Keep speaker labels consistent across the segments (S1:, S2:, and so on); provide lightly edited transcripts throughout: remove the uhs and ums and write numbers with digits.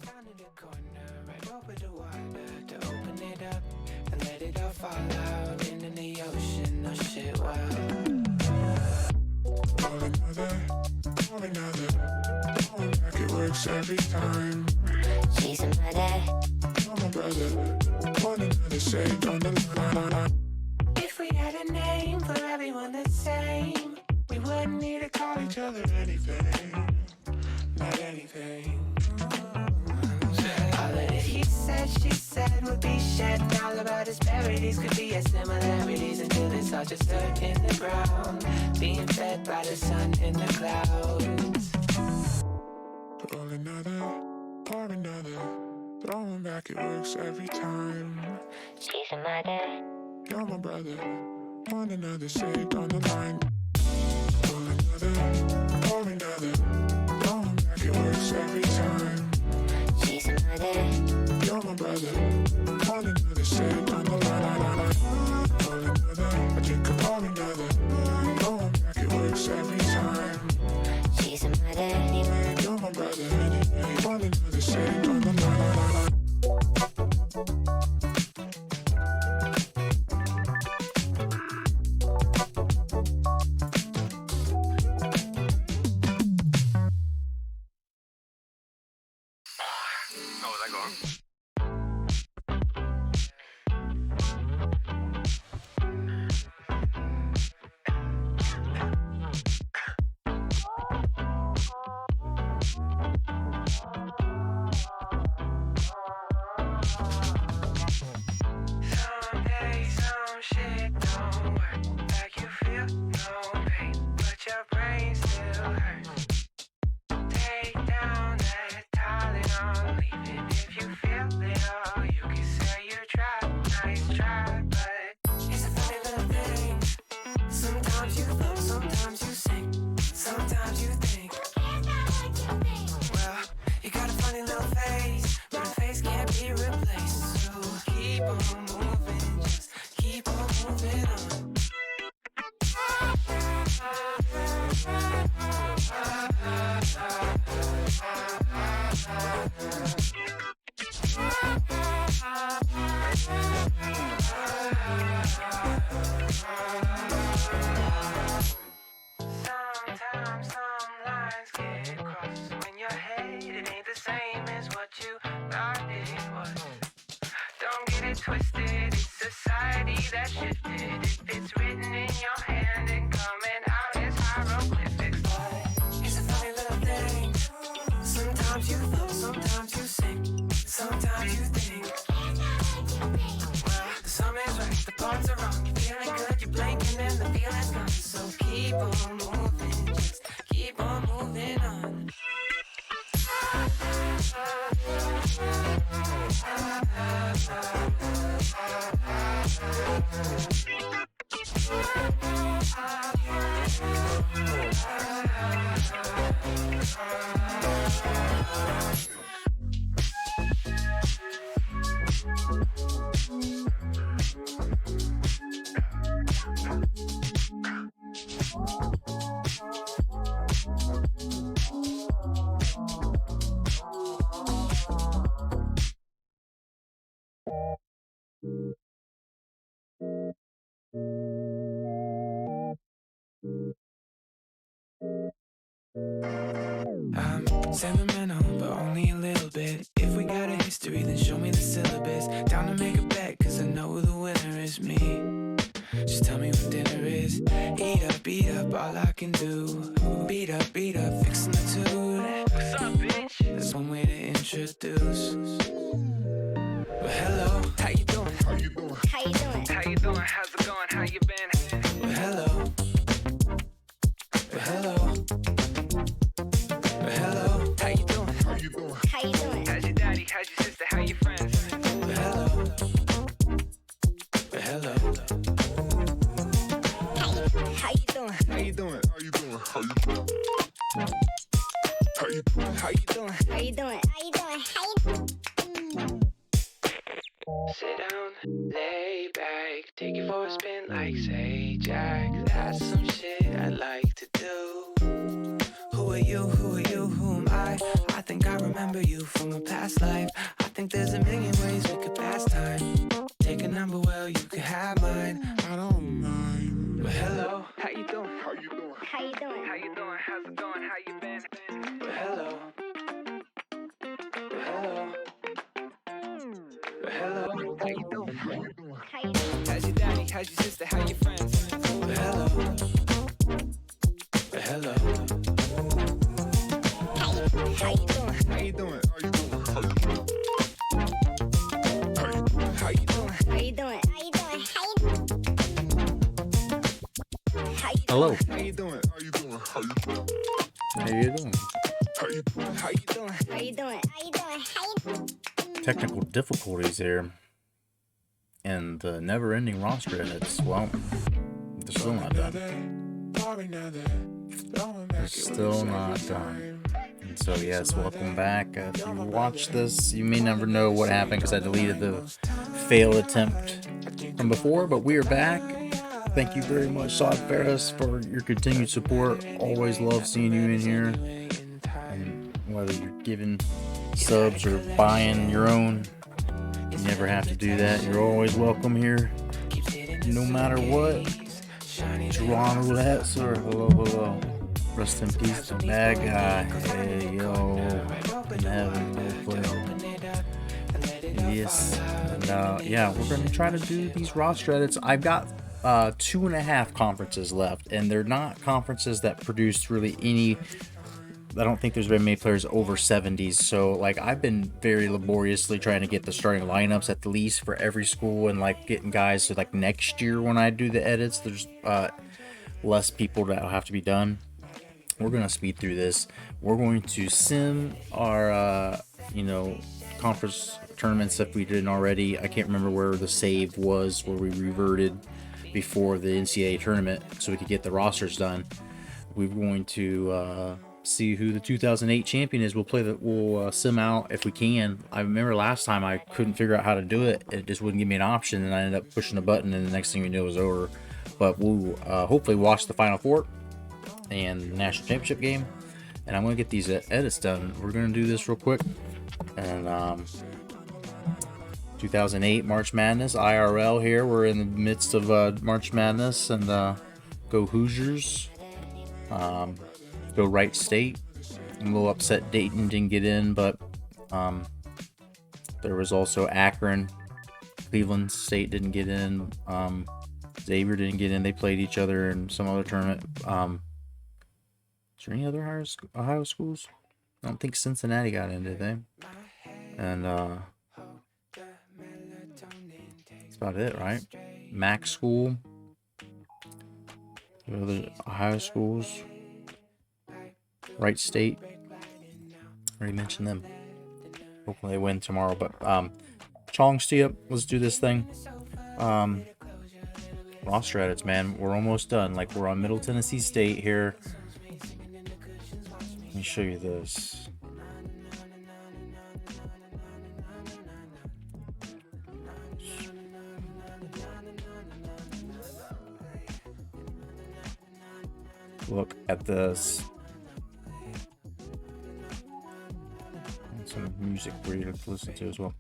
S1: Rounded a corner, right over the water to open it up and let it all fall out into the ocean. Oh shit, wow.
S2: Call another, going back, it works every time.
S3: She's a mother,
S2: You're my brother, one another saved on the line.
S1: If we had a name for everyone the same, we wouldn't need to call each other anything, not anything. All of it he said, she said would be shed. All about disparities could be as similarities until it's all just dirt in the ground, being fed by the sun in the clouds.
S2: Roll another, pour another, throwing back, it works every time.
S3: she's a mother,
S2: You're my brother, one another saved on the line. Roll another, pour another, throwing back, it works every time.
S3: she's a mother,
S2: You're my brother, one another saved on the line. Roll another, I drink a pour another, throwing back, it works every time.
S3: she's a mother,
S2: You're my brother, one another saved on the line.
S4: Oh, was I going?
S1: Some days some shit don't work, like you feel no pain, but your brain still hurts. Take down that Tylenol, even if you feel it all. You can say you tried, nice try, but it's a funny little thing. Sometimes you float, sometimes you sing, sometimes you think. Well, you got a funny little face, but a face can't be replaced. So keep on moving, just keep on moving on. Sometimes some lines get crossed when your head it ain't the same as what you thought it was. Don't get it twisted, it's society that shifted. If it's written in your hand and coming out as hieroglyphics. It's a funny little thing. Sometimes you float, sometimes you sing, sometimes you think. Well, the sum is right, the parts are wrong. You're feeling good, you're blinking and the feeling's gone. So keep on moving, just keep on moving on. I'm sentimental, but only a little bit. If we got a history, then show me the syllabus. Down to make a bet, cause I know the winner is me. Just tell me when dinner is. Eat up, all I can do. Beat up, fixing the tune. What's up, bitch? That's one way to introduce. Well, hello, how you doing?
S3: how you doing?
S4: How you doing? How's it going? How you been?
S1: Well, hello. Well, hello. Well, hello, how you doing?
S3: How you doing?
S4: How's your daddy? How's your sister? How your friends?
S1: Well, hello. Well, hello.
S3: How you doing?
S4: How you doing?
S3: How you doing? How you doing?
S4: How you doing?
S3: How you doing? How you doing? How you doing?
S1: Sit down, lay back, take it for a spin like say Jack. That's some shit I like to do. Who are you? Who am I? I think I remember remember you from a past life. I think there's a million ways we could pass time. Take a number, well, you could have mine.
S2: I don't mind.
S1: But hello,
S4: How you doing?
S3: How you doing?
S4: How you doing? How's it going? How you been?
S1: but hello. But hello. But hello.
S4: How you doing?
S3: How you doing?
S4: How's your daddy? How's your sister? How your friends?
S1: But hello. But hello.
S3: How you doing?
S4: How you doing?
S3: How you doing?
S4: How you doing?
S3: How you doing?
S4: How you doing?
S3: How you doing?
S5: Hello.
S4: How you doing?
S3: How you doing? How you doing?
S5: How you doing?
S3: How you doing?
S4: How you doing?
S3: How you doing? How you doing? How you doing?
S5: Technical difficulties here. And the never-ending roster edits. Well, they're still not done. They're still not done. And so, yes, welcome back. If you watch this, you may never know what happened because I deleted the failed attempt from before, but we are back. Thank you very much, Sod Ferris, for your continued support. Always love seeing you in here. And whether you're giving subs or buying your own, you never have to do that. You're always welcome here, no matter what. Geronimo Hetzer, hello. Rest in peace, the bad guy. Hey, yo, in heaven, no player. Yes, and yeah, we're gonna try to do these roster edits. I've got 2.5 conferences left, and they're not conferences that produce really any. I don't think there's been many players over 70s, so like I've been very laboriously trying to get the starting lineups at least for every school, and like getting guys so like next year when I do the edits, there's less people that will have to be done. We're gonna speed through this. We're going to sim our conference tournaments if we didn't already. I can't remember where the save was where we reverted before the NCAA tournament so we could get the rosters done. We're going to see who the 2008 champion is. We'll sim out if we can. I remember last time I couldn't figure out how to do it. It just wouldn't give me an option, and I ended up pushing a button, and the next thing we knew it was over. But we'll hopefully watch the Final Four and the national championship game, and I'm going to get these edits done. We're going to do this real quick. And 2008 March Madness IRL here. We're in the midst of March Madness, and go Hoosiers. Go Wright State. I'm a little upset Dayton didn't get in, but there was also Akron. Cleveland State didn't get in. Xavier didn't get in. They played each other in some other tournament. Is there any other Ohio schools? I don't think Cincinnati got in, did they? And that's about it, right? Mac School. The other Ohio schools. Wright State. Already mentioned them. Hopefully they win tomorrow. But Chong's tee up. Let's do this thing. Roster edits, man. We're almost done. Like, we're on Middle Tennessee State here. Let me show you this. Look at this. And some music for you to listen to as well.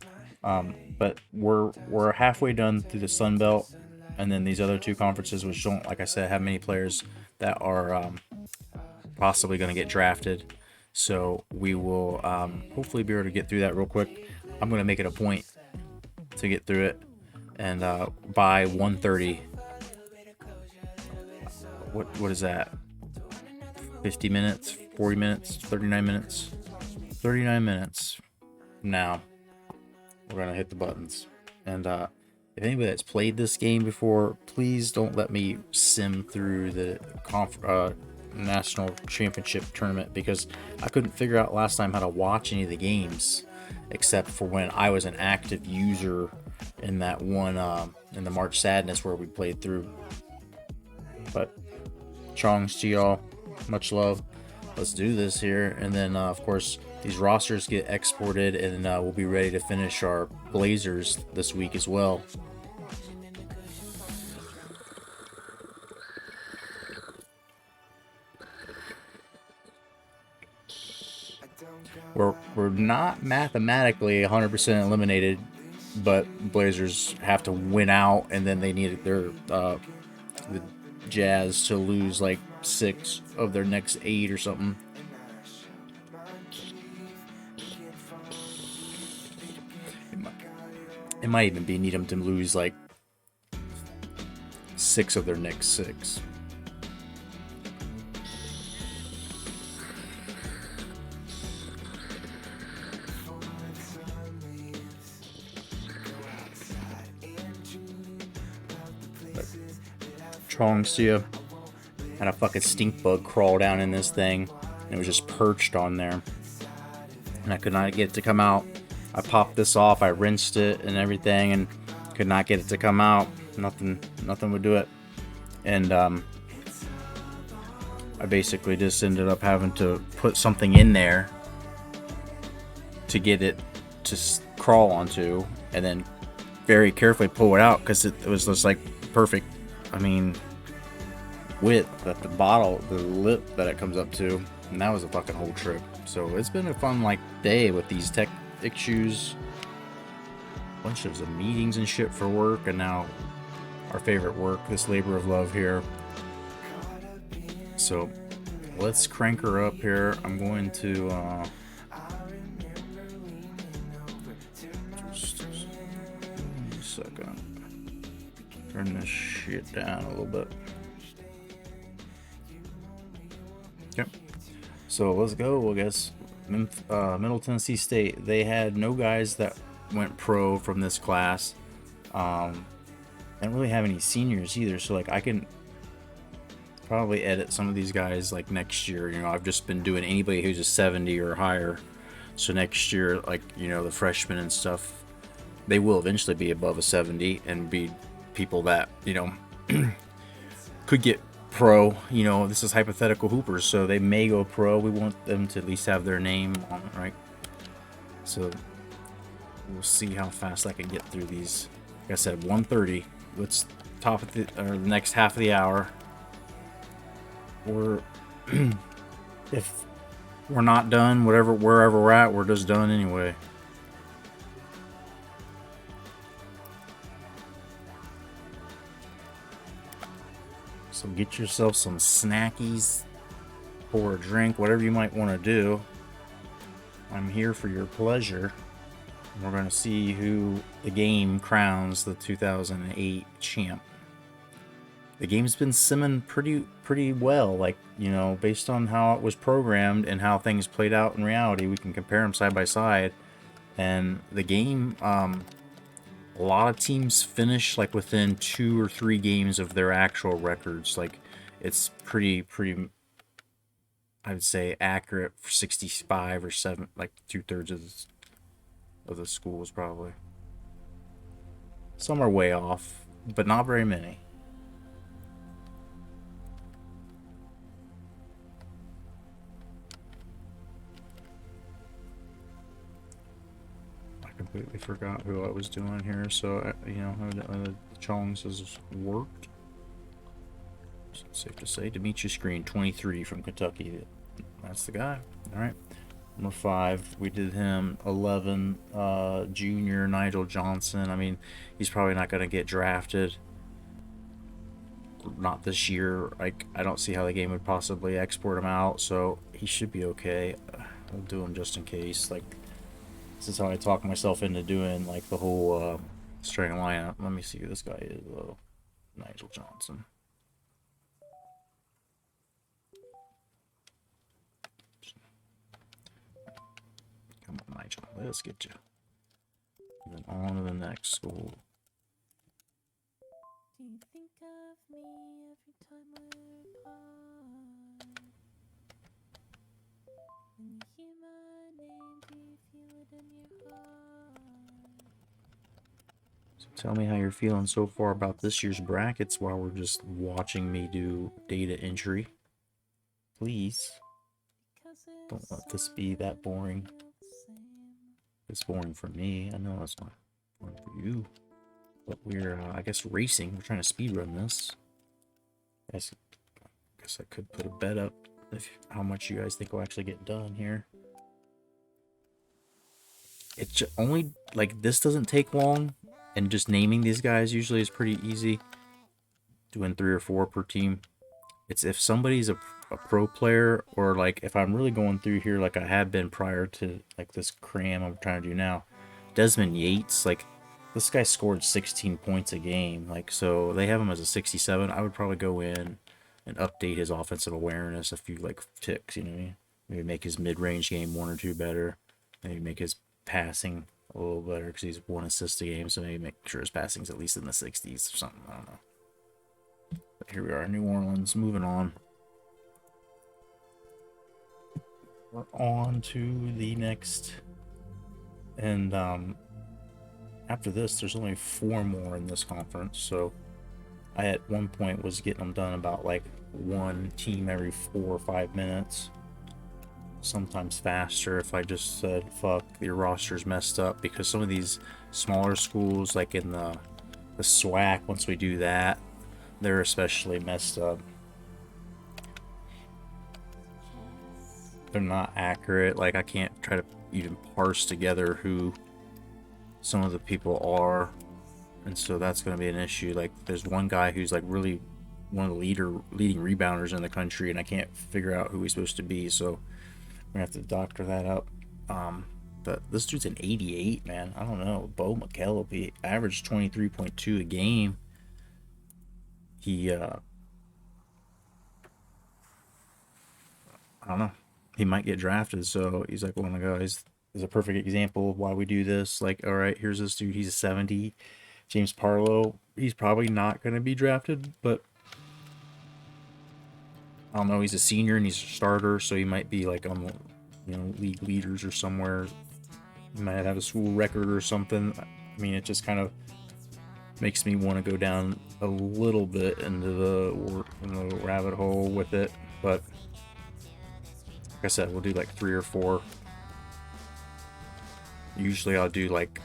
S5: But we're halfway done through the Sun Belt, and then these other two conferences, which don't, like I said, have many players that are possibly going to get drafted. So we will hopefully be able to get through that real quick. I'm going to make it a point to get through it, and by 1:30. What is that? 50 minutes, 40 minutes, 39 minutes. 39 minutes from now, we're going to hit the buttons. And if anybody that's played this game before, please don't let me sim through the national championship tournament, because I couldn't figure out last time how to watch any of the games except for when I was an active user in that one in the March Sadness where we played through. But Chongs to y'all, much love. Let's do this here, and then of course these rosters get exported, and we'll be ready to finish our Blazers this week as well. we're not mathematically 100% eliminated, but Blazers have to win out, and then they need the Jazz to lose like 6 of their next 8 or something. It might even be need them to lose like 6 of their next 6. Chongsia had a fucking stink bug crawl down in this thing, and it was just perched on there, and I could not get it to come out. I popped this off, I rinsed it and everything, and could not get it to come out. Nothing would do it, and I basically just ended up having to put something in there to get it to crawl onto, and then very carefully pull it out, because it was just like perfect, I mean, width at the bottle, the lip that it comes up to, and that was a fucking whole trip. So it's been a fun like day with these tech issues, bunch of meetings and shit for work, and now our favorite work, this labor of love here. So let's crank her up here. I'm going to just a second, turn this shit down a little bit. Yep. So let's go. I guess Middle Tennessee State, they had no guys that went pro from this class. I don't really have any seniors either, so like I can probably edit some of these guys like next year. You know, I've just been doing anybody who's a 70 or higher. So next year, like, you know, the freshmen and stuff, they will eventually be above a 70 and be people that, you know, could get pro. You know, this is hypothetical hoopers, so they may go pro. We want them to at least have their name on it, right? So we'll see how fast I can get through these. Like I said, 1:30. Let's top of the next half of the hour. Or if we're not done, wherever we're at, we're just done anyway. So get yourself some snackies, pour a drink, whatever you might want to do. I'm here for your pleasure. We're going to see who the game crowns the 2008 champ. The game's been simming pretty well, like, you know, based on how it was programmed and how things played out in reality. We can compare them side by side, and the game, a lot of teams finish like within 2 or 3 games of their actual records. Like, it's pretty, I would say, accurate for 65 or 7, like 2/3 of the schools probably. Some are way off, but not very many. I completely forgot who I was doing here, so you know, Chong's has worked. So it's safe to say Demetrius Green, 23 from Kentucky. That's the guy. All right. Number 5, we did him. 11, junior Nigel Johnson. I mean, he's probably not going to get drafted. Not this year. Like, I don't see how the game would possibly export him out, so he should be okay. I'll do him just in case. Like, this is how I talk myself into doing like the whole starting lineup. Let me see who this guy is, though. Nigel Johnson. Come on, Nigel. Let's get you. And then on to the next school.
S6: Do you think of me every time we're apart? When you hear my name, do you feel it in your heart?
S5: So tell me how you're feeling so far about this year's brackets while we're just watching me do data entry. Please. Don't let this be that boring. It's boring for me. I know it's not boring for you. But we're, I guess, racing. We're trying to speedrun this. I guess I could put a bet up if how much you guys think will actually get done here. It's only like this doesn't take long, and just naming these guys usually is pretty easy. Doing 3 or 4 per team. It's if somebody's a pro player, or like if I'm really going through here like I have been prior to like this cram I'm trying to do now. Desmond Yates, like this guy scored 16 points a game. Like, so they have him as a 67. I would probably go in and update his offensive awareness a few like ticks, you know what I mean? Maybe make his mid-range game 1 or 2 better. Maybe make his passing a little better because he's 1 assist a game. So maybe make sure his passing's at least in the 60s or something. I don't know. But here we are, New Orleans. Moving on. We're on to the next. And after this, there's only 4 more in this conference. So I at one point was getting them done about like 1 team every 4 or 5 minutes. Sometimes faster if I just said, fuck, your roster's messed up. Because some of these smaller schools, like in the SWAC, once we do that, they're especially messed up. They're not accurate. Like, I can't try to even parse together who some of the people are, and so that's going to be an issue. Like, there's one guy who's like really one of the leading rebounders in the country, and I can't figure out who he's supposed to be, so we're gonna have to doctor that up. But this dude's an 88, man. I don't know. Bo McKelvey averaged 23.2 a game. He I don't know. He might get drafted, so he's like one of the guys. Is a perfect example of why we do this. Like, all right, here's this dude. He's a 70. James Parlow. He's probably not going to be drafted, but I don't know. He's a senior and he's a starter, so he might be like on the, league leaders or somewhere. He might have a school record or something. I mean, it just kind of makes me want to go down a little bit into the rabbit hole with it, but like I said, we'll do like 3 or 4. Usually I'll do like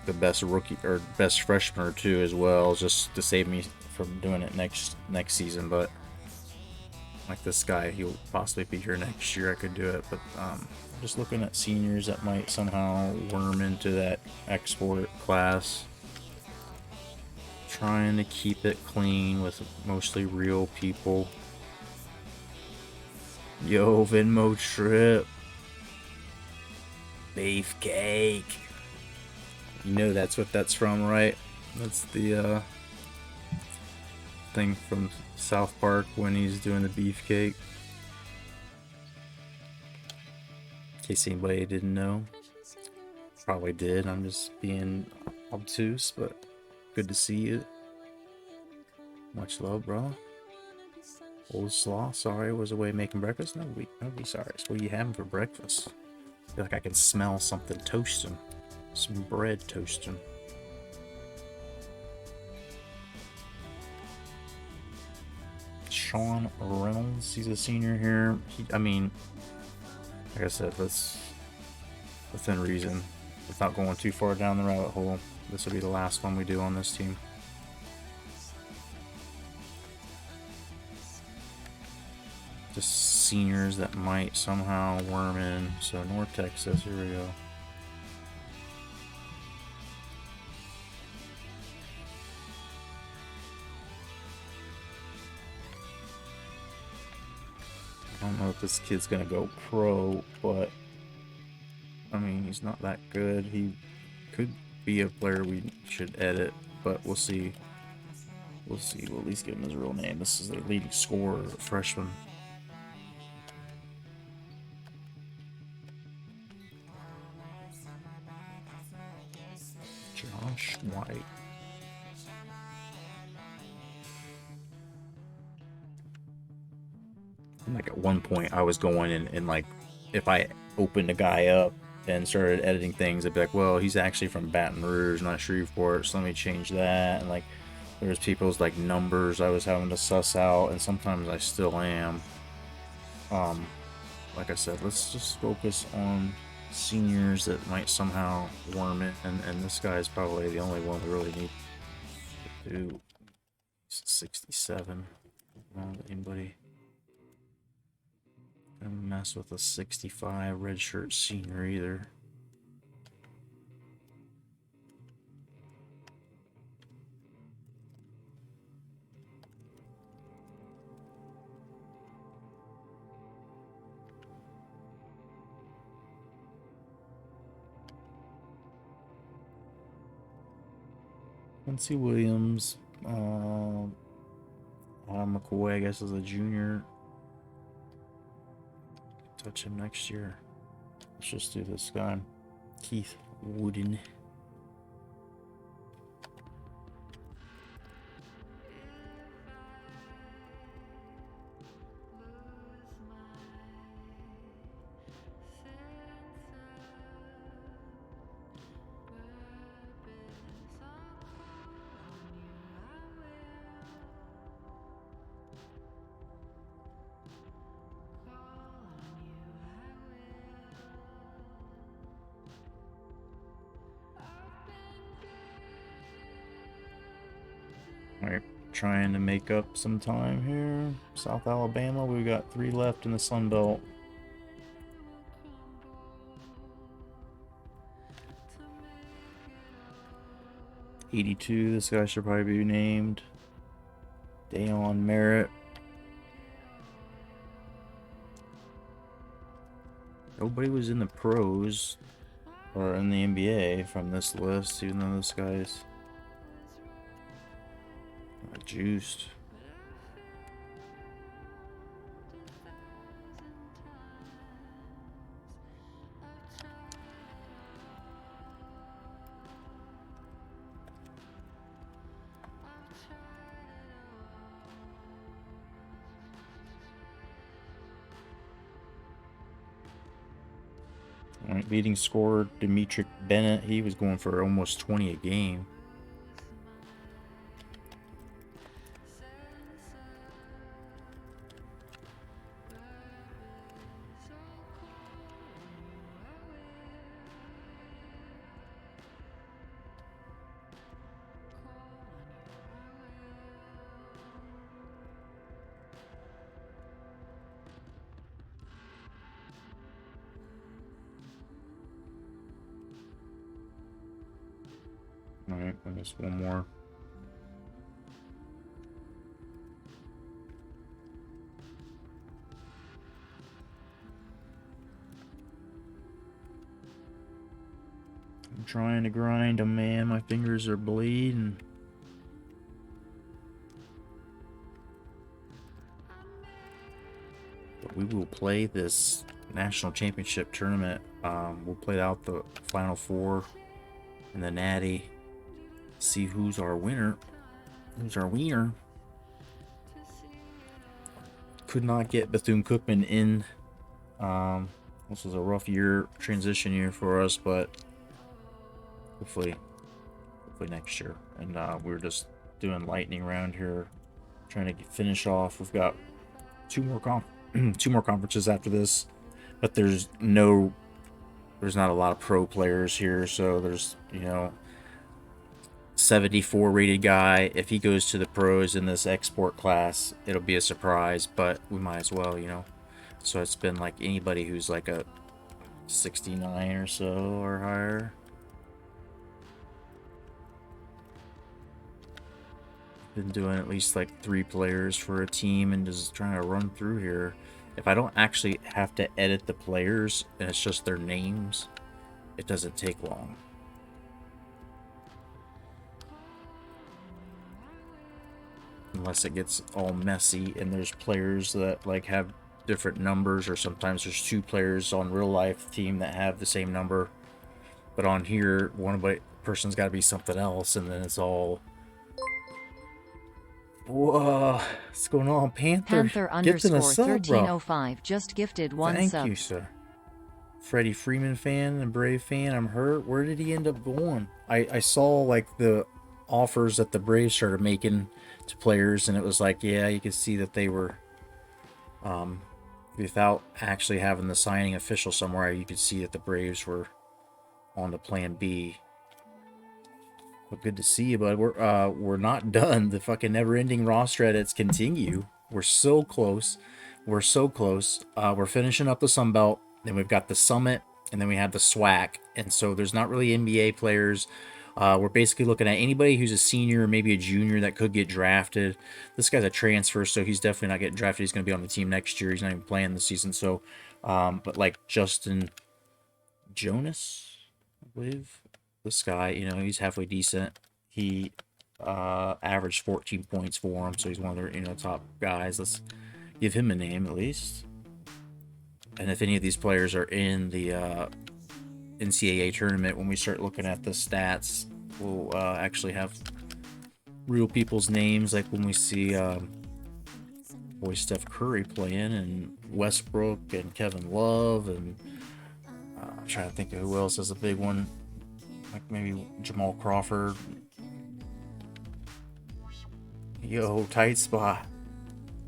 S5: the best rookie or best freshman or 2 as well, just to save me from doing it next season. But like this guy, he'll possibly be here next year. I could do it, but just looking at seniors that might somehow worm into that export class. Trying to keep it clean with mostly real people. Yo, Venmo trip. Beefcake. You know that's what that's from, right? That's the thing from South Park when he's doing the beefcake. In case anybody didn't know. Probably did. I'm just being obtuse, but good to see you. Much love, bro. Old Slaw, sorry I was away making breakfast. No, be sorry. So what are you having for breakfast? I feel like I can smell something toasting. Some bread toasting. Sean Reynolds, he's a senior here. I mean, like I said, that's within reason. Without going too far down the rabbit hole, this will be the last one we do on this team. Just seniors that might somehow worm in. So North Texas, here we go. I don't know if this kid's gonna go pro, but I mean, he's not that good. He could be a player we should edit, but we'll see. We'll see. We'll at least give him his real name. This is their leading scorer, freshman. Josh White. And like at one point I was going and like if I opened a guy up and started editing things, I'd be like, well, he's actually from Baton Rouge, not Shreveport, so let me change that. And like there's people's like numbers I was having to suss out, and sometimes I still am. Like I said, let's just focus on seniors that might somehow worm it, and this guy is probably the only one we really need to do. 67. Anybody gonna mess with a 65 redshirt senior either? Quincy Williams, Adam McCoy, I guess, is a junior. Touch him next year. Let's just do this guy. Keith Wooden. Alright, trying to make up some time here. South Alabama, we've got 3 left in the Sun Belt. '82, this guy should probably be named. Dayon Merritt. Nobody was in the pros or in the NBA from this list, even though this guy's juiced. Alright, leading scorer Demetric Bennett, he was going for almost 20 a game. Alright, I guess one more. I'm trying to grind them, man. My fingers are bleeding. But we will play this national championship tournament. We'll play out the Final Four and the Natty. See who's our winner. Who's our wiener? Could not get Bethune-Cookman in. This was a rough year, transition year for us, but hopefully next year. And we're just doing lightning round here, trying to finish off. We've got two more conferences after this, but there's not a lot of pro players here, so there's 74 rated guy. If he goes to the pros in this export class, it'll be a surprise, but we might as well, So it's been like anybody who's like a 69 or so or higher. Been doing at least like 3 players for a team and just trying to run through here. If I don't actually have to edit the players and it's just their names, it doesn't take long. Unless it gets all messy and there's players that like have different numbers, or sometimes there's 2 players on real life team that have the same number, but on here one person's got to be something else, and then it's all whoa. What's going on, Panther?
S7: Panther _ 1305 just gifted 1
S5: Thank
S7: sub.
S5: you, sir. Freddie Freeman fan and Brave fan. I'm hurt. Where did he end up going? I saw like the offers that the Braves started making to players, and it was like, yeah, you could see that they were without actually having the signing official somewhere, you could see that the Braves were on to plan B. But good to see you, bud. We're not done. The fucking never-ending roster edits continue. We're so close. We're so close. We're finishing up the Sun Belt. Then we've got the Summit, and then we have the SWAC. And so there's not really NBA players. We're basically looking at anybody who's a senior or maybe a junior that could get drafted. This guy's a transfer, so he's definitely not getting drafted. He's going to be on the team next year. He's not even playing this season. So, but like Justin Jonas, I believe, this guy, he's halfway decent. He averaged 14 points for him, so he's one of their, you know, top guys. Let's give him a name at least. And if any of these players are in the NCAA tournament, when we start looking at the stats, we'll actually have real people's names, like when we see boy Steph Curry playing, and Westbrook and Kevin Love, and I'm trying to think of who else is a big one, like maybe Jamal Crawford. Yo, tight spot.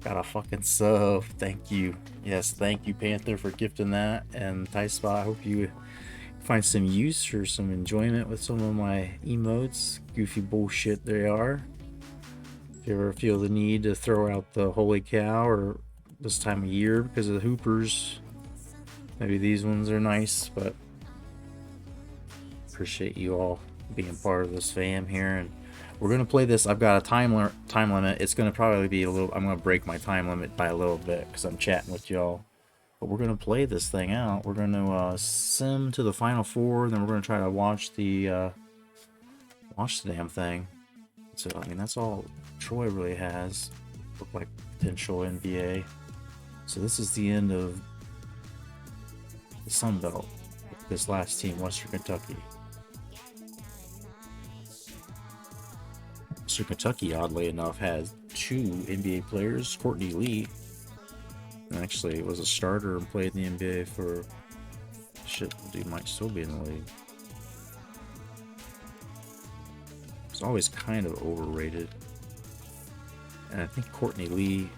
S5: Got a fucking sub. Thank you. Yes, thank you, Panther, for gifting that. And tight spot, I hope you find some use or some enjoyment with some of my emotes. Goofy bullshit they are. If you ever feel the need to throw out the holy cow or this time of year because of the hoopers, maybe these ones are nice, but appreciate you all being part of this fam here. And we're gonna play this. I've got a time limit. It's gonna probably be a little. I'm gonna break my time limit by a little bit because I'm chatting with y'all. But we're gonna play this thing out. We're gonna sim to the final four. Then we're gonna try to watch the damn thing. So I mean, that's all Troy really has. Look like potential NBA. So this is the end of the Sun Belt. This last team, Western Kentucky. Western Kentucky, oddly enough, has 2 NBA players. Courtney Lee, actually, was a starter and played in the NBA for. Shit, dude might still be in the league. It's always kind of overrated. And I think Courtney Lee,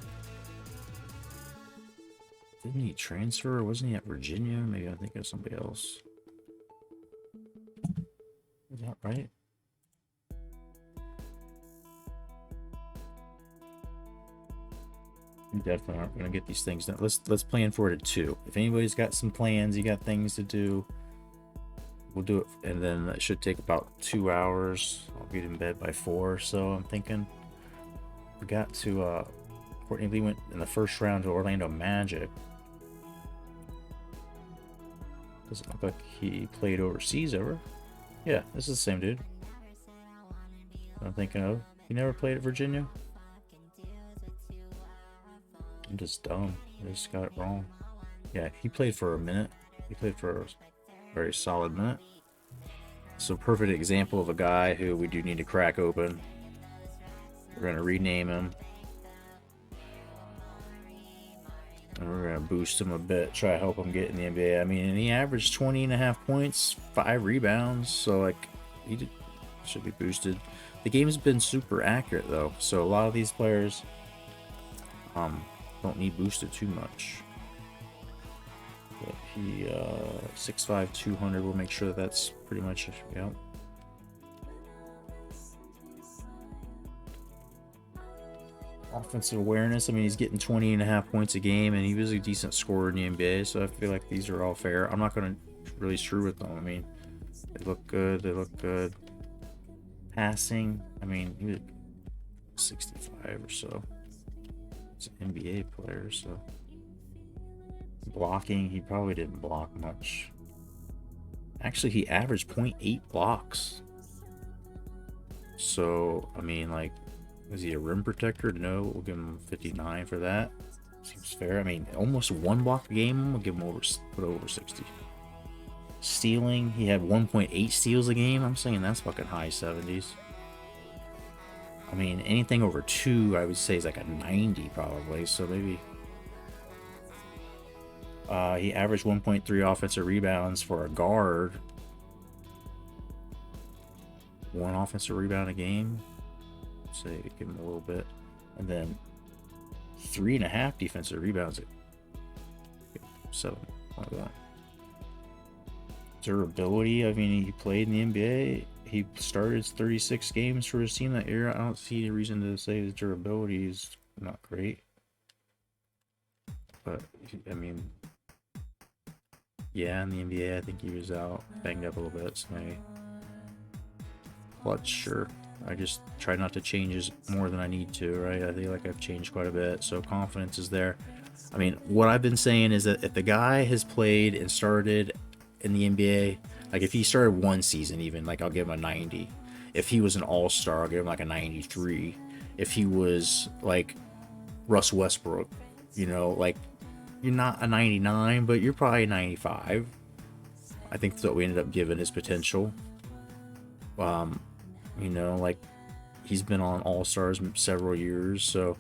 S5: didn't he transfer? Or wasn't he at Virginia? Maybe I'm thinking of somebody else. Is that right? We definitely aren't going to get these things done. Let's plan for it at 2. If anybody's got some plans, you got things to do, we'll do it. And then that should take about 2 hours. I'll be in bed by 4, so I'm thinking. We got to Courtney Lee went in the first round to Orlando Magic. Doesn't look like he played overseas ever. Yeah, this is the same dude I'm thinking of. He never played at Virginia. I'm just dumb. I just got it wrong. Yeah, he played for a minute. He played for a very solid minute. So perfect example of a guy who we do need to crack open. We're going to rename him. And we're going to boost him a bit. Try to help him get in the NBA. I mean, and he averaged 20.5 points, 5 rebounds. So, like, he should be boosted. The game's been super accurate, though. So a lot of these players don't need boosted too much. But he 6'5", 200. We'll make sure that that's pretty much, yeah. Offensive awareness, I mean, he's getting 20.5 points a game, and he was a decent scorer in the NBA, so I feel like these are all fair. I'm not going to really screw with them. I mean, they look good. They look good. Passing, I mean, he was 65 or so. He's an NBA player, so. Blocking, he probably didn't block much. Actually, he averaged 0.8 blocks. So, I mean, like, is he a rim protector? No, we'll give him 59 for that. Seems fair. I mean, almost 1 block a game. We'll give him put over 60. Stealing, he had 1.8 steals a game. I'm saying that's fucking high 70s. I mean, anything over 2, I would say is like a 90 probably. So maybe. He averaged 1.3 offensive rebounds for a guard. 1 offensive rebound a game. Say give him a little bit, and then 3.5 defensive rebounds. 7 like that. Durability. I mean, he played in the NBA. He started 36 games for his team that year. I don't see any reason to say his durability is not great. But I mean, yeah, in the NBA, I think he was out, banged up a little bit. So maybe clutch, sure. I just try not to change as more than I need to, right? I feel like I've changed quite a bit, so confidence is there. I mean, what I've been saying is that if the guy has played and started in the NBA, like if he started 1 season even, like I'll give him a 90. If he was an all-star, I'll give him like a 93. If he was like Russ Westbrook, you know, like, you're not a 99, but you're probably a 95. I think that's what we ended up giving his potential. You know, like, he's been on All-Stars several years, so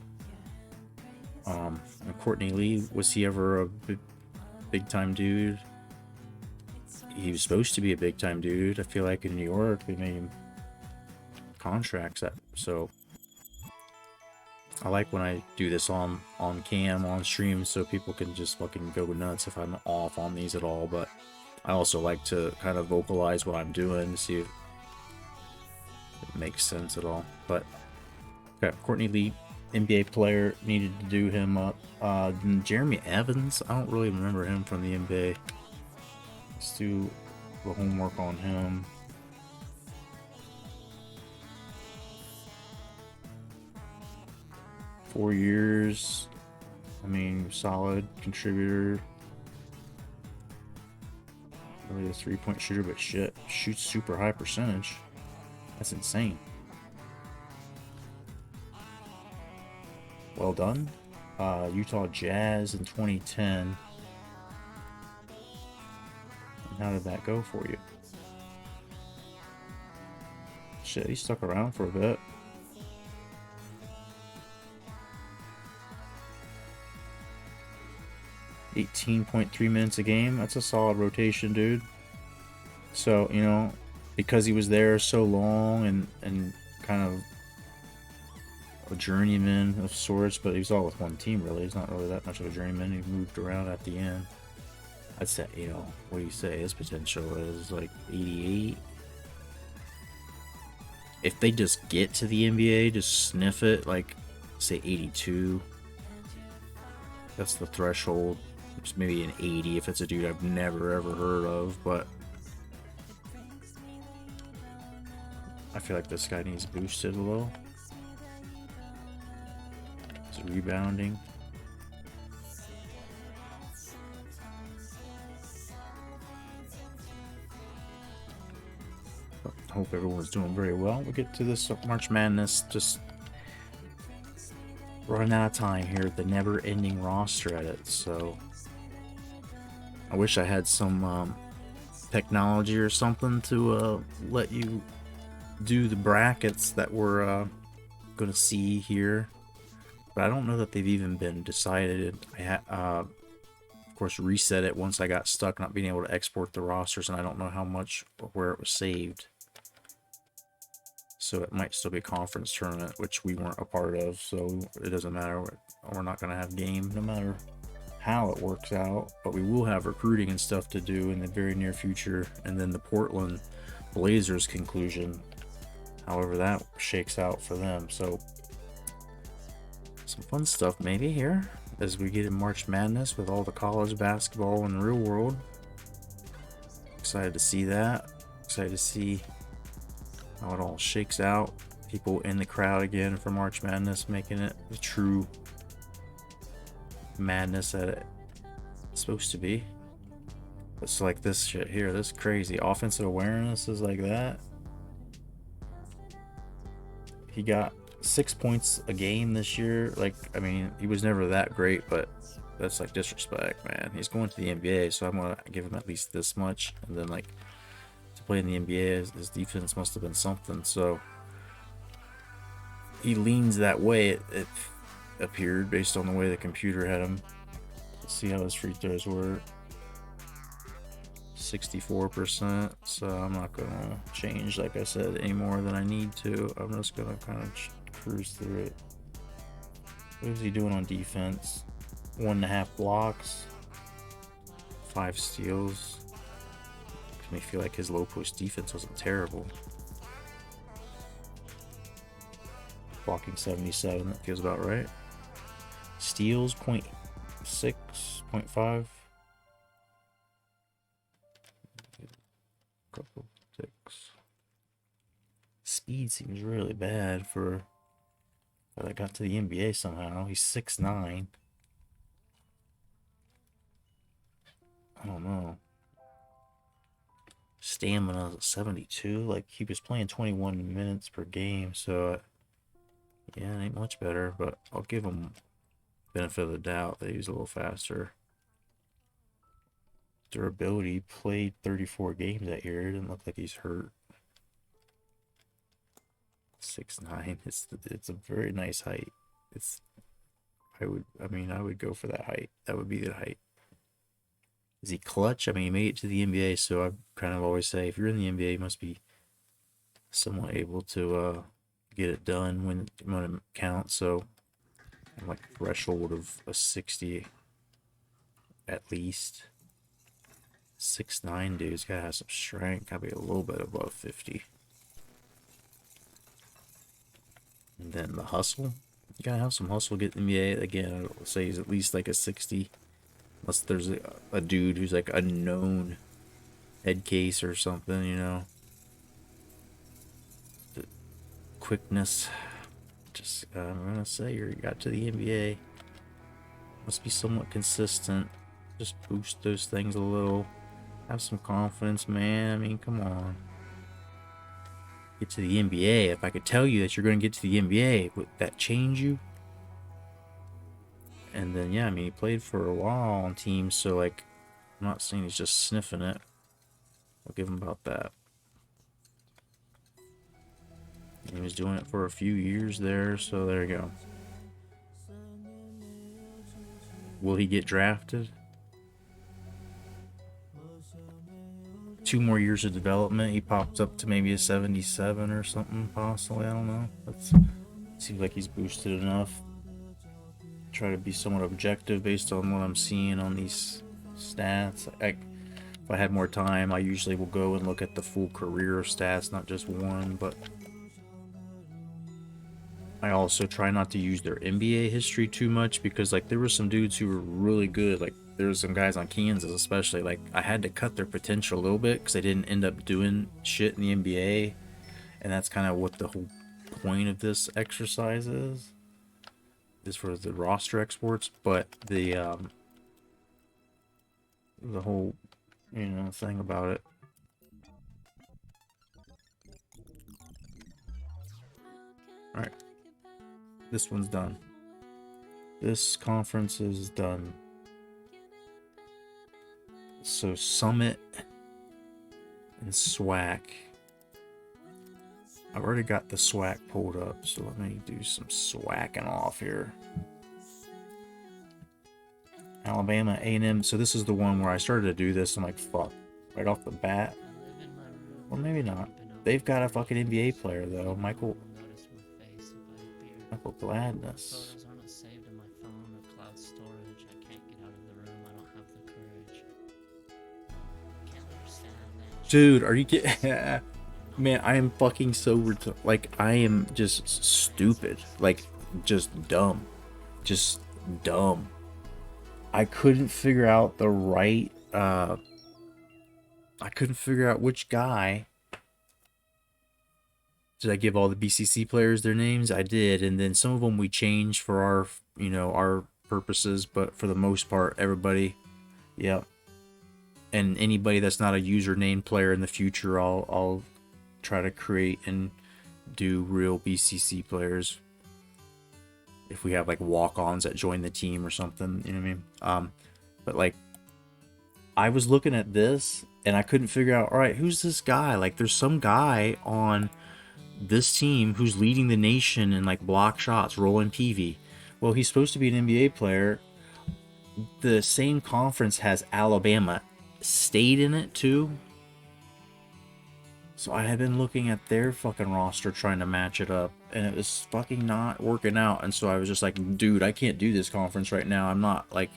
S5: and Courtney Lee, was he ever a big time dude? He was supposed to be a big time dude. I feel like in New York they made him contracts that, so I like when I do this on cam, on stream, so people can just fucking go nuts if I'm off on these at all. But I also like to kind of vocalize what I'm doing to see if it makes sense at all. But okay, Courtney Lee, NBA player, needed to do him up. Jeremy Evans, I don't really remember him from the NBA. Let's do the homework on him. Four years. I mean, solid contributor. Really a 3-point shooter, but shit, shoots super high percentage. That's insane. Well done. Utah Jazz in 2010. And how did that go for you? Shit, he stuck around for a bit. .3 minutes a game. That's a solid rotation, dude. So, you know, because he was there so long and kind of a journeyman of sorts, but he was all with one team, really. He's not really that much of a journeyman. He moved around at the end. I'd say, you know, what do you say? His potential is like 88. If they just get to the NBA, just sniff it, like, say 82. That's the threshold. It's maybe an 80 if it's a dude I've never ever heard of, but I feel like this guy needs boosted a little. It's rebounding. I hope everyone's doing very well. We'll get to this March Madness, just running out of time here at the never-ending roster edit, so I wish I had some technology or something to let you do the brackets that we're going to see here, but I don't know that they've even been decided. I of course reset it once I got stuck not being able to export the rosters, and I don't know how much or where it was saved. So it might still be a conference tournament, which we weren't a part of, so it doesn't matter. We're not going to have game no matter how it works out, but we will have recruiting and stuff to do in the very near future, and then the Portland Blazers conclusion, however that shakes out for them. So some fun stuff maybe here as we get in March Madness with all the college basketball in the real world. Excited to see that. Excited to see how it all shakes out. People in the crowd again for March Madness, making it the true madness that it's supposed to be. It's like this shit here, this crazy offensive awareness is like that. He got 6 points a game this year. Like, I mean, he was never that great, but that's like disrespect, man. He's going to the NBA, so I'm gonna give him at least this much. And then, like, to play in the NBA, his defense must have been something. So he leans that way, it appeared, based on the way the computer had him. Let's see how his free throws were. 64%, so I'm not gonna change, like I said, any more than I need to. I'm just gonna kind of cruise through it. What is he doing on defense? 1.5 blocks, 5 steals. Makes me feel like his low post defense wasn't terrible. Blocking 77, that feels about right. Steals 0.6, 0.5. Couple ticks. Speed seems really bad for that I got to the NBA somehow. He's 6'9". I don't know. Stamina 72. Like, he was playing 21 minutes per game, so yeah, it ain't much better, but I'll give him benefit of the doubt that he's a little faster. Durability, played 34 games that year. It didn't look like he's hurt. 6'9". It's a very nice height. I would go for that height. That would be the height. Is he clutch? I mean, he made it to the NBA, so I kind of always say if you're in the NBA, you must be somewhat able to get it done when it counts. So I'm like threshold of a 60 at least. 6'9", dude's gotta have some strength. Gotta be a little bit above 50. And then the hustle. You gotta have some hustle to get in the NBA. Again, I'll say he's at least like a 60. Unless there's a dude who's like a known head case or something, you know. The quickness. Just, I'm gonna say you got to the NBA. Must be somewhat consistent. Just boost those things a little. Have some confidence, man. I mean, come on. Get to the NBA. If I could tell you that you're going to get to the NBA, would that change you? And then, yeah, I mean, he played for a while on teams, so, like, I'm not saying he's just sniffing it. I'll give him about that. And he was doing it for a few years there, so there you go. Will he get drafted? 2 more years of development, he pops up to maybe a 77 or something, possibly. I don't know. Seems like he's boosted enough. Try to be somewhat objective based on what I'm seeing on these stats. If I had more time, I usually will go and look at the full career stats, not just one, but I also try not to use their NBA history too much because, like, there were some dudes who were really good. Like, there were some guys on Kansas, especially. Like, I had to cut their potential a little bit because they didn't end up doing shit in the NBA, and that's kind of what the whole point of this exercise is for the roster exports. But the whole, you know, thing about it. All right. This one's done. This conference is done. So Summit and SWAC. I've already got the SWAC pulled up, so let me do some swacking off here. Alabama A&M. So this is the one where I started to do this. I'm like, fuck, right off the bat. Or maybe not. They've got a fucking NBA player though, Michael Gladness.
S8: Photos aren't saved in my phone or cloud storage. I can't get out of the room. I don't have the courage. Can't understand that.
S5: Dude, are you kidding? Man, I am fucking so like, I am just stupid. Like, just dumb. Just dumb. I couldn't figure out the right, I couldn't figure out which guy. Did I give all the BCC players their names? I did, and then some of them we changed for our, you know, our purposes, but for the most part, everybody, yeah. And anybody that's not a username player in the future, I'll try to create and do real BCC players. If we have like walk-ons that join the team or something, you know what I mean? But like, I was looking at this and I couldn't figure out, all right, who's this guy? Like, there's some guy on this team who's leading the nation in like block shots, Roland Peavy. Well, he's supposed to be an NBA player. The same conference has Alabama State in it too. So I had been looking at their fucking roster trying to match it up, and it was fucking not working out. And so I was just like, dude, I can't do this conference right now. I'm not like,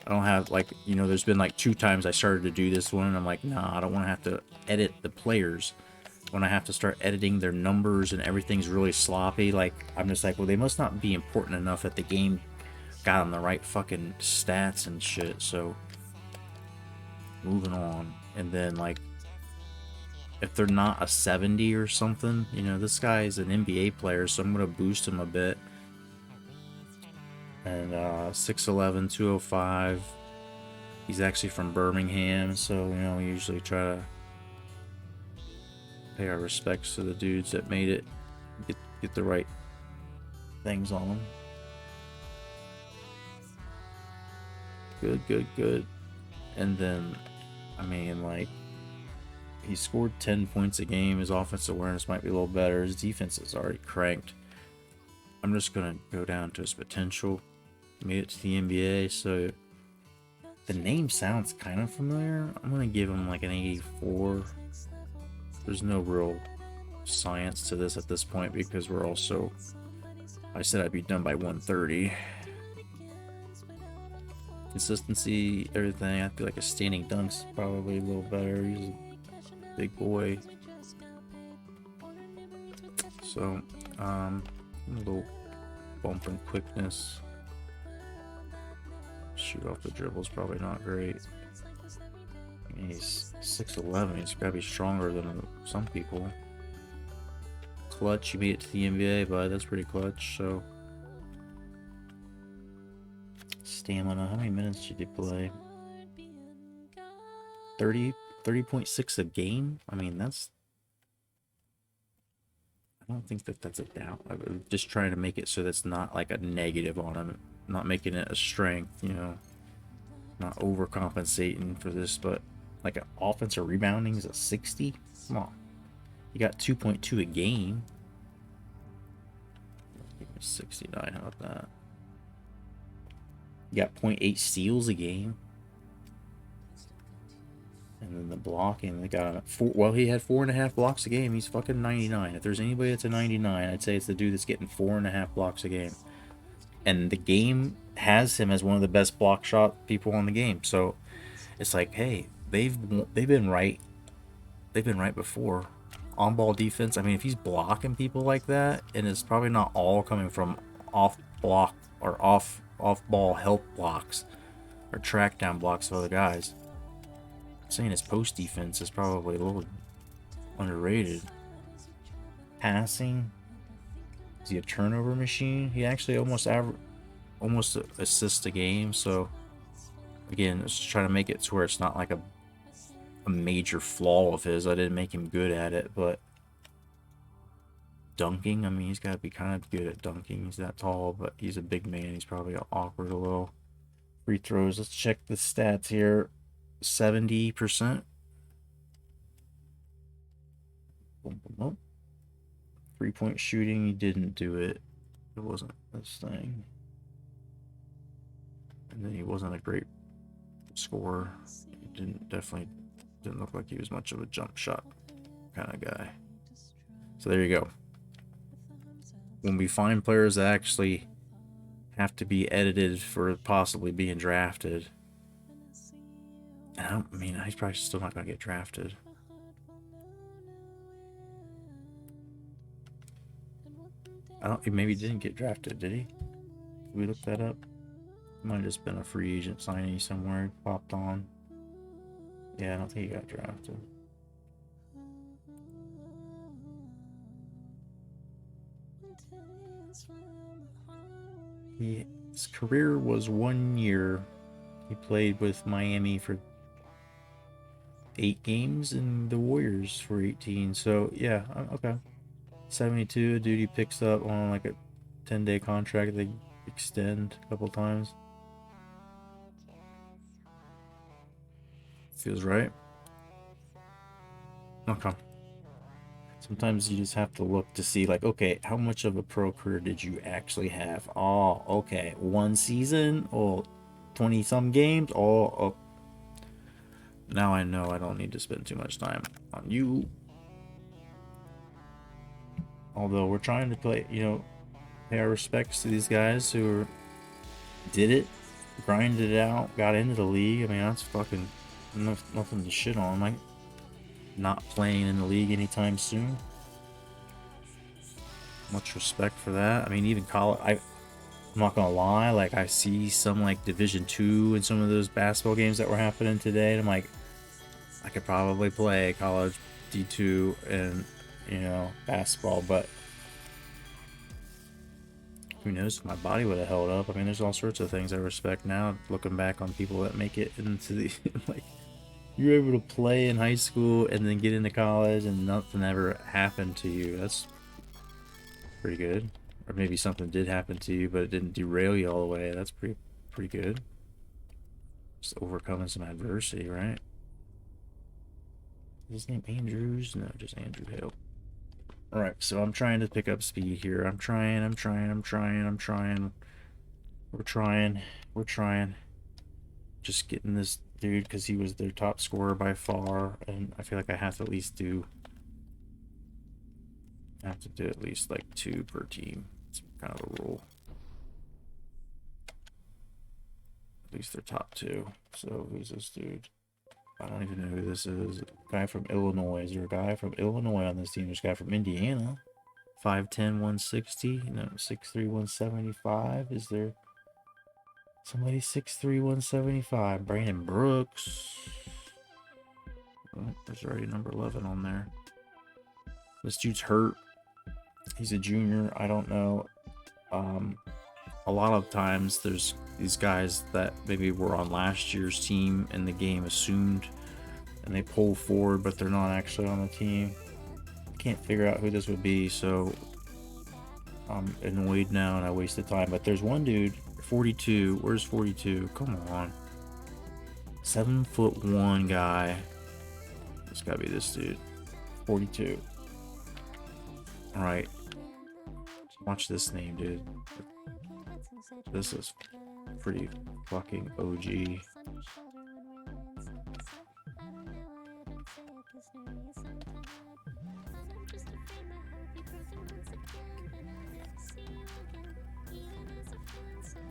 S5: I don't have like, you know, there's been like 2 times I started to do this one and I'm like, nah, I don't want to have to edit the players. When I have to start editing their numbers and everything's really sloppy, like, I'm just like, well, they must not be important enough that the game got them the right fucking stats and shit. So moving on. And then like, if they're not a 70 or something, you know, this guy is an NBA player, so I'm going to boost him a bit. And 6'11", 205. He's actually from Birmingham, so, you know, we usually try to pay our respects to the dudes that made it. Get the right things on them. Good. And then, I mean, like, he scored 10 points a game. His offensive awareness might be a little better. His defense is already cranked. I'm just going to go down to his potential. Made it to the NBA, so the name sounds kind of familiar. I'm going to give him like an 84. There's no real science to this at this point because we're also... I said I'd be done by 1:30. Consistency, everything. I feel like a standing dunk's probably a little better. He's a big boy. So, a little bump in quickness. Shoot off the dribble is probably not great. I mean, he's 6'11". He's got to be stronger than some people. Clutch, you made it to the NBA, but that's pretty clutch. So, stamina. How many minutes did you play? 30.6 a game. I mean, that's... I don't think that's a doubt. I'm just trying to make it so that's not like a negative on him. Not making it a strength, you know. Not overcompensating for this, but like an offensive rebounding is a 60. Come on. You got 2.2 a game. 69, how about that? You got 0.8 steals a game. And then the blocking, they got him at 4. Well, he had 4.5 blocks a game. He's fucking 99. If there's anybody that's a 99, I'd say it's the dude that's getting 4.5 blocks a game. And the game has him as one of the best block shot people on the game. So it's like, hey, they've been right. They've been right before. On ball defense. I mean, if he's blocking people like that, and it's probably not all coming from off block or off ball help blocks or track down blocks of other guys. I'm saying his post defense is probably a little underrated. Passing. Is he a turnover machine? He actually almost assists a game. So again, just trying to make it to where it's not like a major flaw of his. I didn't make him good at it, but dunking, I mean, he's got to be kind of good at dunking. He's that tall, but he's a big man. He's probably awkward a little. Free throws, let's check the stats here. 70%. 3-point shooting, he didn't do it. It wasn't this thing. And then he wasn't a great scorer. He definitely didn't look like he was much of a jump shot kind of guy. So there you go. When we find players that actually have to be edited for possibly being drafted, I mean, he's probably still not going to get drafted. Maybe he didn't get drafted, did he? Did we look that up? Might have just been a free agent signee somewhere, popped on. Yeah, I don't think he got drafted. His career was 1 year. He played with Miami for 8 games and the Warriors for 18. So, yeah, okay. 72, a dude he picks up on like a 10-day contract. They extend a couple times. Feels right. Okay. Sometimes you just have to look to see, like, okay, how much of a pro career did you actually have? Oh, okay. 1 season? Oh, 20-some games? Oh, now I know I don't need to spend too much time on you. Although we're trying to play, pay our respects to these guys who did it, grinded it out, got into the league. I mean, that's fucking nothing to shit on. Like, not playing in the league anytime soon. Much respect for that. I mean, even college, I'm not gonna lie, like, I see some like Division II and some of those basketball games that were happening today, and I'm like, I could probably play college D2 and basketball, but who knows if my body would have held up. I mean, there's all sorts of things I respect now, looking back on people that make it into the like You're able to play in high school and then get into college and nothing ever happened to you. That's pretty good. Or maybe something did happen to you, but it didn't derail you all the way. That's pretty good. Just overcoming some adversity, right? Is his name Andrews? No, just Andrew Hale. Alright, so I'm trying to pick up speed here. I'm trying. We're trying. Just getting this dude because he was their top scorer by far, and I feel like I have to at least do at least like 2 per team. It's kind of a rule. At least they're top 2. So who's this dude? I don't even know who this is. Guy from Illinois. Is there a guy from Illinois on this team? There's a guy from Indiana. 5'10", 160. No, 6'3", 175. Is there somebody 6'3", 175? Brandon Brooks. Oh, there's already number 11 on there. This dude's hurt. He's a junior. I don't know. A lot of times there's these guys that maybe were on last year's team in the game assumed, and they pull forward, but they're not actually on the team. Can't figure out who this would be, so I'm annoyed now and I wasted time. But there's one dude, 42. Where's 42? Come on. 7'1" guy. It's gotta be this dude. 42. Alright. Watch this name, dude. This is pretty fucking OG.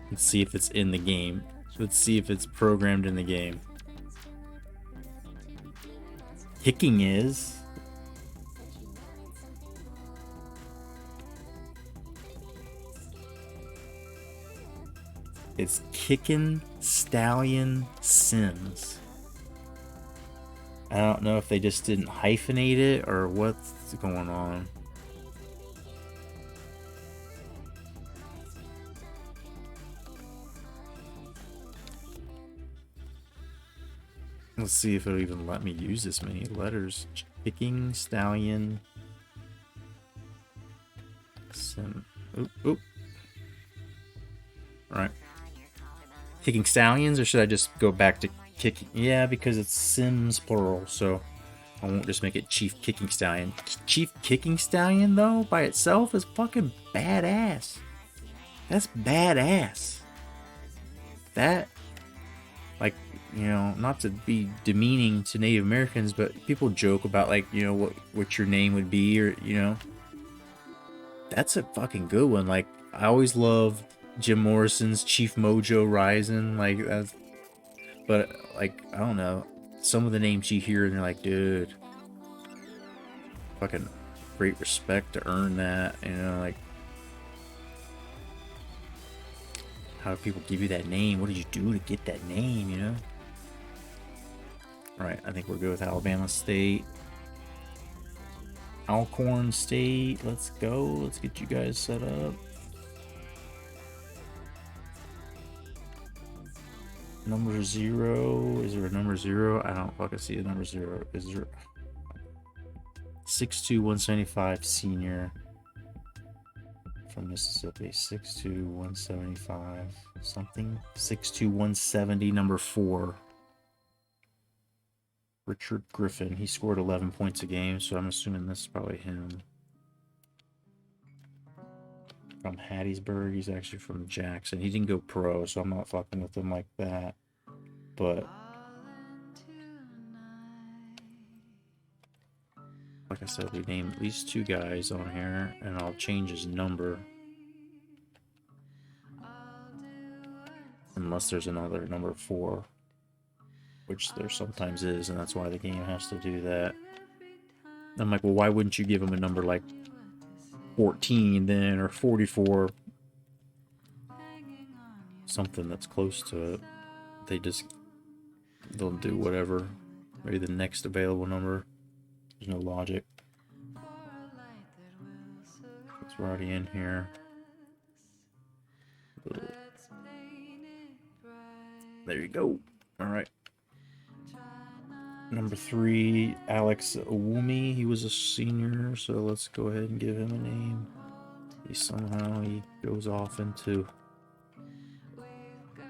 S5: Let's see if it's in the game. Let's see if it's programmed in the game. Kicking is. It's Kicking Stallion Sims. I don't know if they just didn't hyphenate it or what's going on. Let's see if it'll even let me use this many letters. Kicking Stallion Sim. Oop, oop. Alright. Kicking Stallions, or should I just go back to kicking? Yeah, because it's Sims plural, so I won't just make it Chief Kicking Stallion. Chief Kicking Stallion, though, by itself is fucking badass. That's badass. That, like, you know, not to be demeaning to Native Americans, but people joke about, like, you know, what your name would be, or, you know. That's a fucking good one. Like, I always love Jim Morrison's Chief Mojo Rising, like that's, but like I don't know, some of the names you hear and you're like, dude, fucking great respect to earn that, you know, like how do people give you that name? What did you do to get that name, you know? All right, I think we're good with Alabama State. Alcorn State, let's go. Let's get you guys set up. Number 0. Is there a number 0? I don't fucking see a number 0. Is there 6'2", 175 senior from Mississippi? 6'2", 175 something. 6'2", 170, number 4. Richard Griffin. He scored 11 points a game, so I'm assuming this is probably him. From Hattiesburg. He's actually from Jackson. He didn't go pro, so I'm not fucking with him like that. But like I said, we named at least 2 guys on here, and I'll change his number. Unless there's another number 4. Which there sometimes is, and that's why the game has to do that. I'm like, well, why wouldn't you give him a number like 14 then, or 44? Something that's close to it. They'll do whatever. Maybe the next available number. There's no logic. It's already in here. There you go. Alright. Number 3, Alex Owumi. He was a senior, so let's go ahead and give him a name. He goes off into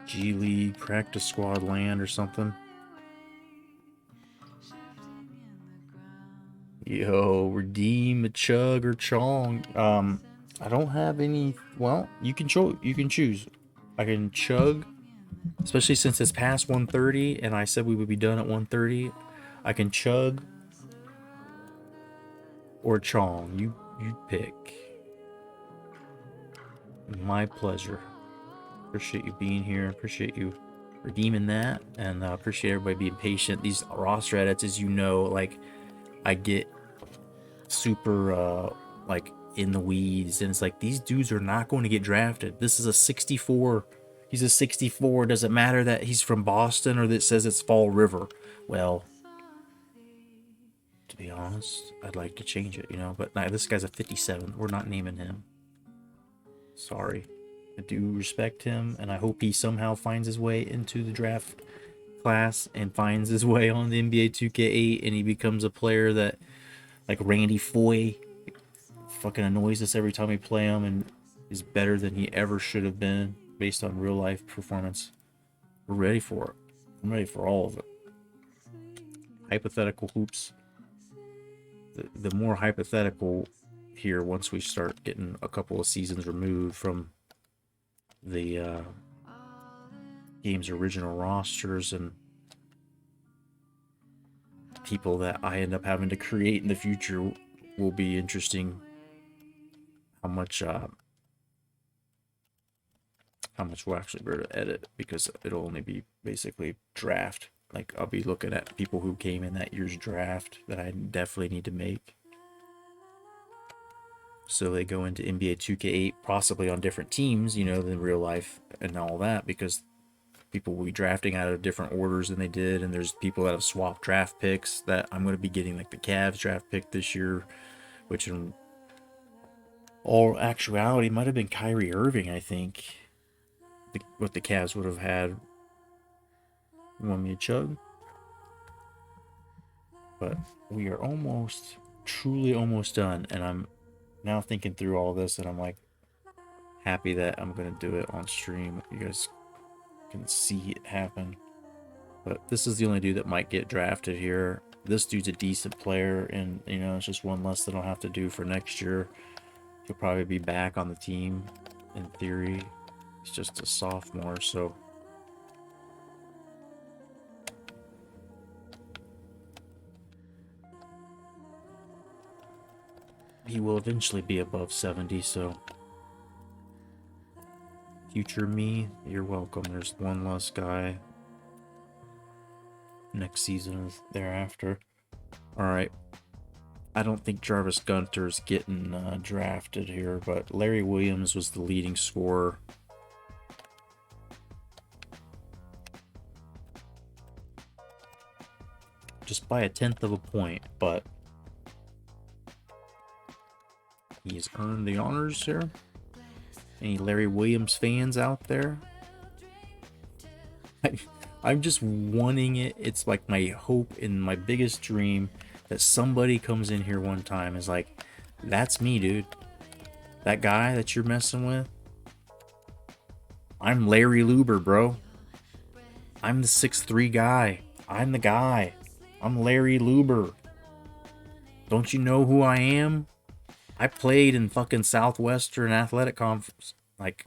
S5: G League practice squad land or something. Yo, redeem a Chug or Chong. I don't have any. Well, you can choose. I can Chug, especially since it's past 1:30, and I said we would be done at 1:30. I can Chug or Chong. You pick. My pleasure. Appreciate you being here. Appreciate you redeeming that, and appreciate everybody being patient. These roster edits, as you know, like I get super like in the weeds, and it's like these dudes are not going to get drafted. This is a 64. He's a 64. Does it matter that he's from Boston or that it says it's Fall River? Well, to be honest, I'd like to change it, but nah, this guy's a 57. We're not naming him. Sorry. I do respect him, and I hope he somehow finds his way into the draft class and finds his way on the NBA 2K8, and he becomes a player that, like Randy Foye, fucking annoys us every time we play him and is better than he ever should have been based on real life performance. We're ready for it. I'm ready for all of it. Hypothetical hoops. The more hypothetical here once we start getting a couple of seasons removed from the game's original rosters and people that I end up having to create in the future will be interesting. How much we'll actually be able to edit, because it'll only be basically draft. Like I'll be looking at people who came in that year's draft that I definitely need to make. So they go into NBA 2K8 possibly on different teams, than real life and all that, because people will be drafting out of different orders than they did, and there's people that have swapped draft picks that I'm going to be getting, like the Cavs draft pick this year, which in all actuality might have been Kyrie Irving, I think, what the Cavs would have had. You want me to chug? But we are truly almost done, and I'm now thinking through all this, and I'm like happy that I'm gonna do it on stream. You guys can see it happen. But this is the only dude that might get drafted here. This dude's a decent player, and it's just one less that I'll have to do for next year. He'll probably be back on the team in theory. He's just a sophomore, so he will eventually be above 70, so future me, you're welcome. There's one less guy next season thereafter. Alright. I don't think Jarvis Gunter's getting drafted here, but Larry Williams was the leading scorer. Just by 1/10 of a point, but he's earned the honors here. Any Larry Williams fans out there? I'm just wanting it. It's like my hope and my biggest dream that somebody comes in here one time and is like, that's me, dude. That guy that you're messing with, I'm Larry Luber, bro. I'm the 6'3" guy. I'm the guy. I'm Larry Luber. Don't you know who I am? I played in fucking Southwestern Athletic Conference. Like,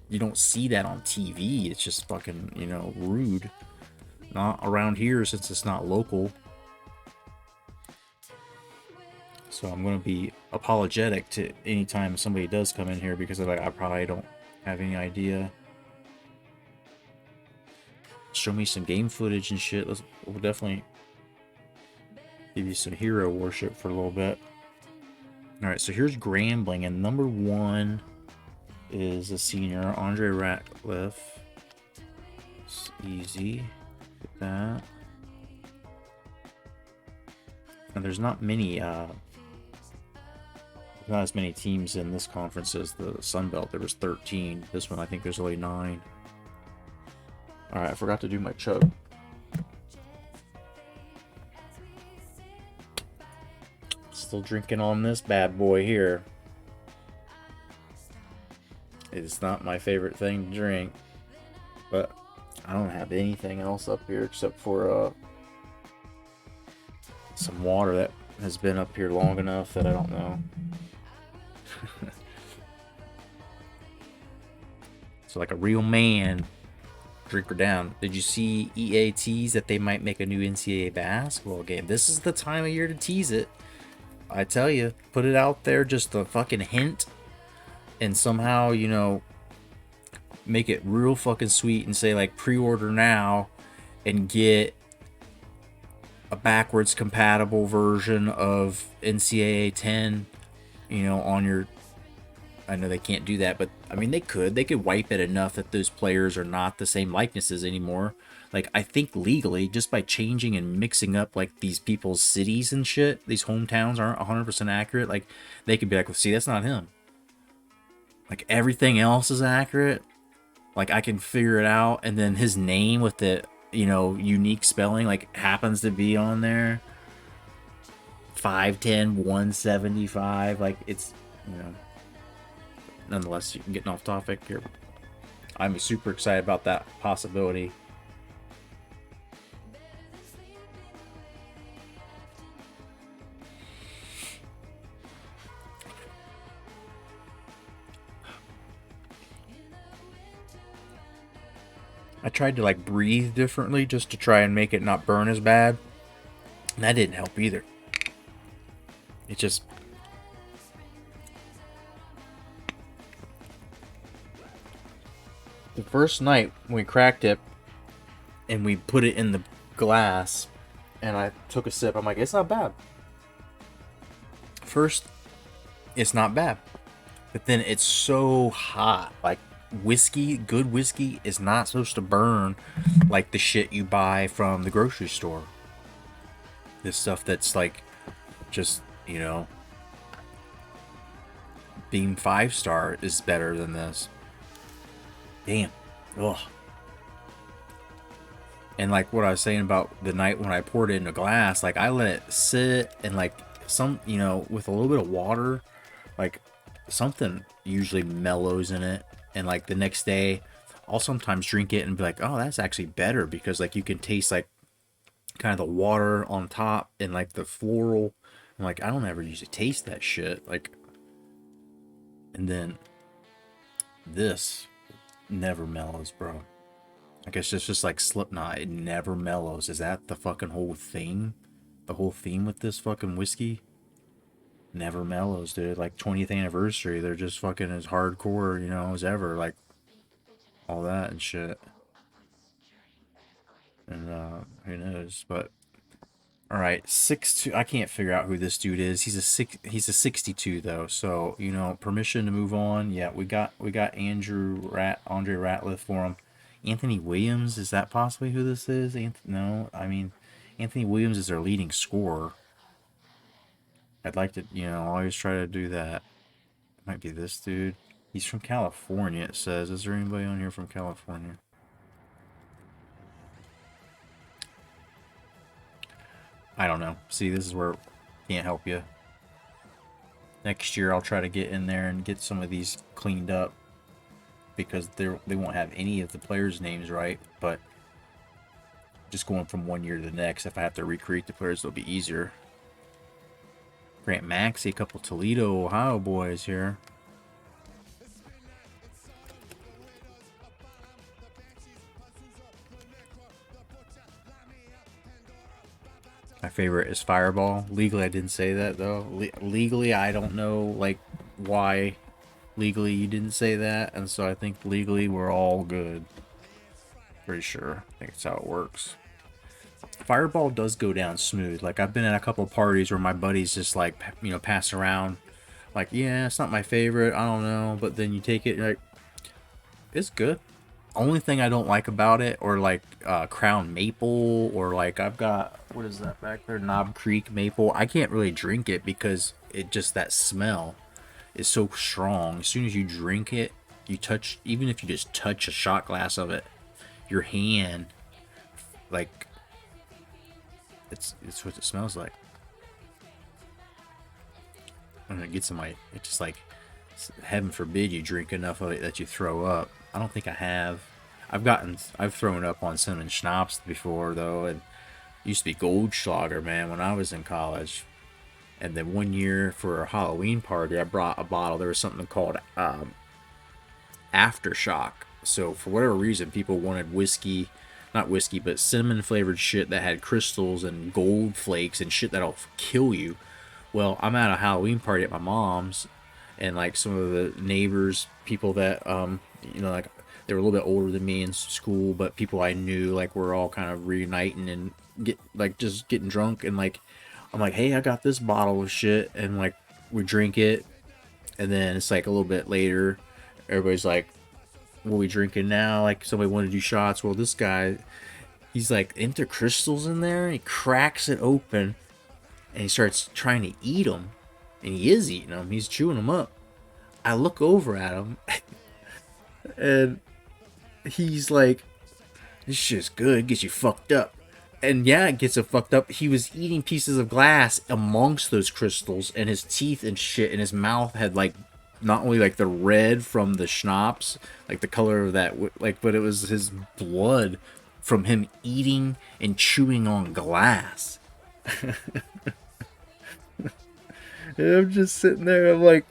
S5: you don't see that on TV. It's just fucking, rude. Not around here since it's not local. So I'm going to be apologetic to any time somebody does come in here, because I probably don't have any idea. Show me some game footage and shit. We'll definitely give you some hero worship for a little bit. Alright, so here's Grambling, and number 1 is a senior, Andre Ratcliffe. It's easy. Get that. And there's not many, not as many teams in this conference as the Sun Belt. There was 13. This one, I think there's only 9. Alright, I forgot to do my chug. still drinking on this bad boy here. It's not my favorite thing to drink, but I don't have anything else up here except for some water that has been up here long enough that I don't know. So like a real man, drink her down. Did you see EA tease that they might make a new NCAA basketball game? This is the time of year to tease it. I tell you, put it out there, just a fucking hint, and somehow, you know, make it real fucking sweet and say like pre-order now and get a backwards compatible version of NCAA 10, you know, on your... I know they can't do that, but I mean, they could wipe it enough that those players are not the same likenesses anymore. Like, I think legally, just by changing and mixing up like these people's cities and shit, these hometowns aren't 100% accurate. Like, they could be like, well, see, that's not him. Like, everything else is accurate. Like, I can figure it out, and then his name with the, you know, unique spelling, like, happens to be on there. 5'10", 175. Like, it's, you know. Nonetheless, you're getting off topic here. I'm super excited about that possibility. I tried to like breathe differently just to try and make it not burn as bad. And that didn't help either. It just... The first night when we cracked it and we put it in the glass and I took a sip, I'm like, it's not bad. First, it's not bad. But then it's so hot. Like, whiskey, good whiskey is not supposed to burn like the shit you buy from the grocery store. This stuff that's like just, you know, Beam 5-star is better than this. Damn. Ugh. And like what I was saying about the night when I poured it in a glass, like I let it sit and like some, you know, with a little bit of water, like something usually mellows in it. And like the next day, I'll sometimes drink it and be like, oh, that's actually better, because like you can taste like kind of the water on top and like the floral. I'm like, I don't ever usually taste that shit. Like, and then this never mellows, bro. I guess it's just like Slipknot. It never mellows. Is that the fucking whole thing? The whole theme with this fucking whiskey? Never mellows, dude. Like 20th anniversary, they're just fucking as hardcore, you know, as ever. Like all that and shit. And who knows? But all right, 6'2". I can't figure out who this dude is. He's a 62 though. So, you know, permission to move on. Yeah, we got Andre Ratliff for him. Anthony Williams, is that possibly who this is? No, I mean, Anthony Williams is their leading scorer. I'd like to, you know, always try to do that. Might be this dude. He's from California, it says. Is there anybody on here from California? I don't know. See, this is where can't help you. Next year, I'll try to get in there and get some of these cleaned up, because they won't have any of the players' names right. But just going from one year to the next, if I have to recreate the players, it'll be easier. Grant Maxey, a couple Toledo, Ohio boys here. My favorite is Fireball. Legally, I didn't say that, though. Legally, I don't know, like, why legally you didn't say that. And so I think legally we're all good. Pretty sure. I think that's how it works. Fireball does go down smooth. Like, I've been at a couple parties where my buddies just, like, you know, pass around. Like, yeah, it's not my favorite. I don't know. But then you take it, like, it's good. Only thing I don't like about it, or like Crown Maple, or like I've got, what is that back there, Knob Creek Maple, I can't really drink it because it just, that smell is so strong. As soon as you drink it, you touch, even if you just touch a shot glass of it, your hand, like, it's what it smells like. and it gets in my, it's just like, heaven forbid you drink enough of it that you throw up. I don't think I have. I've thrown up on cinnamon schnapps before though, and it used to be Goldschlager, man, when I was in college. And then one year for a Halloween party, I brought a bottle. There was something called Aftershock. So for whatever reason, people wanted whiskey, not whiskey, but cinnamon flavored shit that had crystals and gold flakes and shit that'll kill you. Well, I'm at a Halloween party at my mom's, and like some of the neighbors, people that like they were a little bit older than me in school, but people I knew, like we're all kind of reuniting and just getting drunk, and like I'm like, hey, I got this bottle of shit, and like we drink it, and then it's like a little bit later, everybody's like, what are we drinking now? Like somebody wanted to do shots. Well, this guy, he's like into crystals in there, and he cracks it open, and he starts trying to eat them, and he is eating them. He's chewing them up. I look over at him, and he's like, this shit's good, gets you fucked up. And yeah, it gets him fucked up. He was eating pieces of glass amongst those crystals, and his teeth and shit, and his mouth had like not only like the red from the schnapps, like the color of that, like, but it was his blood from him eating and chewing on glass. And I'm just sitting there, I'm like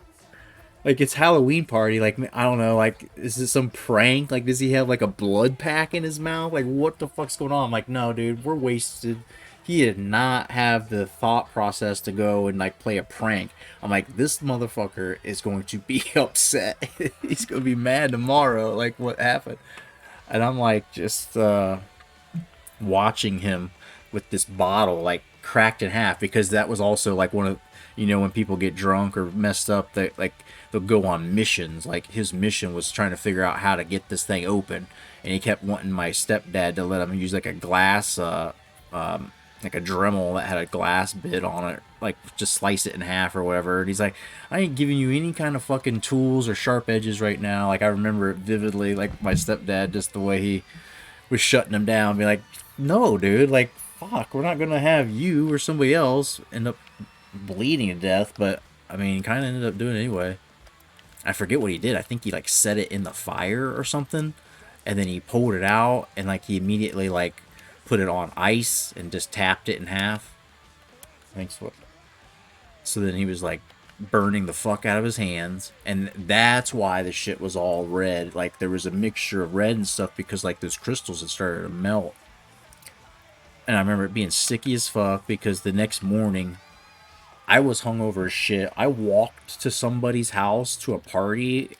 S5: it's Halloween party, like I don't know, like is this some prank? Like does he have like a blood pack in his mouth? Like what the fuck's going on? I'm like, no dude, we're wasted. He did not have the thought process to go and like play a prank. I'm like, this motherfucker is going to be upset. He's gonna be mad tomorrow, like what happened. And I'm like just watching him with this bottle like cracked in half, because that was also like one of, when people get drunk or messed up, they like they'll go on missions. Like his mission was trying to figure out how to get this thing open, and he kept wanting my stepdad to let him use like a glass like a Dremel that had a glass bit on it, like just slice it in half or whatever. And he's like, I ain't giving you any kind of fucking tools or sharp edges right now. Like I remember it vividly, like my stepdad, just the way he was shutting him down, be like, no dude, like fuck, we're not gonna have you or somebody else end up bleeding to death. But I mean, kind of ended up doing it anyway. I forget what he did. I think he like set it in the fire or something, and then he pulled it out, and like he immediately like put it on ice and just tapped it in half. Thanks. What? So then he was like burning the fuck out of his hands, and that's why the shit was all red. Like there was a mixture of red and stuff, because like those crystals had started to melt. And I remember it being sticky as fuck, because the next morning I was hungover as shit. I walked to somebody's house to a party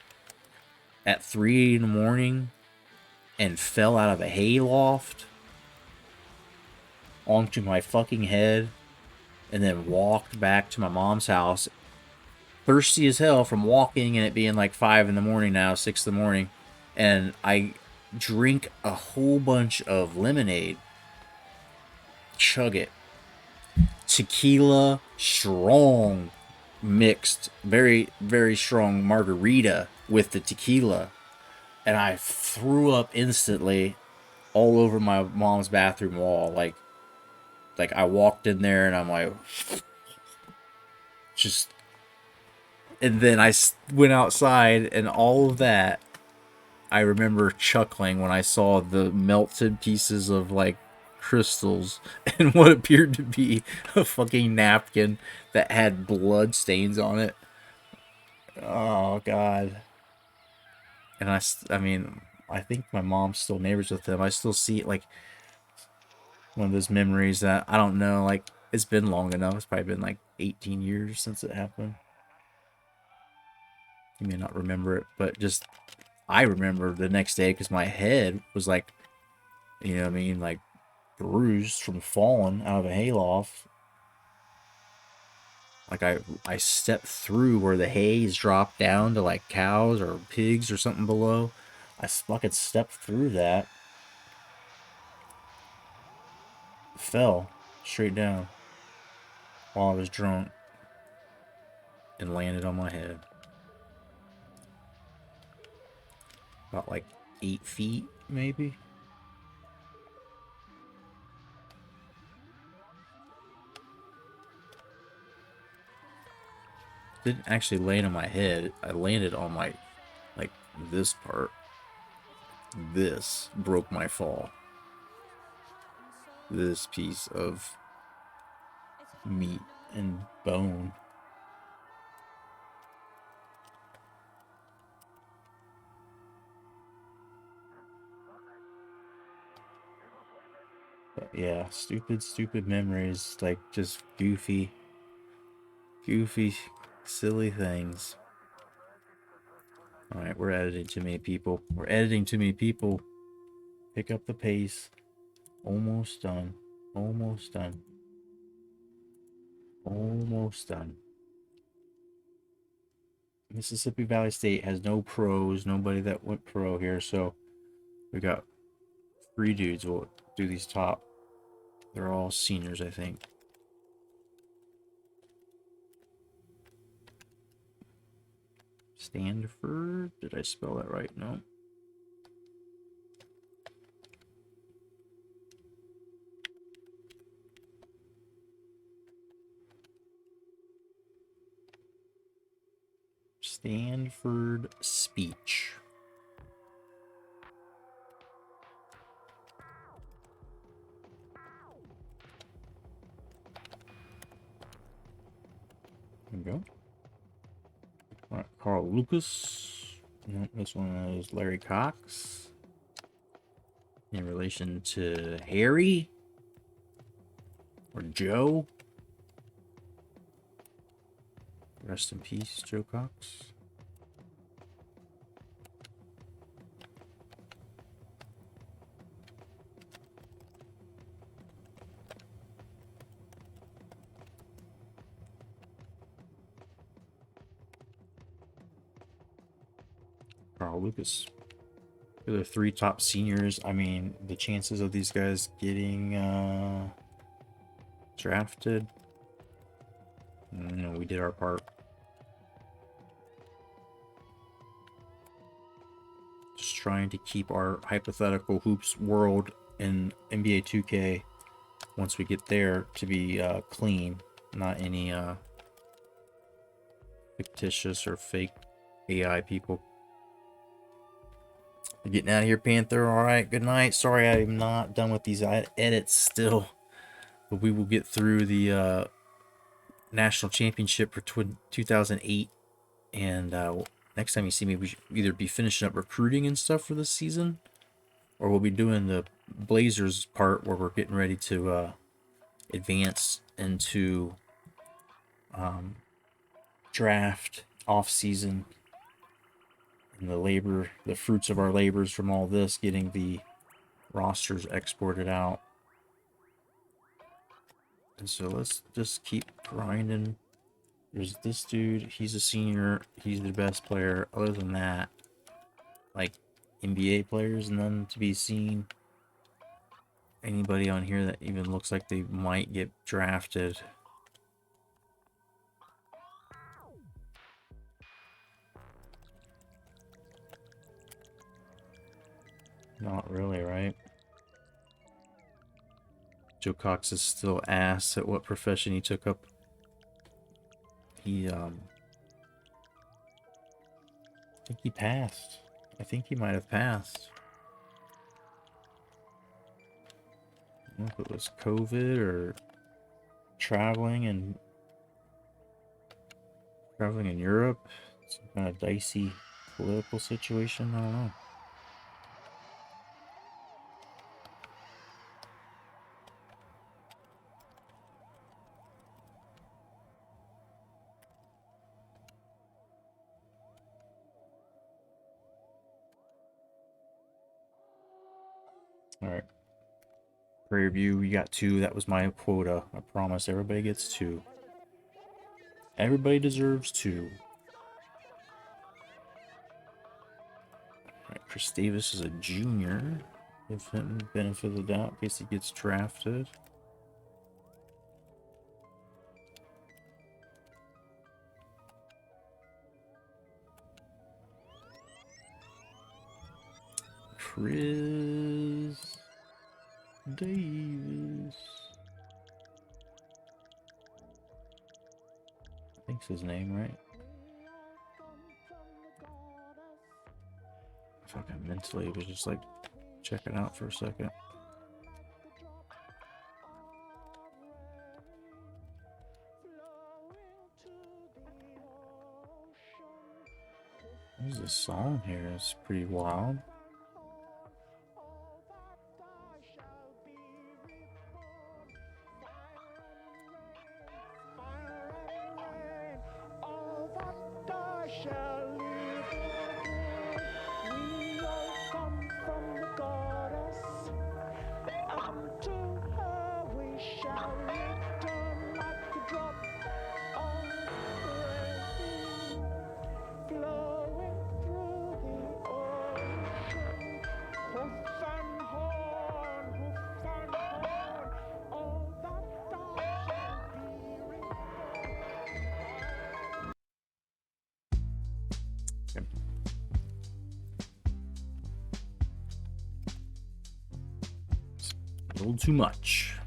S5: at 3 in the morning and fell out of a hayloft onto my fucking head, and then walked back to my mom's house, thirsty as hell from walking, and it being like 5 in the morning now, 6 in the morning, and I drink a whole bunch of lemonade, chug it, tequila strong mixed, very very strong margarita with the tequila, and I threw up instantly all over my mom's bathroom wall. Like I walked in there and I'm like, just, and then I went outside, and all of that, I remember chuckling when I saw the melted pieces of like crystals and what appeared to be a fucking napkin that had blood stains on it. Oh god. And I mean, I think my mom's still neighbors with them. I still see it, like one of those memories that I don't know, like it's been long enough. It's probably been like 18 years since it happened. You may not remember it, but just I remember the next day, because my head was like, you know what I mean, like bruised from falling out of a hayloft. Like I stepped through where the hay is dropped down to like cows or pigs or something below. I fucking stepped through that. Fell straight down while I was drunk and landed on my head. About like 8 feet, maybe. Didn't actually land on my head. I landed on my, like, this part. This broke my fall. This piece of meat and bone. But yeah, stupid memories, like just goofy, silly things. Alright, we're editing too many people. We're editing too many people. Pick up the pace. Almost done. Almost done. Almost done. Mississippi Valley State has no pros, nobody that went pro here, so we got 3 dudes. We'll do these top. They're all seniors, I think. Stanford. Did I spell that right? No. Stanford speech. There we go. All right, Carl Lucas. No, this one is Larry Cox. In relation to Harry or Joe. Rest in peace, Joe Cox. Carl Lucas. The 3 top seniors. I mean, the chances of these guys getting drafted. No, we did our part. Just trying to keep our hypothetical hoops world in NBA 2K once we get there to be clean, not any fictitious or fake AI people. Getting out of here, Panther. All right, good night. Sorry, I am not done with these edits still, but we will get through the national championship for 2008, and next time you see me, we should either be finishing up recruiting and stuff for this season, or we'll be doing the Blazers part where we're getting ready to advance into draft, off season, and the fruits of our labors from all this, getting the rosters exported out. And so let's just keep grinding. There's this dude, he's a senior, he's the best player. Other than that, like NBA players, none to be seen. Anybody on here that even looks like they might get drafted. Not really, right? Joe Cox is still ass at what profession he took up. I think he passed. I think he might have passed. I don't know if it was COVID or traveling in Europe. Some kind of dicey political situation. I don't know. All right. Prairie View, we got 2. That was my quota. I promise everybody gets 2. Everybody deserves 2. All right, Chris Davis is a junior. Give him the benefit of the doubt in case he gets drafted. Chris Davis. I think's his name, right? Fucking mentally was just like checking out for a second. There's a song here. It's pretty wild. A little too much.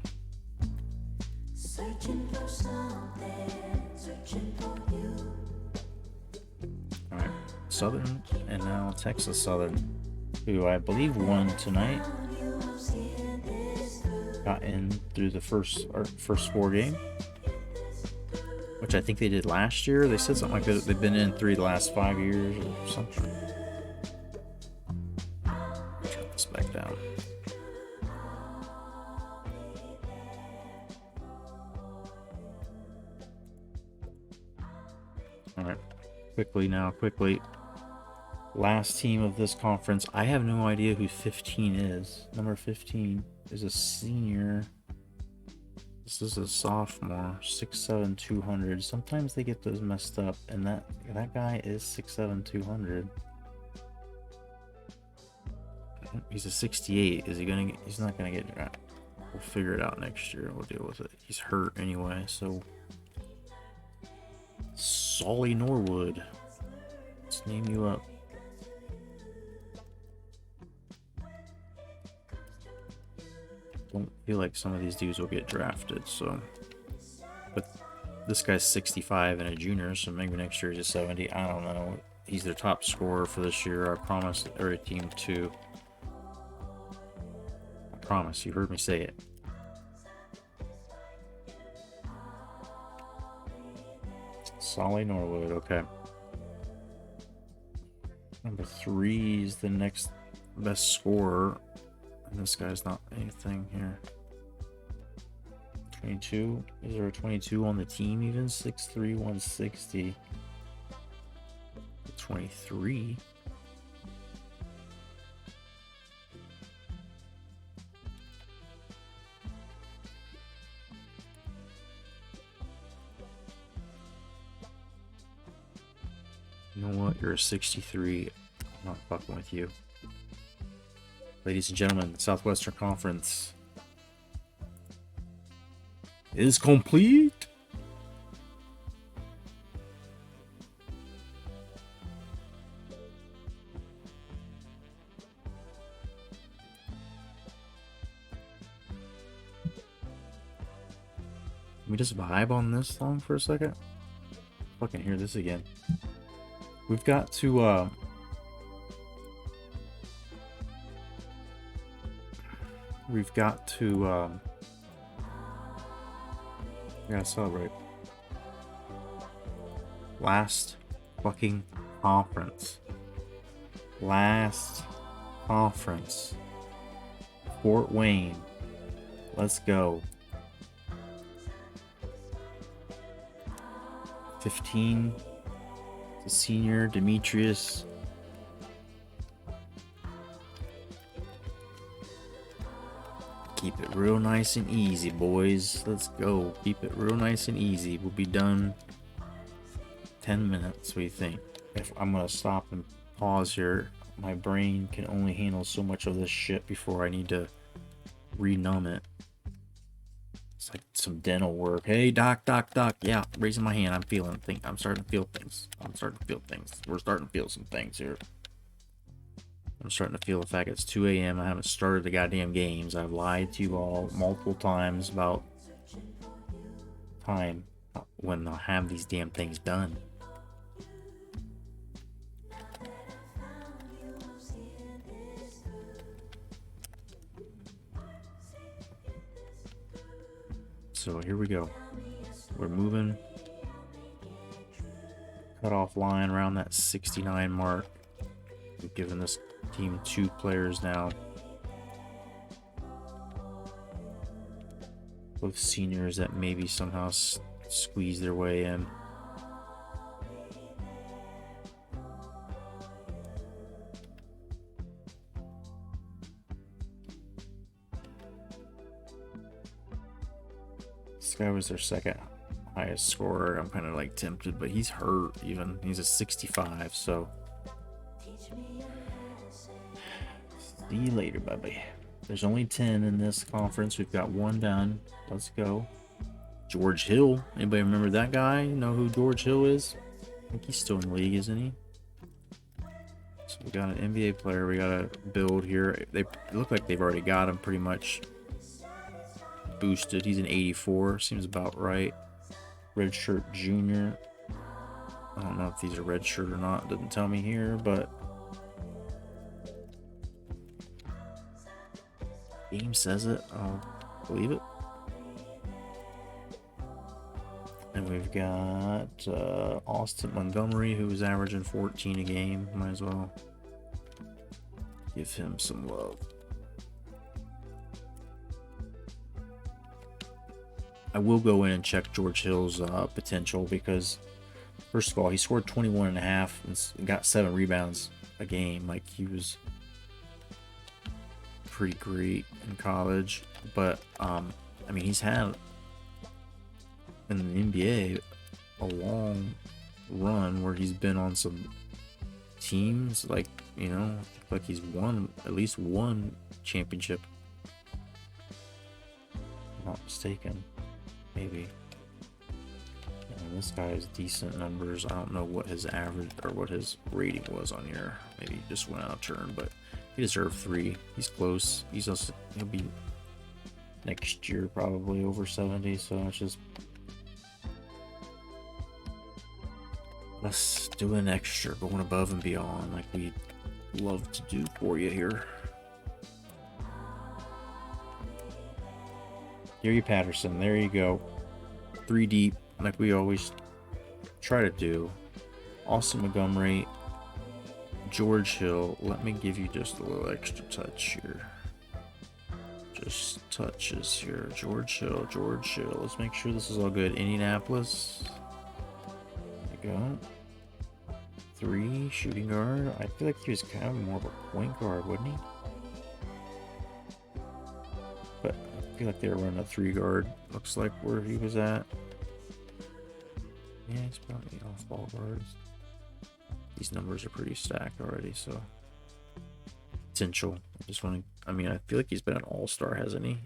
S6: Searching for something, searching for you.
S5: Alright, Southern and now Texas Southern, who I believe won tonight. Got in through the first 4 game, which I think they did last year. They said something like that. They've been in 3 the last 5 years or something. Turn this back down. Alright, quickly. Last team of this conference. I have no idea who 15 is. Number 15 is a senior. This is a sophomore. 6'7", 200. Sometimes they get those messed up, and that guy is 6'7", 200. He's a 68. Is he gonna get, he's not gonna get drafted. We'll figure it out next year. We'll deal with it. He's hurt anyway, so Solly Norwood. Let's name you up. Don't feel like some of these dudes will get drafted, so. But this guy's 65 and a junior, so maybe next year he's a 70. I don't know. He's their top scorer for this year. I promise every team to. I promise, you heard me say it. Solly Norwood, okay. Number 3 is the next best scorer. And this guy's not anything here. 22? Is there a 22 on the team even? 6'3", 160. 23? You know what? You're a 63. I'm not fucking with you. Ladies and gentlemen, the Southwestern Conference is complete. Can we just vibe on this song for a second? Fucking hear this again. We've got to we gotta celebrate. Last fucking conference. Last conference. Fort Wayne. Let's go. 15. The senior, Demetrius. Keep it real nice and easy, boys. Let's go. Keep it real nice and easy. We'll be done 10 minutes, what do you think? If I'm gonna stop and pause here, my brain can only handle so much of this shit before I need to renumb it. It's like some dental work. Hey, doc. Yeah, raising my hand. I'm starting to feel things. We're starting to feel some things here. I'm starting to feel the fact it's 2 a.m. I haven't started the goddamn games. I've lied to you all multiple times about time when I'll have these damn things done. So here we go. We're moving. Cutoff line around that 69 mark. We've given this team 2 players now. Both seniors that maybe somehow squeeze their way in. This guy was their second highest scorer. I'm kind of like tempted, but he's hurt even. He's a 65, so see you later, baby. There's only 10 in this conference. We've got 1 done. Let's go. George Hill. Anybody remember that guy? Know who George Hill is? I think he's still in the league, isn't he? So we got an NBA player we gotta build here. They look like they've already got him pretty much boosted. He's an 84. Seems about right. Redshirt junior. I don't know if these are redshirt or not. Doesn't tell me here, but game says it. I'll believe it. And we've got Austin Montgomery, who is averaging 14 a game. Might as well give him some love. I will go in and check George Hill's potential because, first of all, he scored 21 and a half and got 7 rebounds a game. Like, he was pretty great in college. But, I mean, he's had, in the NBA, a long run where he's been on some teams, like, you know, like he's won at least 1 championship. If I'm not mistaken. Maybe. And this guy has decent numbers. I don't know what his average or what his rating was on here. Maybe he just went out of turn, but he deserved 3. He's close. He'll be next year probably over 70. So it's just, let's do an extra, going above and beyond, like we love to do for you here. Gary Patterson, there you go. 3 deep, like we always try to do. Austin Montgomery, George Hill. Let me give you just a little extra touch here. Just touches here. George Hill, George Hill. Let's make sure this is all good. Indianapolis. There you go. 3, shooting guard. I feel like he was kind of more of a point guard, wouldn't he? But I feel like they were running a 3 guard. Looks like where he was at. Yeah, he's probably off ball guards. These numbers are pretty stacked already, so potential. Just want to, I mean, I feel like he's been an all-star, hasn't he?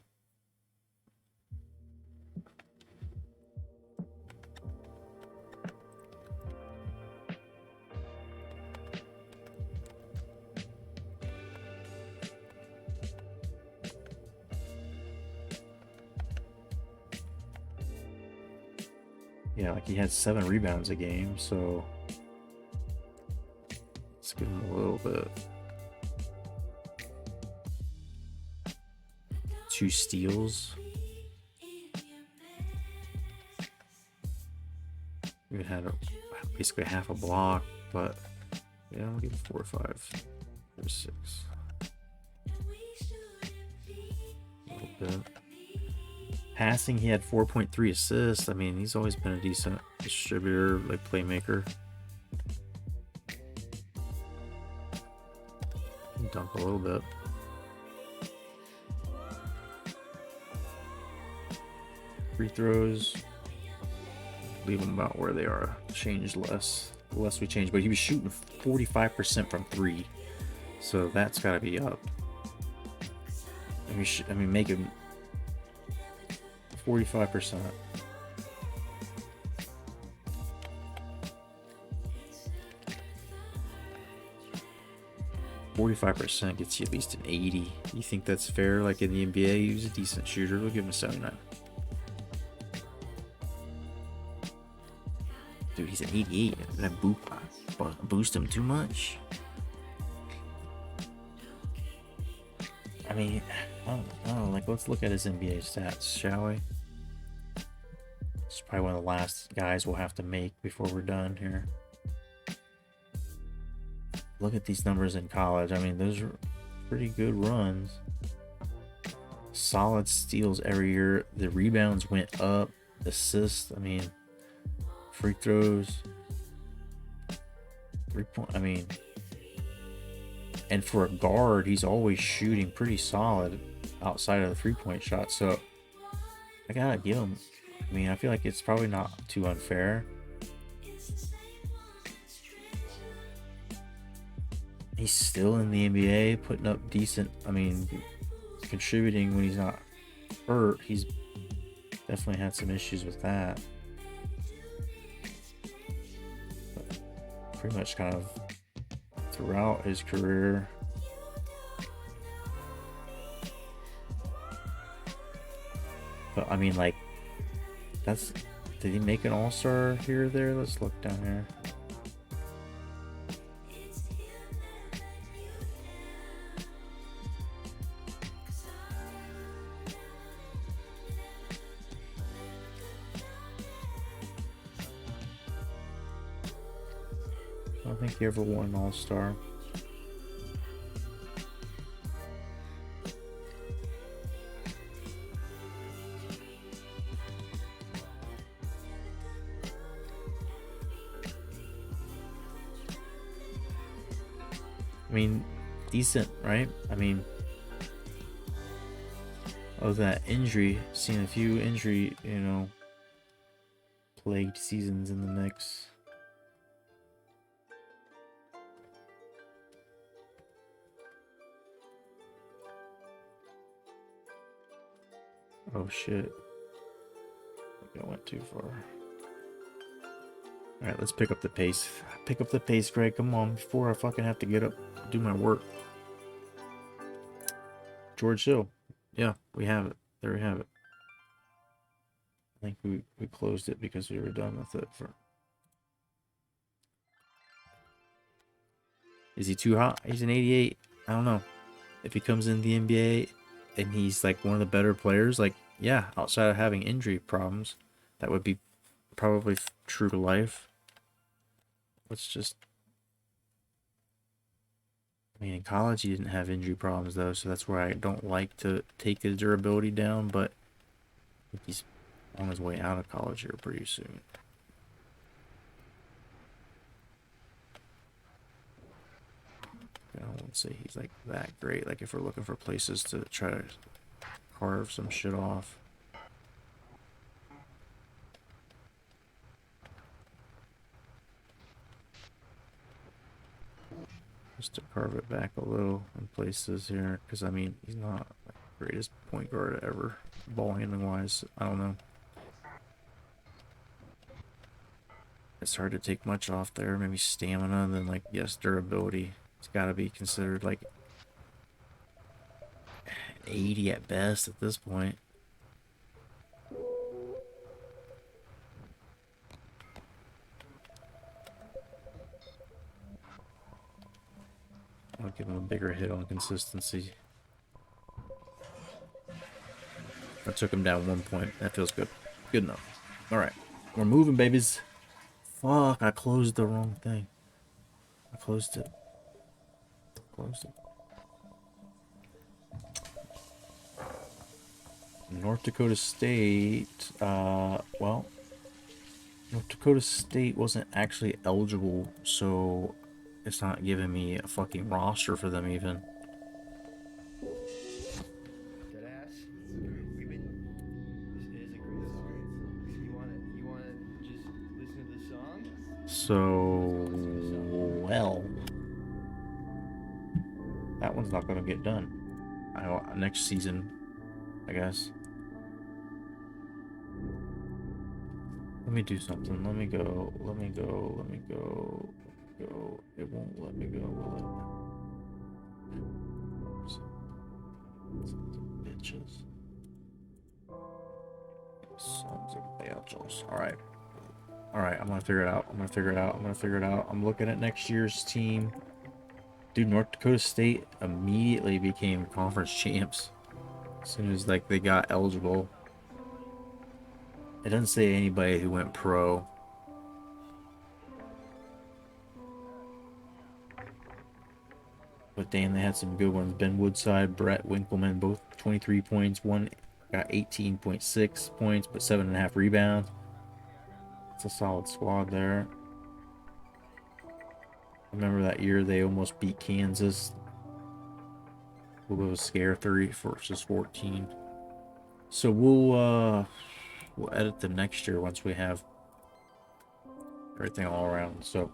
S5: Yeah, like he had 7 rebounds a game, so let's give him a little bit. 2 steals. We had basically half a block, but yeah, I'll give him 4 or 5. Or 6. A little bit. Passing, he had 4.3 assists. I mean, he's always been a decent distributor, like playmaker. Dunk a little bit. Free throws, leave them about where they are. Change less. The less we change, but he was shooting 45% from 3, so that's got to be up. I mean, make him 45%. %45 gets you at least an 80. You think that's fair? Like in the NBA, he was a decent shooter. We'll give him a 79. Dude, he's an 88. Did I boost him too much? I mean, I don't know. Like, let's look at his NBA stats, shall we? Probably one of the last guys we'll have to make before we're done here. Look at these numbers in college. I mean, those are pretty good runs. Solid steals every year. The rebounds went up. Assists, I mean, free throws, 3-point, I mean, and for a guard, he's always shooting pretty solid outside of the 3-point shot. So I gotta give him. I mean, I feel like it's probably not too unfair. He's still in the NBA, putting up decent. I mean, contributing when he's not hurt. He's definitely had some issues with that. But pretty much kind of throughout his career. But I mean, like, did he make an all-star here or there? Let's look down here. I don't think he ever won an all-star. I mean, decent, right? I mean, of that injury, seen a few injury, plagued seasons in the mix. Oh shit. I think I went too far. Alright, let's pick up the pace. Pick up the pace, Greg. Come on, before I fucking have to get up, do my work. George Hill. Yeah, we have it. There we have it. I think we closed it because we were done with it. Is he too hot? He's an 88. I don't know. If he comes in the NBA and he's like one of the better players, like, yeah, outside of having injury problems, that would be probably true to life. Let's just, I mean, in college he didn't have injury problems though, so that's where I don't like to take his durability down, but I think he's on his way out of college here pretty soon. I won't say he's like that great, like if we're looking for places to try to carve some shit off. Just to carve it back a little in places here, because I mean, he's not like the greatest point guard ever, ball handling wise. I don't know. It's hard to take much off there. Maybe stamina, then like, yes, durability. It's got to be considered like 80 at best at this point. I'll give him a bigger hit on consistency. I took him down 1 point. That feels good. Good enough. Alright. We're moving, babies. Fuck, I closed the wrong thing. I closed it. North Dakota State, well, North Dakota State wasn't actually eligible, so it's not giving me a fucking roster for them even.
S9: Deadass. We've been. This is a great song. You wanna just listen to the song?
S5: So, well, that one's not gonna get done. Next season, I guess. Let me do something. Let me go. It won't let me go, will it? Bitches. Sons of bitches. Alright. Alright, I'm gonna figure it out. I'm looking at next year's team. Dude, North Dakota State immediately became conference champs. As soon as like they got eligible. It doesn't say anybody who went pro. But damn, they had some good ones. Ben Woodside, Brett Winkleman, both 23 points. One got 18.6 points, but 7.5 rebounds. It's a solid squad there. I remember that year they almost beat Kansas. A little bit of a scare, 30 versus 14. So we'll edit them next year once we have everything all around. So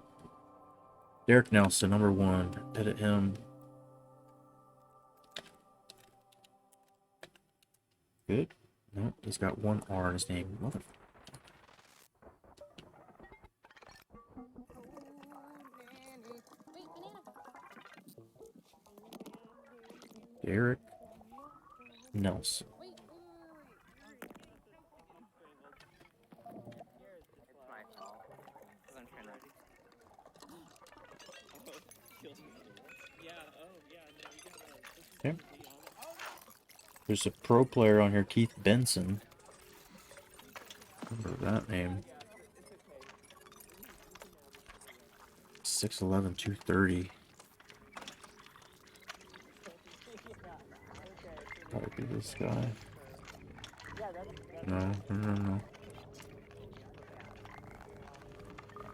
S5: Derek Nelson, number 1, edit him. Good. No, he's got one R in his name. Mother. Derek Nelson. Okay. There's a pro player on here, Keith Benson. Remember that name. 6'11", 230. Probably be this guy. No.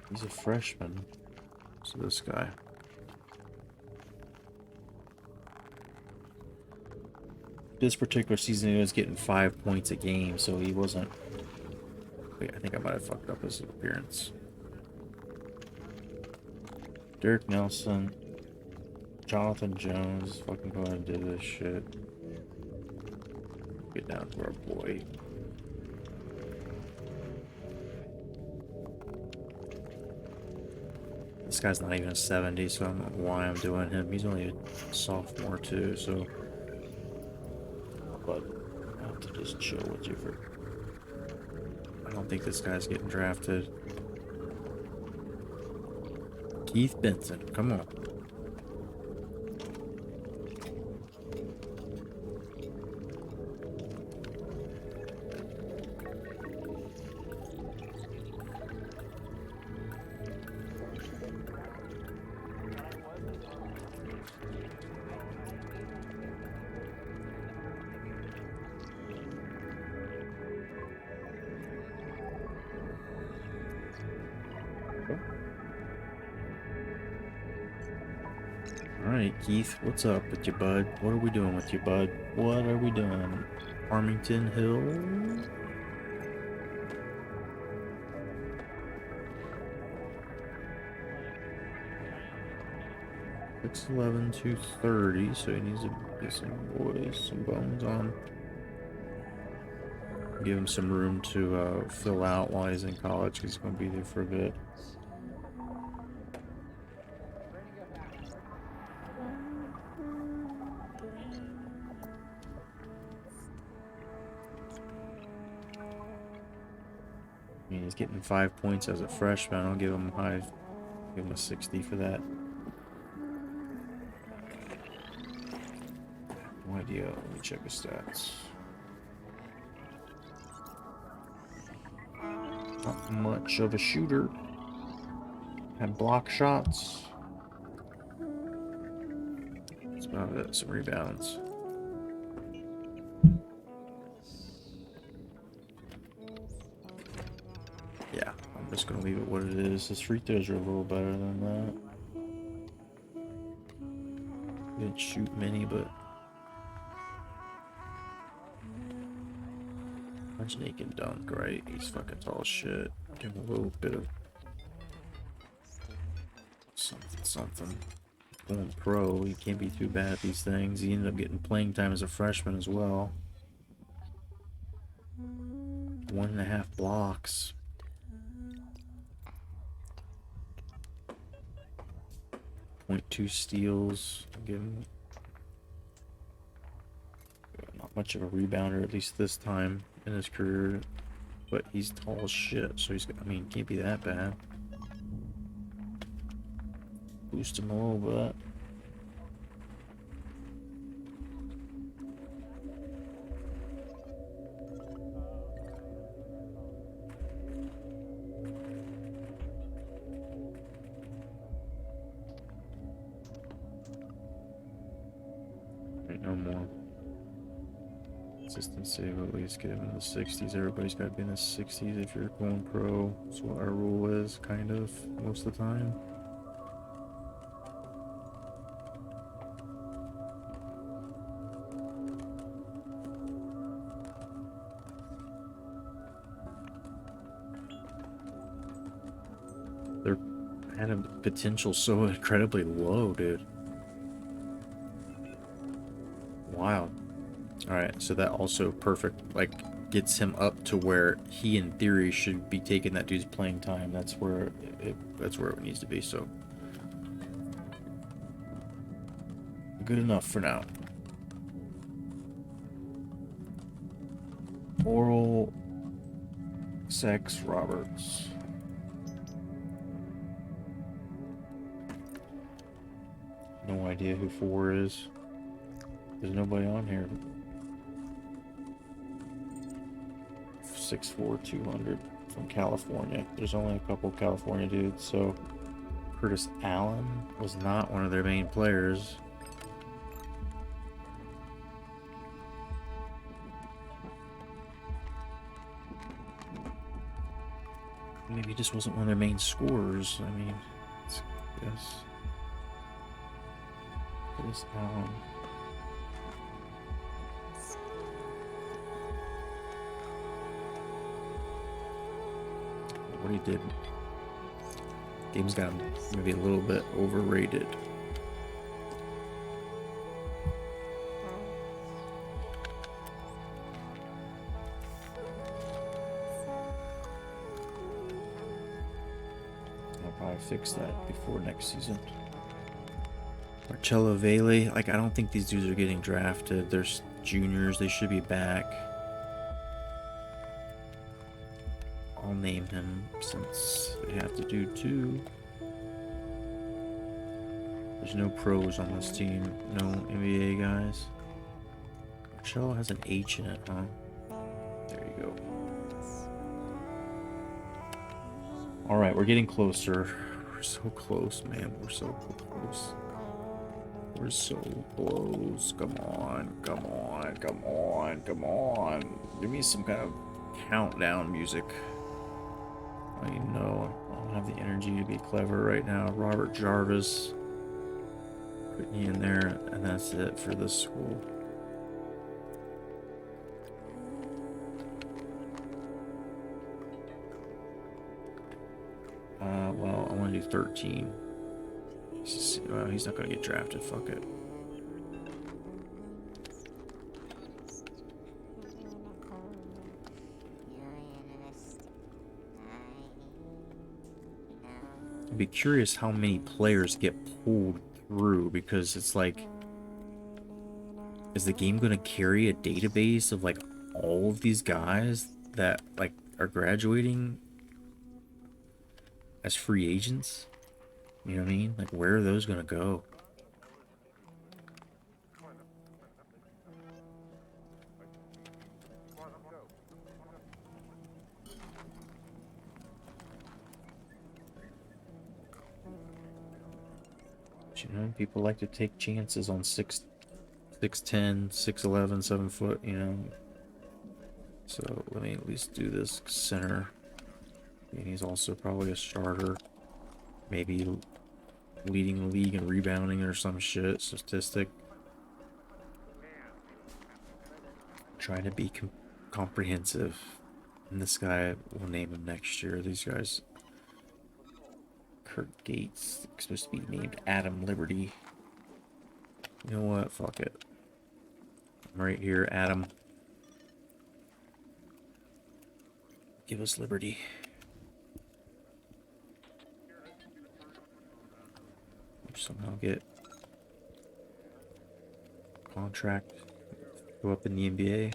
S5: He's a freshman. So this guy. This particular season he was getting 5 points a game, so he wasn't. Wait, I think I might have fucked up his appearance. Derek Nelson, Jonathan Jones, fucking go ahead and do this shit. Get down to our boy. This guy's not even a 70, so I don't know why I'm doing him. He's only a sophomore too, so. But I have to just chill with you for. I don't think this guy's getting drafted. Keith Benson, come on. Alright, Keith, what's up with you, bud? What are we doing with you, bud? What are we doing? Farmington Hill? Six 11, 230, so he needs to get some boys, some bones on. Give him some room to fill out while he's in college, because he's going to be there for a bit. I mean, he's getting 5 points as a freshman. I'll give him give him a 60 for that. No idea. Let me check his stats. Not much of a shooter. Had block shots. That's about it. Some rebounds. Yeah, I'm just gonna leave it what it is. His free throws are a little better than that. Didn't shoot many, but imagine he can dunk, right? He's fucking tall as shit. Give him a little bit of something. Going pro, he can't be too bad at these things. He ended up getting playing time as a freshman as well. 1.5 blocks. .2 steals. Give him not much of a rebounder, at least this time in his career. But he's tall as shit, so he's. I mean, can't be that bad. Boost him a little bit. more. Consistency will at least get him in the 60s. Everybody's got to be in the 60s if you're going pro. That's what our rule is, kind of, most of the time. They're at a potential so incredibly low, dude. Wow. Alright, so that also perfect, like, gets him up to where he, in theory, should be taking that dude's playing time. That's where it needs to be, so. Good enough for now. Oral Sex Roberts. No idea who 4 is. There's nobody on here. 6'4", 200 from California. There's only a couple California dudes, so Curtis Allen was not one of their main players. Maybe he just wasn't one of their main scorers. I mean, yes. Curtis Allen. What he did. Game's got him maybe a little bit overrated. I'll probably fix that before next season. Marcello Vele, like, I don't think these dudes are getting drafted. They're juniors, they should be back. I'll name him since they have to do 2. There's no pros on this team, no NBA guys. Marcello has an H in it, huh? There you go. Alright, we're getting closer. We're so close, man. We're so close. We're so close. Come on, come on, come on, come on. Give me some kind of countdown music. I know I don't have the energy to be clever right now. Robert Jarvis. Put me in there, and that's it for this school. Well, I want to do 13. Well, he's not going to get drafted. Fuck it. I'd be curious how many players get pulled through, because it's like, is the game going to carry a database of like all of these guys that like are graduating as free agents? You know what I mean? Like, where are those going to go? But, you know, people like to take chances on 6'10", 6'11", 7 foot, you know. So let me at least do this center. And he's also probably a starter. Maybe leading the league in rebounding or some shit statistic. Trying to be comprehensive. And this guy, we'll name him next year. These guys. Kurt Gates, supposed to be named Adam Liberty. You know what? Fuck it. I'm right here, Adam. Give us liberty. Somehow get contract, go up in the NBA.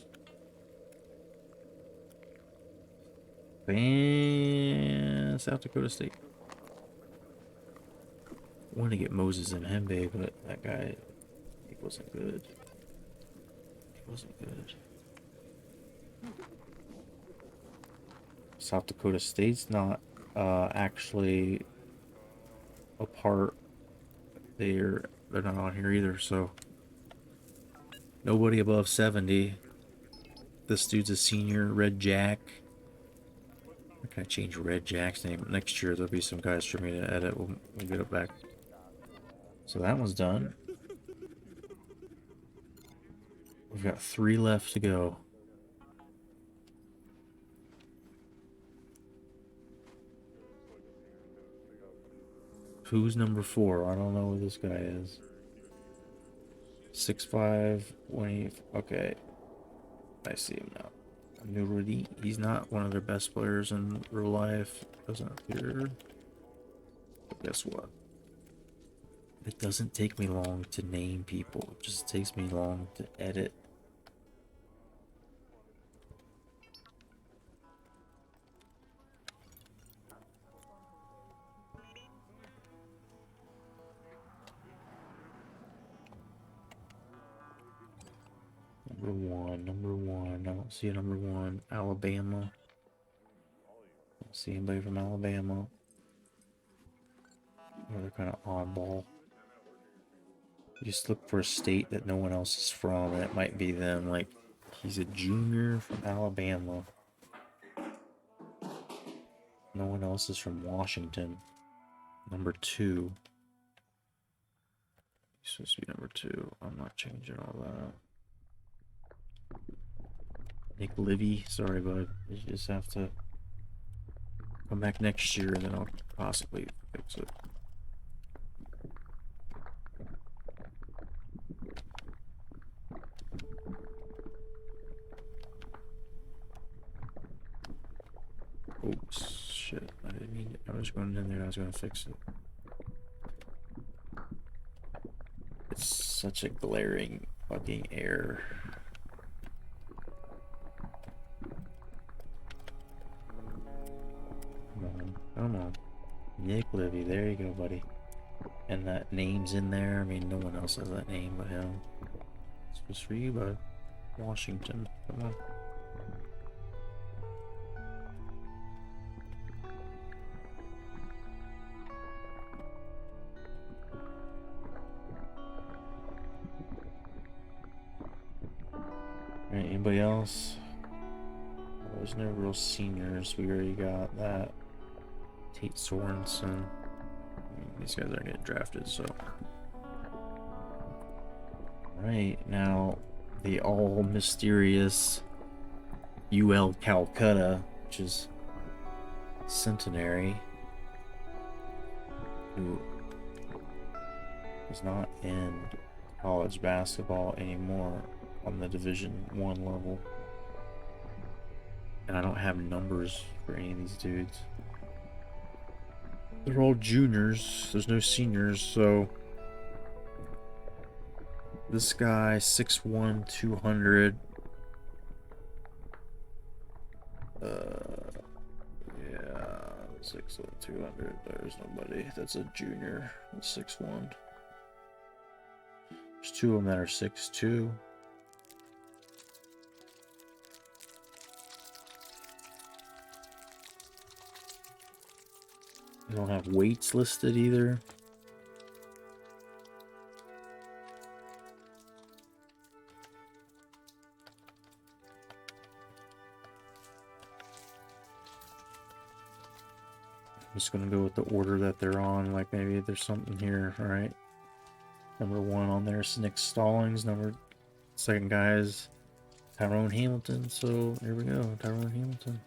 S5: And South Dakota State. Wanted to get Moses and Hembe, but that guy, he wasn't good. He wasn't good. South Dakota State's not actually a part. They're not on here either, so Nobody above 70. This dude's a senior, Red Jack. I'm gonna change Red Jack's name. Next year there'll be some guys for me to edit. We'll get it back. So that one's done. We've got 3 left to go. Who's number 4? I don't know who this guy is. 6'5", 20. Okay. I see him now. Nurudi. He's not one of their best players in real life. Doesn't appear. But guess what? It doesn't take me long to name people. It just takes me long to edit. Number one. I don't see a number 1. Alabama. Don't see anybody from Alabama. Or they're kind of oddball. You just look for a state that no one else is from, and it might be them. Like, he's a junior from Alabama. No one else is from Washington. Number 2. He's supposed to be number 2. I'm not changing all that. Nick Livy, sorry bud, you just have to come back next year and then I'll possibly fix it. Oops, shit, I didn't mean it. I was going in there, I was going to fix it. It's such a glaring fucking error. Come on. Nick Livy, there you go, buddy. And that name's in there. I mean, no one else has that name but him. This was for you, bud. Washington. Come on. Alright, anybody else? Well, there's no real seniors. We already got that. Tate Sorensen. These guys aren't getting drafted, so. Right, now the all mysterious UL Calcutta, which is Centenary, who is not in college basketball anymore on the Division I level. And I don't have numbers for any of these dudes. They're all juniors. There's no seniors, so this guy 6'1", 200. Yeah, 6'1", 200. There's nobody. That's a junior. 6'1". There's 2 of them that are 6'2". They don't have weights listed either. I'm just gonna go with the order that they're on. Like maybe there's something here. All right. Number 1 on there is Nick Stallings. Second guy is Tyrone Hamilton. So here we go, Tyrone Hamilton.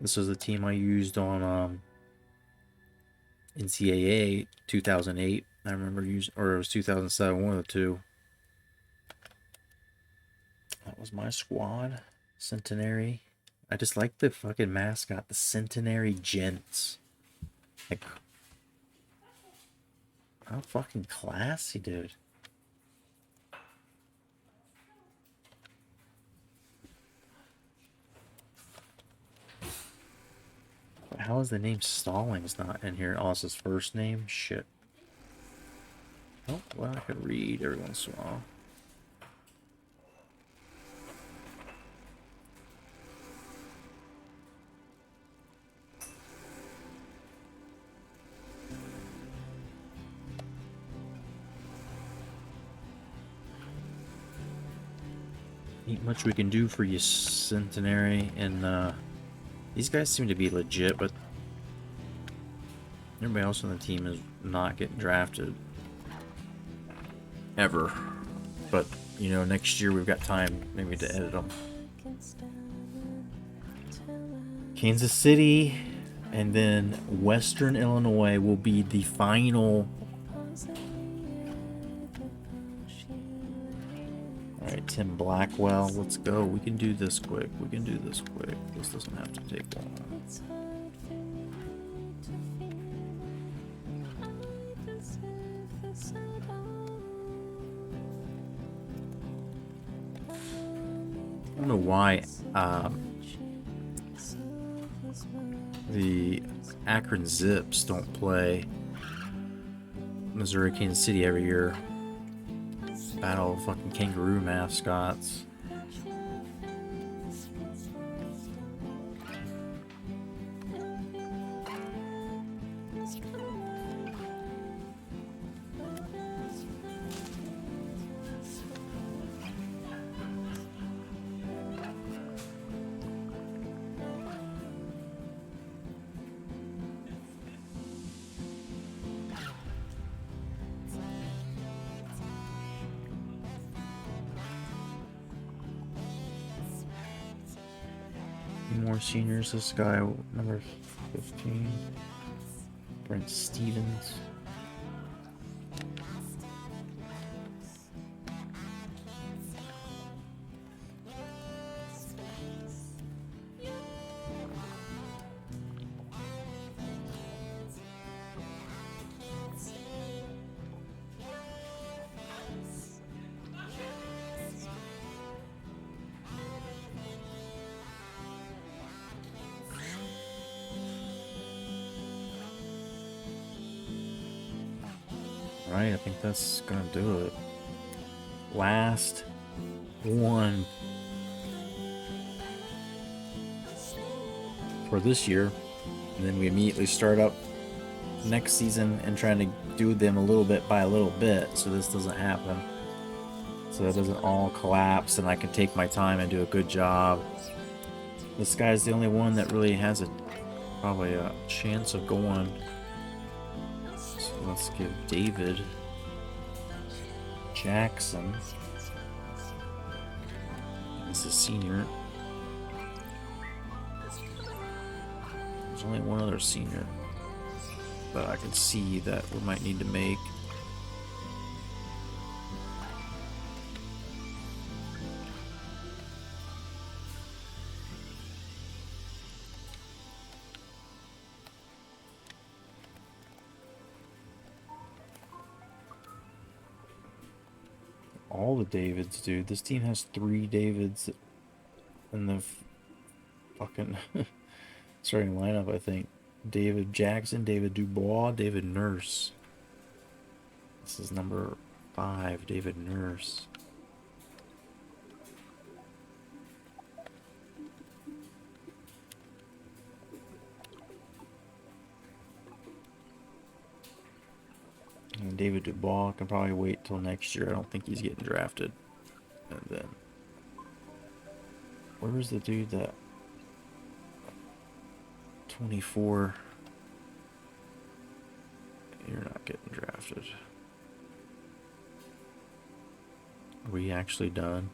S5: This was the team I used on NCAA 2008. I remember using, or it was 2007, one of the two. That was my squad. Centenary. I just like the fucking mascot, the Centenary Gents. Like, how fucking classy, dude. How is the name Stallings not in here? Oh, it's his first name? Shit. Oh, well, I could read every once in a while. Ain't much we can do for you, Centenary, and these guys seem to be legit, but everybody else on the team is not getting drafted. Ever. But, you know, next year we've got time maybe to edit them. Kansas City and then Western Illinois will be the final. Alright, Tim Blackwell, let's go. We can do this quick. We can do this quick. This doesn't have to take long. I don't know why the Akron Zips don't play Missouri Kansas City every year. Battle of fucking kangaroo mascots. More seniors. This guy, number 15, Brent Stevens. Right, I think that's gonna do it. Last one for this year, and then we immediately start up next season and trying to do them a little bit by a little bit, so this doesn't happen, so it doesn't all collapse, and I can take my time and do a good job. This guy's the only one that really has probably a chance of going. Let's give David Jackson. He's a senior. There's only one other senior that I can see that we might need to make. All the Davids, dude. This team has 3 Davids in the fucking starting lineup, I think. David Jackson, David Dubois, David Nurse. This is number 5, David Nurse. And David Dubois can probably wait till next year. I don't think he's getting drafted. And then, where's the dude that 24? You're not getting drafted. Are we actually done?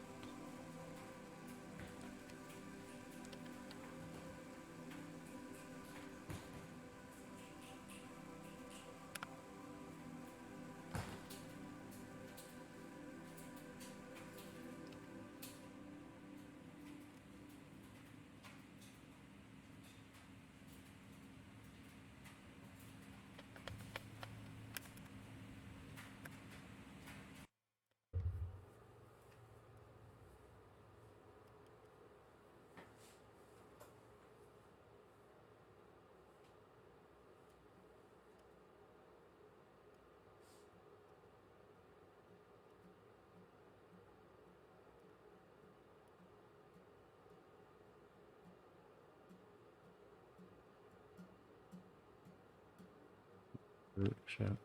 S5: Shit. I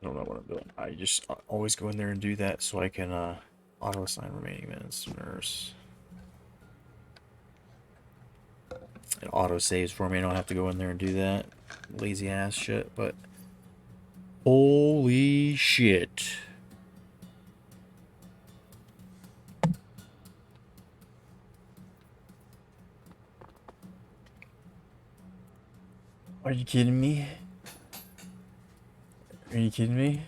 S5: don't know what I'm doing. I just always go in there and do that so I can Auto assign remaining minutes. Nurse. It auto saves for me. I don't have to go in there and do that lazy ass shit. But holy shit! Are you kidding me? Are you kidding me?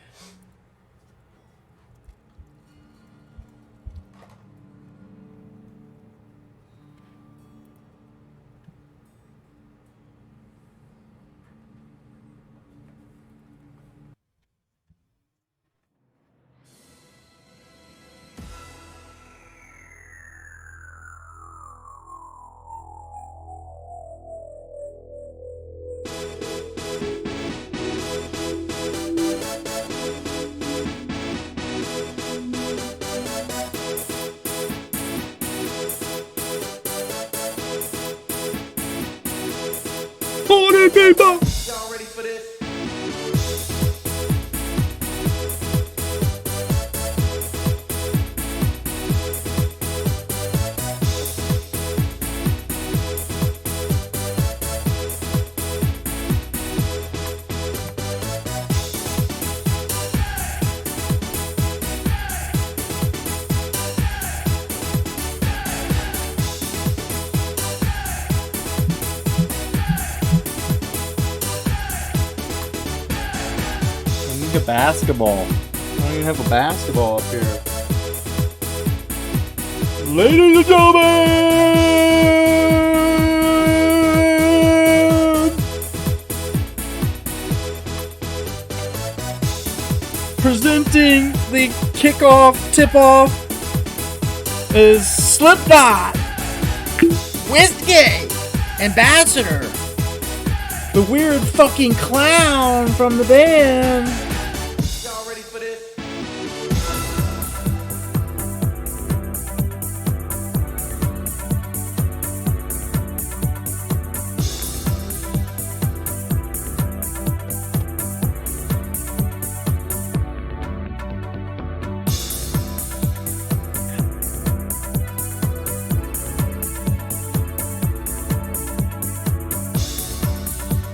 S5: People!
S9: Y'all ready for this?
S5: A basketball. I don't even have a basketball up here. Ladies and gentlemen, presenting the kickoff tip-off is Slipknot, Westgate, Ambassador, the weird fucking clown from the band.
S9: Y'all ready for this?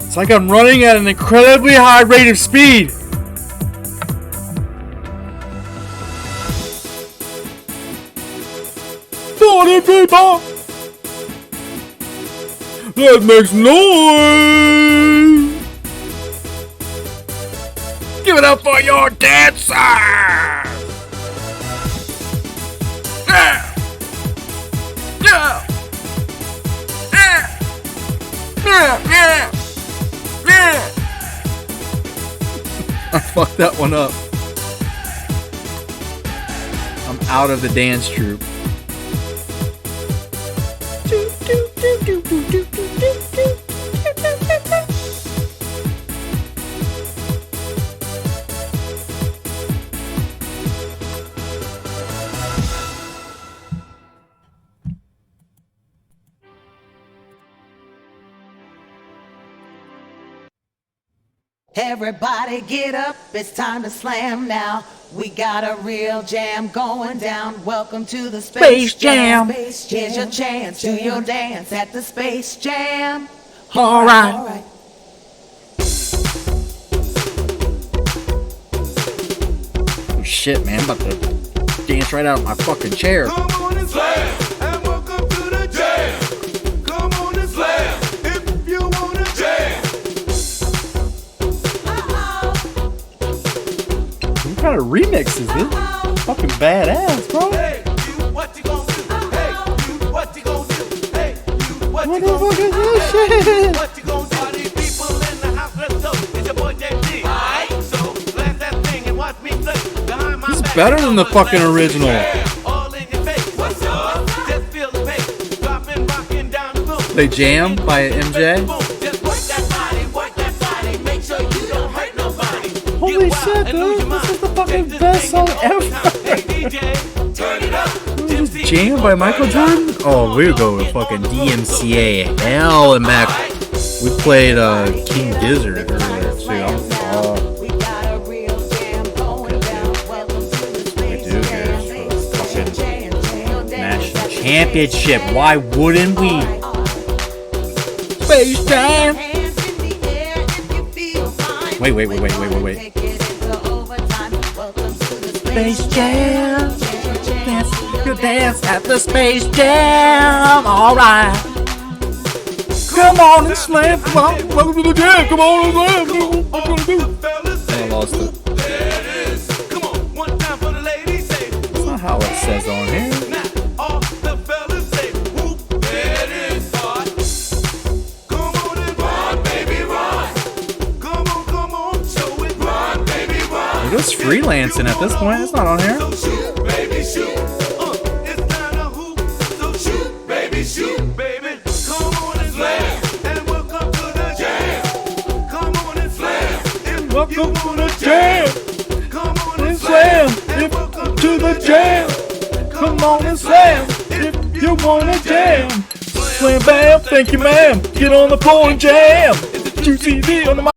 S5: It's like I'm running at an incredibly high rate of speed. Party people! That makes noise! Give it up for your dancers! Yeah! Yeah! Yeah! Yeah! Yeah! Yeah! I fucked that one up. I'm out of the dance troupe.
S10: Everybody get up, it's time to slam now. We got a real jam going down. Welcome to the Space Jam. Here's your chance, do your dance at the Space Jam.
S5: All right. Oh shit, man, I'm about to dance right out of my fucking chair.
S1: Come on and slam, and welcome to the jam. Come on and slam, if you wanna jam.
S5: What kind of remix is this? Fucking badass, bro.
S1: Hey, you, what you gonna do? Hey, you, what you gonna do? Hey, you, what
S5: What
S1: you
S5: the
S1: gonna
S5: fuck
S1: do?
S5: is this
S1: Hey,
S5: shit?
S1: what you gonna do? All these people in the house, let's go. It's your boy JT. Alright, so blast that thing and watch me play. Behind my
S5: This is
S1: back,
S5: better than the
S1: I'ma
S5: fucking
S1: blast
S5: original.
S1: jam. All in your face. What's up? Just feel the bass. Dropping, rocking down the room.
S5: They Jam by MJ.
S1: Just work that body, make sure you don't hurt nobody.
S5: Holy shit, dude. This is the fucking best song ever.
S1: Hey DJ, turn it up.
S5: This is Jam by Michael Jordan? Oh, we're going fucking DMCA hell and back. We played King Gizzard earlier too. I'm
S10: We got a real jam going down. Welcome to the Space Jam.
S5: championship. Why wouldn't we? Space Jam. Wait. Space Jam. You dance at the Space Jam. Alright. Come on and slam. Welcome to the jam. Come on and slam. What you gonna do? I lost it. That's not how it says on here. He goes freelancing at this point. It's not on here. Welcome to the jam. Come on and slam. If to the jam. Come on and slam. If you wanna jam. Slam bam. Thank you, ma'am. Get on the floor and jam. QTV on the mic.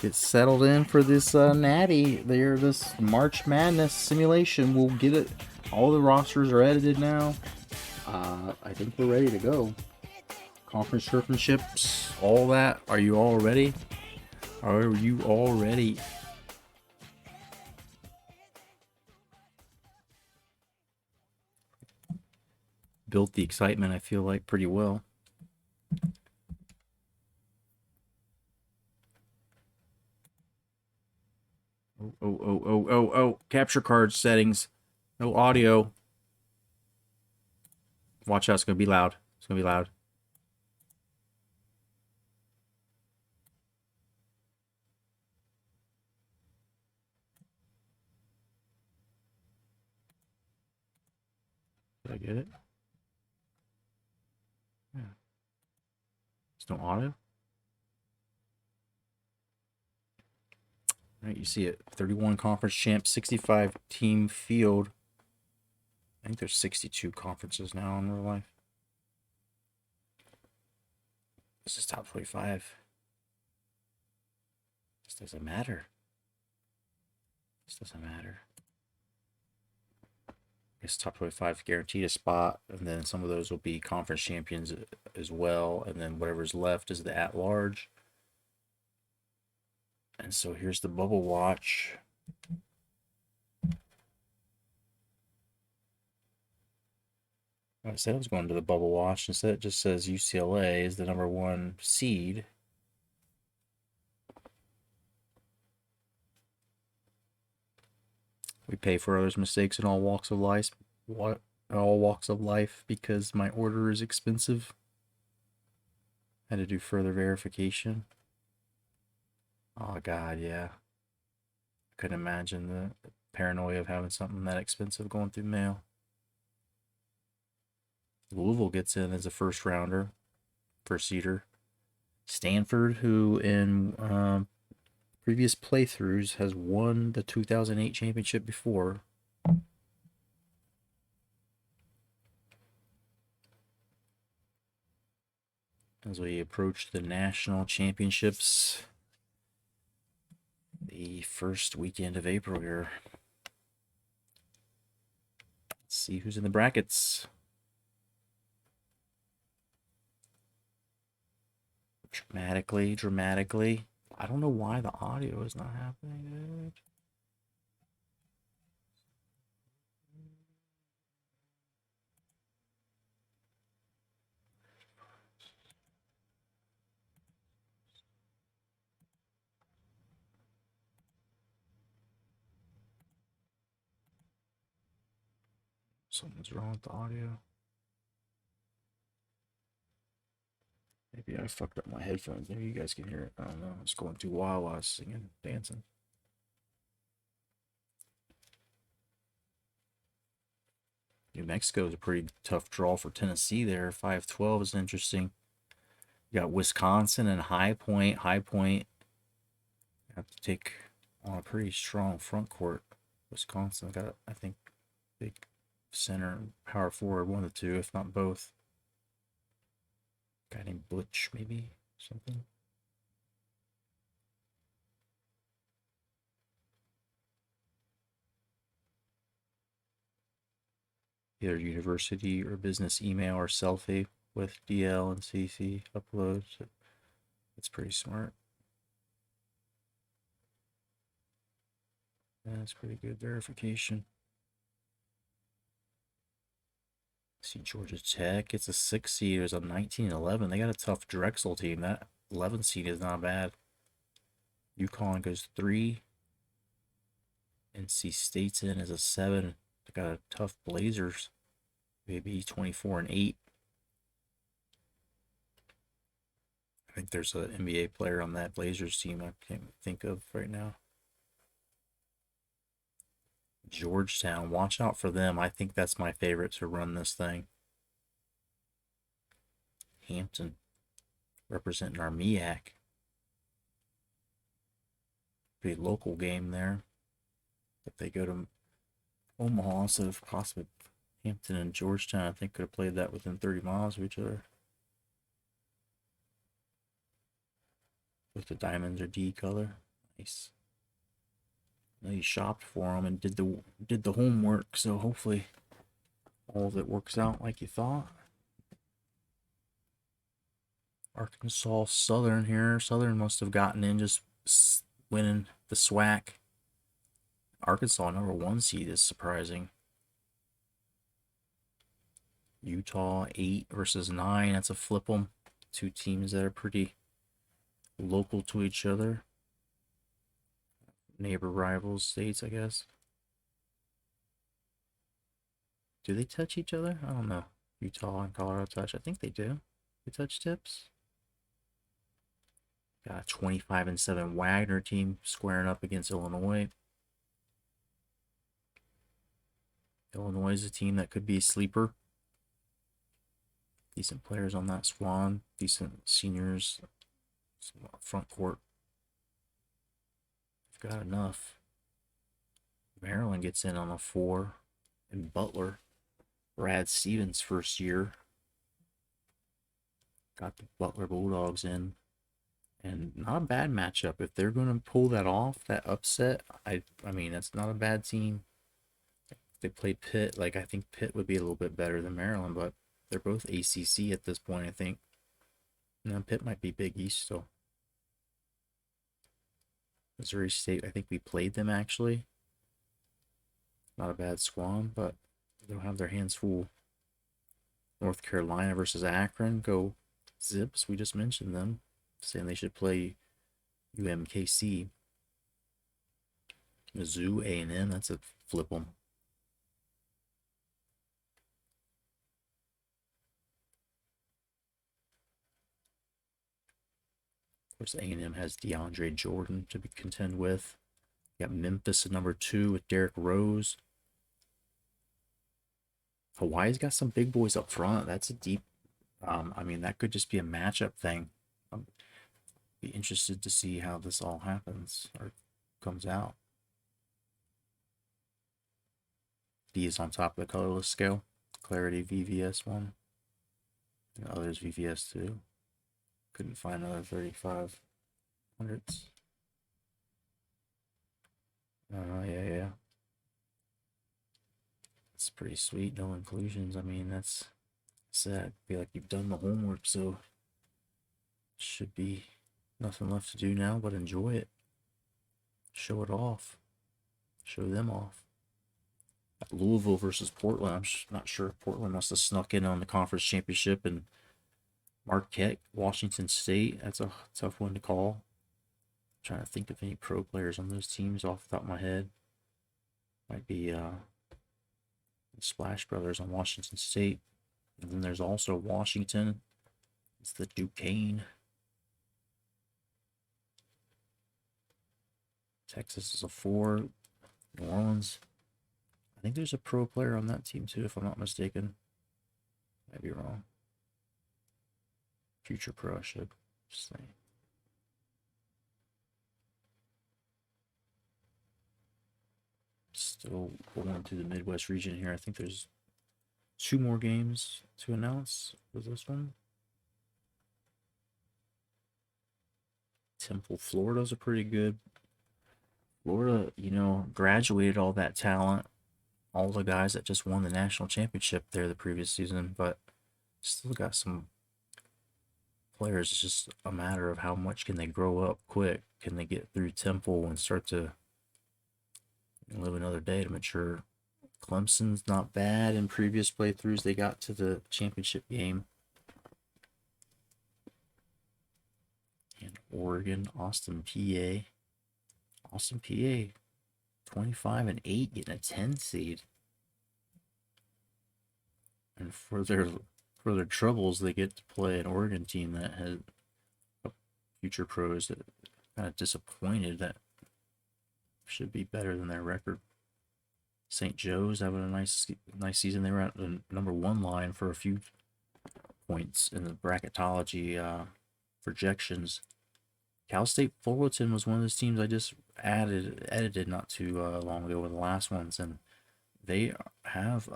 S5: get settled in for this natty there, this March Madness simulation. We'll get it. All the rosters are edited now. I think we're ready to go. Conference championships, all that. Are you all ready? Are you all ready? Built the excitement, I feel like, pretty well. Oh. Capture card settings. No audio. Watch out, it's going to be loud. It's going to be loud. Did I get it? Yeah. There's no audio? All right, you see it. 31 conference champs, 65 team field. I think there's 62 conferences now in real life. This is top 25. This doesn't matter. This doesn't matter. I guess top 25 guaranteed a spot, and then some of those will be conference champions as well, and then whatever's left is the at-large. And so here's the bubble watch. I said I was going to the bubble watch. Instead, it just says UCLA is the #1 seed. We pay for others' mistakes in all walks of life. All walks of life, because my order is expensive. Had to do further verification. Oh God, yeah. Couldn't imagine the paranoia of having something that expensive going through mail. Louisville gets in as a first rounder, first seeder. Stanford, who in previous playthroughs has won the 2008 championship before. As we approach the national championships, the first weekend of April here. Let's see who's in the brackets. Dramatically. I don't know why the audio is not happening, dude. Something's wrong with the audio. Maybe I fucked up my headphones. Maybe you guys can hear it. I don't know. It's going too wild while I was singing, dancing. New Mexico is a pretty tough draw for Tennessee there. 5-12 is interesting. You got Wisconsin and High Point. High Point have to take on a pretty strong front court. Wisconsin got, I think, big center and power forward, one of the two, if not both. Guy named Butch, maybe something. Either university or business email or selfie with DL and CC uploads. It's pretty smart. That's pretty good verification. See, Georgia Tech, it's a 6 seed. It was a 19-11. They got a tough Drexel team. That 11 seed is not bad. UConn goes 3. NC State's in as a 7. They got a tough Blazers. Maybe 24-8. I think there's an NBA player on that Blazers team I can't think of right now. Georgetown, watch out for them. I think that's my favorite to run this thing. Hampton, representing our MEAC. Be a local game there. If they go to Omaha instead of possibly Hampton and Georgetown, I think could have played that within 30 miles of each other. With the diamonds or D color. Nice. He shopped for him and did the homework, so hopefully all of it works out like you thought. Arkansas Southern here. Southern must have gotten in just winning the SWAC. Arkansas #1 seed is surprising. Utah 8 versus 9. That's a flip 'em. Two teams that are pretty local to each other. Neighbor rivals states, I guess. Do they touch each other? I don't know. Utah and Colorado touch. I think they do. They touch tips. Got a 25-7 Wagner team squaring up against Illinois. Illinois is a team that could be a sleeper. Decent players on that Swan. Decent seniors. Some front court. They've got enough. Maryland gets in on a 4. And Butler. Brad Stevens' first year. Got the Butler Bulldogs in. And not a bad matchup. If they're going to pull that off, that upset, I mean, that's not a bad team. If they played Pitt, like, I think Pitt would be a little bit better than Maryland, but they're both ACC at this point, I think. And Pitt might be Big East still. Missouri State, I think we played them, actually. Not a bad squad, but they'll have their hands full. North Carolina versus Akron. Go Zips. We just mentioned them. Saying they should play UMKC. Mizzou, A&M. That's a flip 'em. Of course, A&M has DeAndre Jordan to contend with. You got Memphis at #2 with Derrick Rose. Hawaii's got some big boys up front. That's a deep. I mean, that could just be a matchup thing. Be interested to see how this all happens or comes out. D is on top of the colorless scale. Clarity VVS 1. And others VVS 2. Couldn't find another 3500s. Yeah. It's pretty sweet. No inclusions. I mean, that's sad. I feel like you've done the homework, so should be nothing left to do now but enjoy it. Show it off. Show them off. Louisville versus Portland. I'm not sure if Portland must have snuck in on the conference championship. And Marquette, Washington State. That's a tough one to call. I'm trying to think of any pro players on those teams off the top of my head. Might be the Splash Brothers on Washington State. And then there's also Washington. It's the Duquesne. Texas is a 4. New Orleans. I think there's a pro player on that team too, if I'm not mistaken. Might be wrong. Future pro, I should say. Still going to the Midwest region here. I think there's 2 more games to announce with this one. Temple, Florida's a pretty good. Florida, graduated all that talent. All the guys that just won the national championship there the previous season, but still got some players. It's just a matter of how much can they grow up quick. Can they get through Temple and start to live another day to mature? Clemson's not bad in previous playthroughs. They got to the championship game. And Oregon, Austin, PA. Austin, PA, 25-8, getting a 10 seed. And for their troubles, they get to play an Oregon team that has future pros that kind of disappointed, that should be better than their record. St. Joe's having a nice season. They were at the #1 line for a few points in the bracketology projections. Cal State Fullerton was one of those teams I just edited not too long ago with the last ones, and they have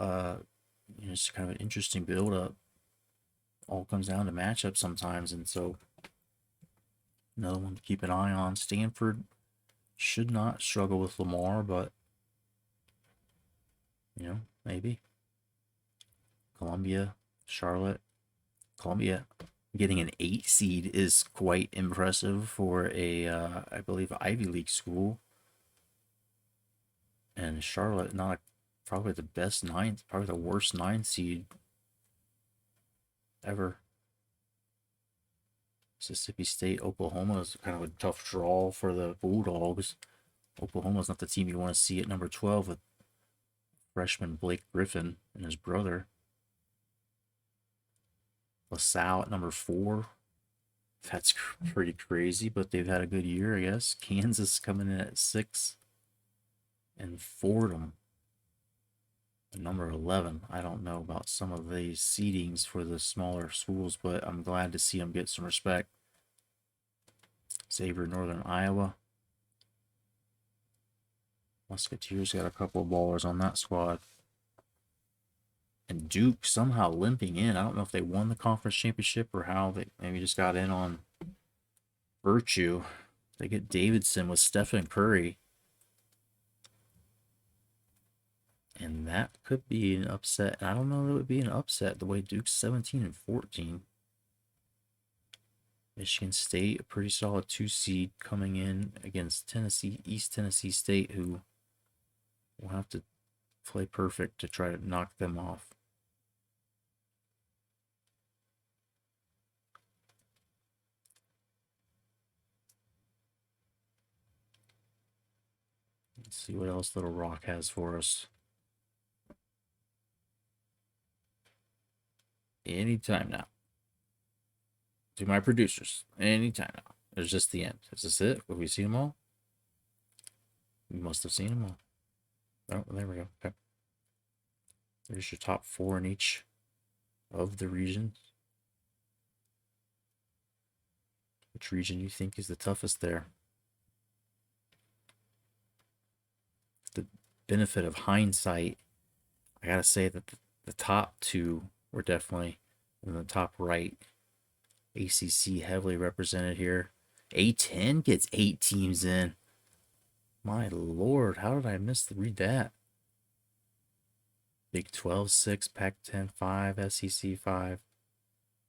S5: just kind of an interesting build up. All comes down to matchups sometimes, and so another one to keep an eye on. Stanford should not struggle with Lamar, but you know, maybe. Columbia, Charlotte. Columbia getting an 8 seed is quite impressive for a, I believe, Ivy League school. And Charlotte, not probably the best 9, probably the worst 9 seed ever. Mississippi State, Oklahoma is kind of a tough draw for the Bulldogs. Oklahoma's not the team you want to see at number 12 with freshman Blake Griffin and his brother. LaSalle at number 4. That's pretty crazy, but they've had a good year, I guess. Kansas coming in at 6. And Fordham at number 11. I don't know about some of these seedings for the smaller schools, but I'm glad to see them get some respect. Xavier, Northern Iowa. Musketeers got a couple of ballers on that squad. And Duke somehow limping in. I don't know if they won the conference championship or how. They maybe just got in on virtue. They get Davidson with Stephen Curry. And that could be an upset. I don't know if it would be an upset the way Duke's 17-14. Michigan State, a pretty solid 2 seed coming in against Tennessee, East Tennessee State, who will have to play perfect to try to knock them off. Let's see what else Little Rock has for us. Anytime now. To my producers, anytime now. There's just the end. Is this it? Have we seen them all? We must have seen them all. Oh, there we go. Okay. There's your top 4 in each of the regions. Which region you think is the toughest there? The benefit of hindsight, I gotta say that the top 2 were definitely in the top right. ACC heavily represented here. A10 gets 8 teams in. My lord, how did I read that? Big 12 6, Pac-10 5, SEC 5,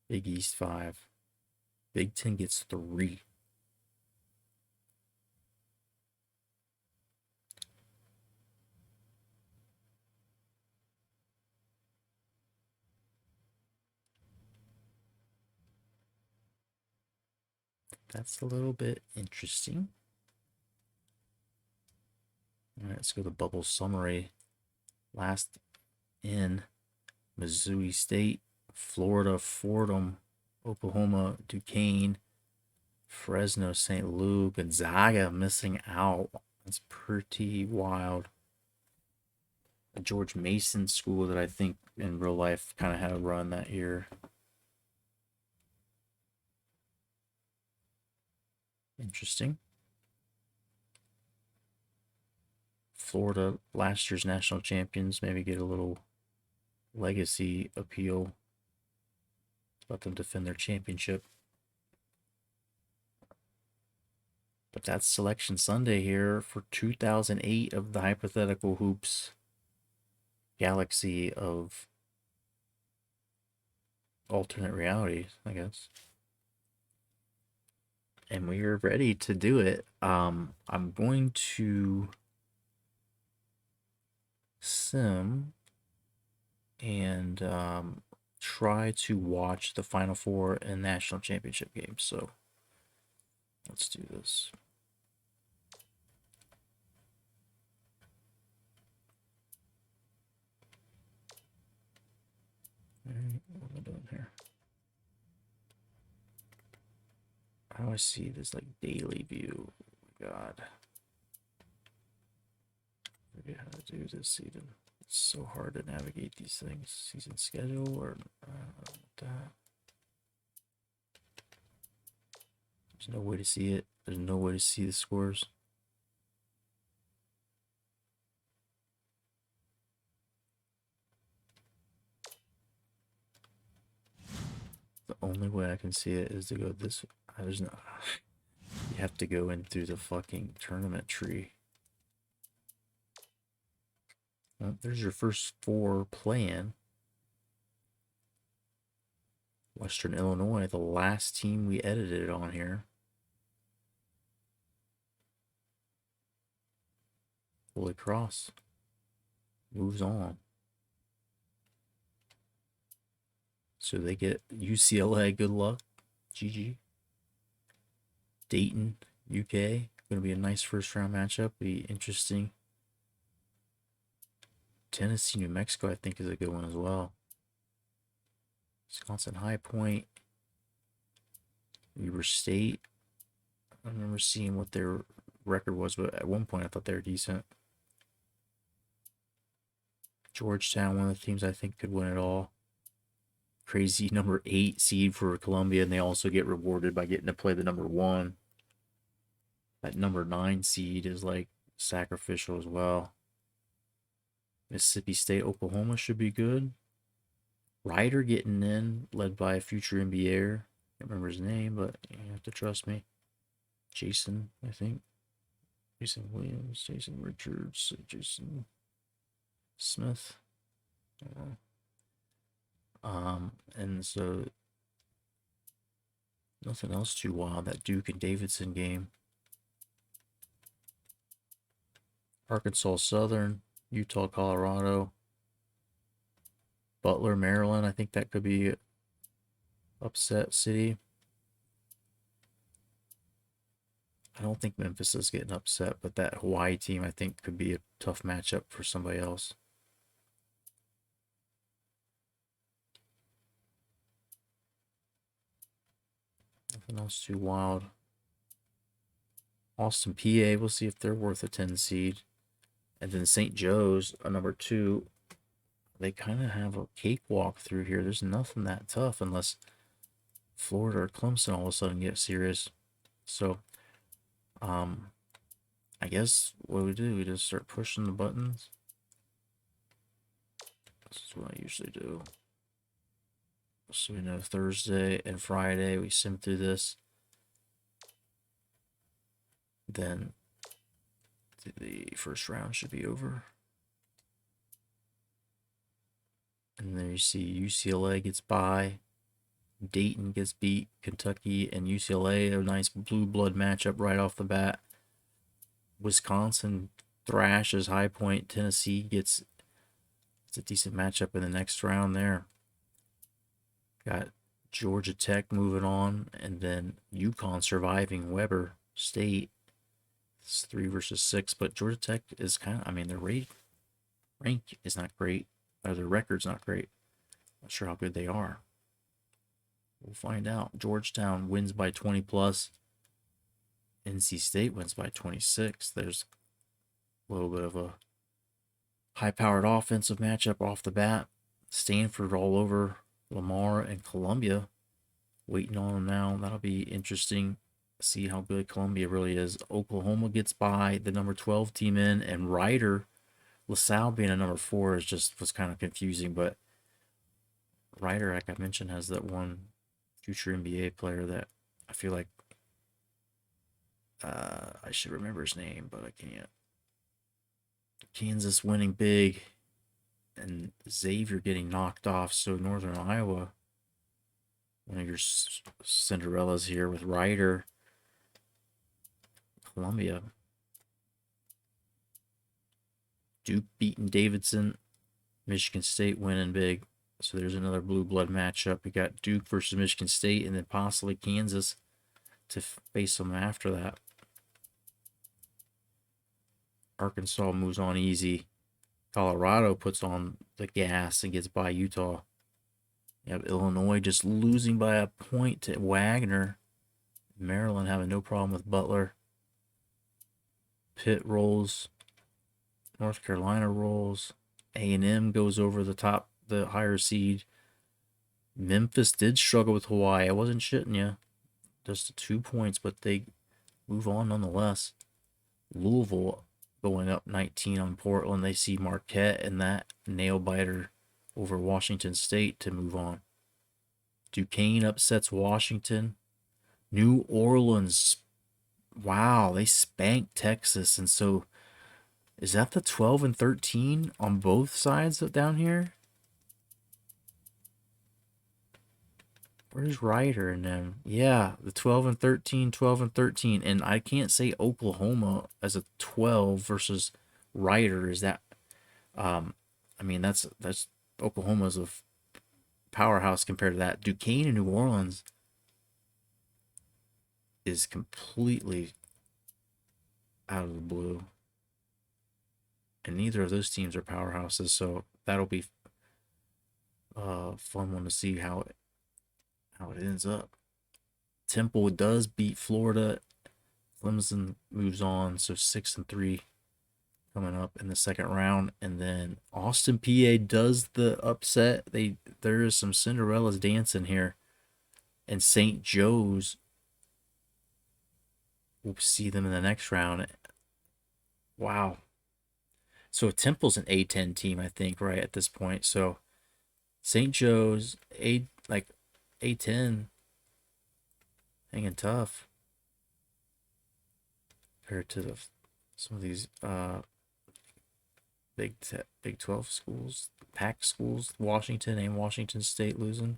S5: Big East 5. Big 10 gets 3. That's a little bit interesting. All right, let's go to the bubble summary. Last in, Missouri State, Florida, Fordham, Oklahoma, Duquesne, Fresno, St. Louis, Gonzaga missing out. That's pretty wild. A George Mason school that I think in real life kind of had a run that year. Interesting. Florida, last year's national champions, maybe get a little legacy appeal. Let them defend their championship. But that's Selection Sunday here for 2008 of the Hypothetical Hoops galaxy of alternate realities, I guess. And we are ready to do it. I'm going to sim and try to watch the Final Four and National Championship games. So let's do this. All right, what am I doing here? How do I see this like daily view? Oh my God. I forget how to do this even. It's so hard to navigate these things. Season schedule or that. There's no way to see it. There's no way to see the scores. The only way I can see it is to go this way. There's no. You have to go in through the fucking tournament tree. Well, there's your first 4 play-in. Western Illinois, the last team we edited on here. Holy Cross moves on. So they get UCLA, good luck. GG. Dayton, UK. Going to be a nice first round matchup. Be interesting. Tennessee, New Mexico, I think is a good one as well. Wisconsin High Point. Weber State. I remember seeing what their record was, but at one point I thought they were decent. Georgetown, one of the teams I think could win it all. Crazy number 8 seed for Columbia, and they also get rewarded by getting to play the number 1. That number 9 seed is like sacrificial as well. Mississippi State, Oklahoma should be good. Ryder getting in, led by a future NBAer. Can't remember his name, but you have to trust me. Jason, I think. Jason Williams, Jason Richards, Jason Smith. And so nothing else too wild. That Duke and Davidson game. Arkansas Southern, Utah, Colorado. Butler, Maryland. I think that could be upset city. I don't think Memphis is getting upset, but that Hawaii team I think could be a tough matchup for somebody else. Nothing else too wild. Austin, PA, we'll see if they're worth a 10 seed. And then St. Joe's, a number 2. They kind of have a cakewalk through here. There's nothing that tough unless Florida or Clemson all of a sudden get serious. So, I guess what we do, we just start pushing the buttons. This is what I usually do. So we know Thursday and Friday we sim through this. Then the first round should be over. And then you see UCLA gets by. Dayton gets beat. Kentucky and UCLA, a nice blue blood matchup right off the bat. Wisconsin thrashes High Point. Tennessee gets, it's a decent matchup in the next round there. Got Georgia Tech moving on, and then UConn surviving Weber State. It's 3 versus 6, but Georgia Tech is kind of, I mean, their rank is not great, or their record's not great. Not sure how good they are. We'll find out. Georgetown wins by 20 plus. NC State wins by 26. There's a little bit of a high-powered offensive matchup off the bat. Stanford all over Lamar and Columbia. Waiting on them now. That'll be interesting. See how good Columbia really is. Oklahoma gets by the number 12 team in, and Ryder, LaSalle being a number 4 was kind of confusing, but Ryder, like I mentioned, has that one future NBA player that I feel like I should remember his name, but I can't. Kansas winning big, and Xavier getting knocked off. So Northern Iowa, one of your Cinderellas here with Ryder. Columbia. Duke beating Davidson. Michigan State winning big. So there's another blue blood matchup. We got Duke versus Michigan State, and then possibly Kansas to face them after that. Arkansas moves on easy. Colorado puts on the gas and gets by Utah. You have Illinois just losing by a point to Wagner. Maryland having no problem with Butler. Pitt rolls. North Carolina rolls. A&M goes over the higher seed. Memphis did struggle with Hawaii. I wasn't shitting you. Just 2 points, but they move on nonetheless. Louisville going up 19 on Portland. They see Marquette and that nail biter over Washington State to move on. Duquesne upsets Washington. New Orleans Wow, they spanked Texas. And so is that the 12 and 13 on both sides of down here? Where's Ryder and them? Yeah, the 12 and 13, 12 and 13. And I can't say Oklahoma as a 12 versus Ryder. Is that I mean that's Oklahoma's a powerhouse compared to that. Duquesne and New Orleans is completely out of the blue. And neither of those teams are powerhouses, so that'll be a fun one to see how it ends up. Temple does beat Florida. Clemson moves on, so 6-3 coming up in the second round, and then Austin PA does the upset. There is some Cinderella's dancing here, and St. Joe's, we'll see them in the next round. Wow. So Temple's an A10 team, I think, right at this point. So St. Joe's A10 hanging tough compared to some of these Big 12 schools, Pac schools. Washington and Washington State losing.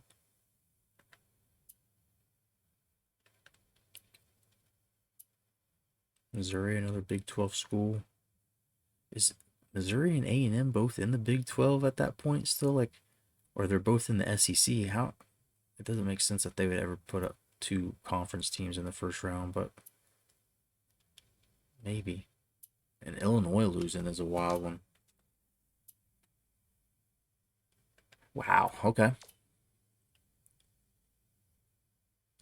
S5: Missouri, another Big 12 school. Is Missouri and A&M both in the Big 12 at that point still? Like, or they're both in the SEC? How? It doesn't make sense that they would ever put up two conference teams in the first round, but maybe. And Illinois losing is a wild one. Wow, okay.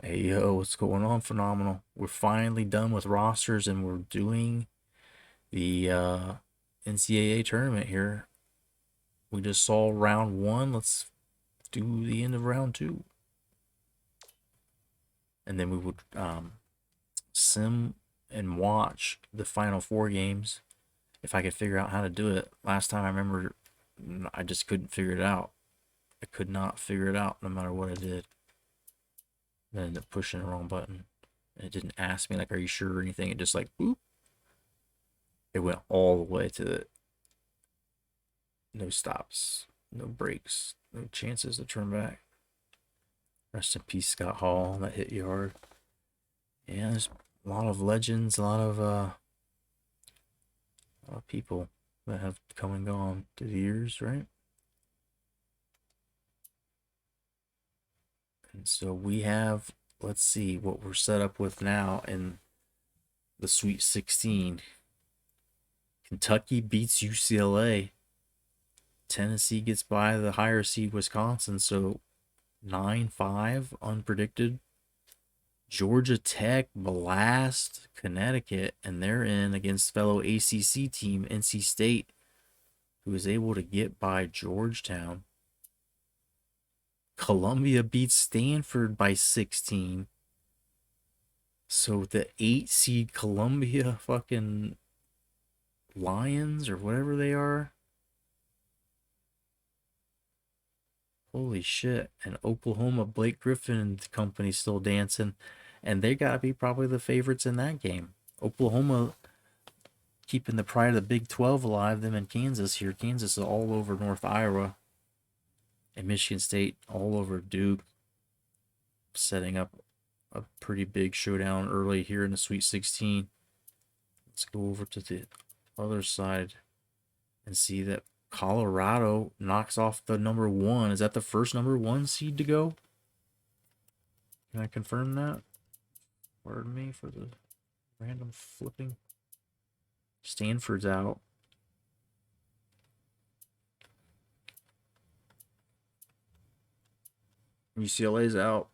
S5: Hey, yo, what's going on? Phenomenal. We're finally done with rosters, and we're doing the NCAA tournament here. We just saw round 1. Let's do the end of round 2. And then we would sim and watch the final 4 games if I could figure out how to do it. Last time I remember I just couldn't figure it out. I could not figure it out no matter what I did. I ended up pushing the wrong button. And it didn't ask me, like, are you sure or anything? It just, like, boop. It went all the way to the... No stops. No breaks. No chances to turn back. Rest in peace, Scott Hall. That hit you hard. Yeah, there's a lot of legends. A lot of people that have come and gone through the years, right? And so we have, let's see what we're set up with now in the Sweet 16. Kentucky beats UCLA. Tennessee gets by the higher seed Wisconsin, so 9-5 unpredicted. Georgia Tech blast Connecticut, and they're in against fellow ACC team NC State, who is able to get by Georgetown. Columbia beats Stanford by 16. So the 8 seed Columbia fucking Lions or whatever they are. Holy shit. And Oklahoma, Blake Griffin and company still dancing. And they got to be probably the favorites in that game. Oklahoma keeping the pride of the Big 12 alive. Them in Kansas here. Kansas is all over North Iowa. And Michigan State all over Duke. Setting up a pretty big showdown early here in the Sweet 16. Let's go over to the other side and see that Colorado knocks off the number 1. Is that the first number 1 seed to go? Can I confirm that? Pardon me for the random flipping. Stanford's out. UCLA's out.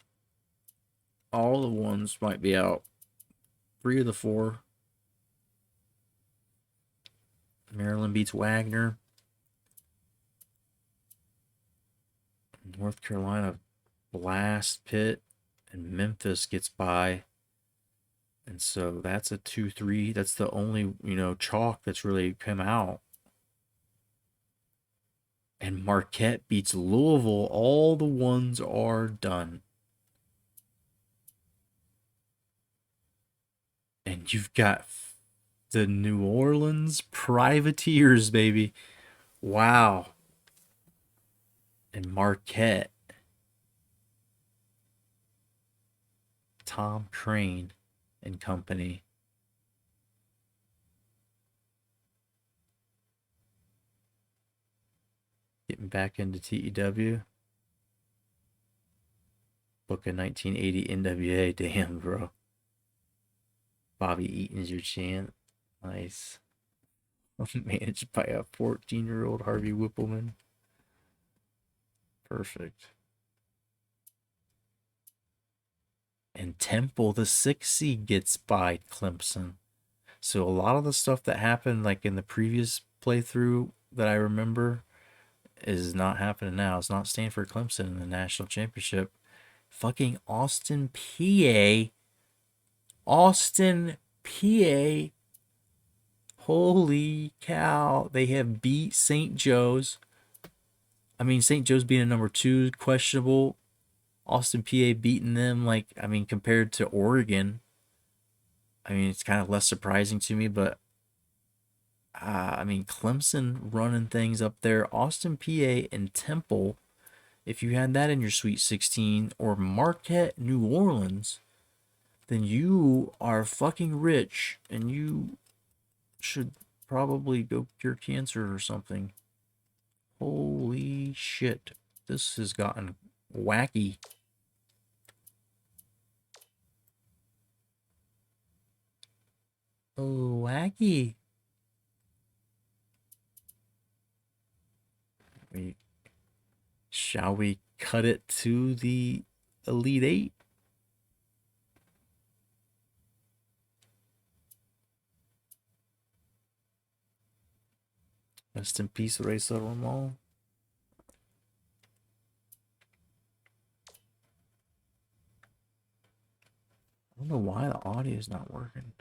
S5: All the ones might be out. 3 of the 4. Maryland beats Wagner. North Carolina blast Pitt. And Memphis gets by. And so that's a 2-3. That's the only, chalk that's really come out. And Marquette beats Louisville. All the ones are done. And you've got the New Orleans Privateers, baby. Wow. And Marquette. Tom Crane and company. Getting back into TEW. Book of 1980 NWA. Damn, bro. Bobby Eaton's your chant. Nice. Managed by a 14-year-old Harvey Whippleman. Perfect. And Temple, the 6th seed, gets by Clemson. So a lot of the stuff that happened like in the previous playthrough that I remember is not happening now. It's not Stanford Clemson in the national championship. Fucking Austin, PA. Austin, PA. Holy cow. They have beat St. Joe's. I mean, St. Joe's being a number 2, questionable. Austin, PA beating them, like, I mean, compared to Oregon. I mean, it's kind of less surprising to me, but I mean, Clemson running things up there. Austin, PA, and Temple, if you had that in your Sweet 16, or Marquette, New Orleans, then you are fucking rich, and you should probably go cure cancer or something. Holy shit. This has gotten wacky. Oh, wacky. Shall we cut it to the Elite 8? Rest in peace, Reza Ramon. I don't know why the audio is not working.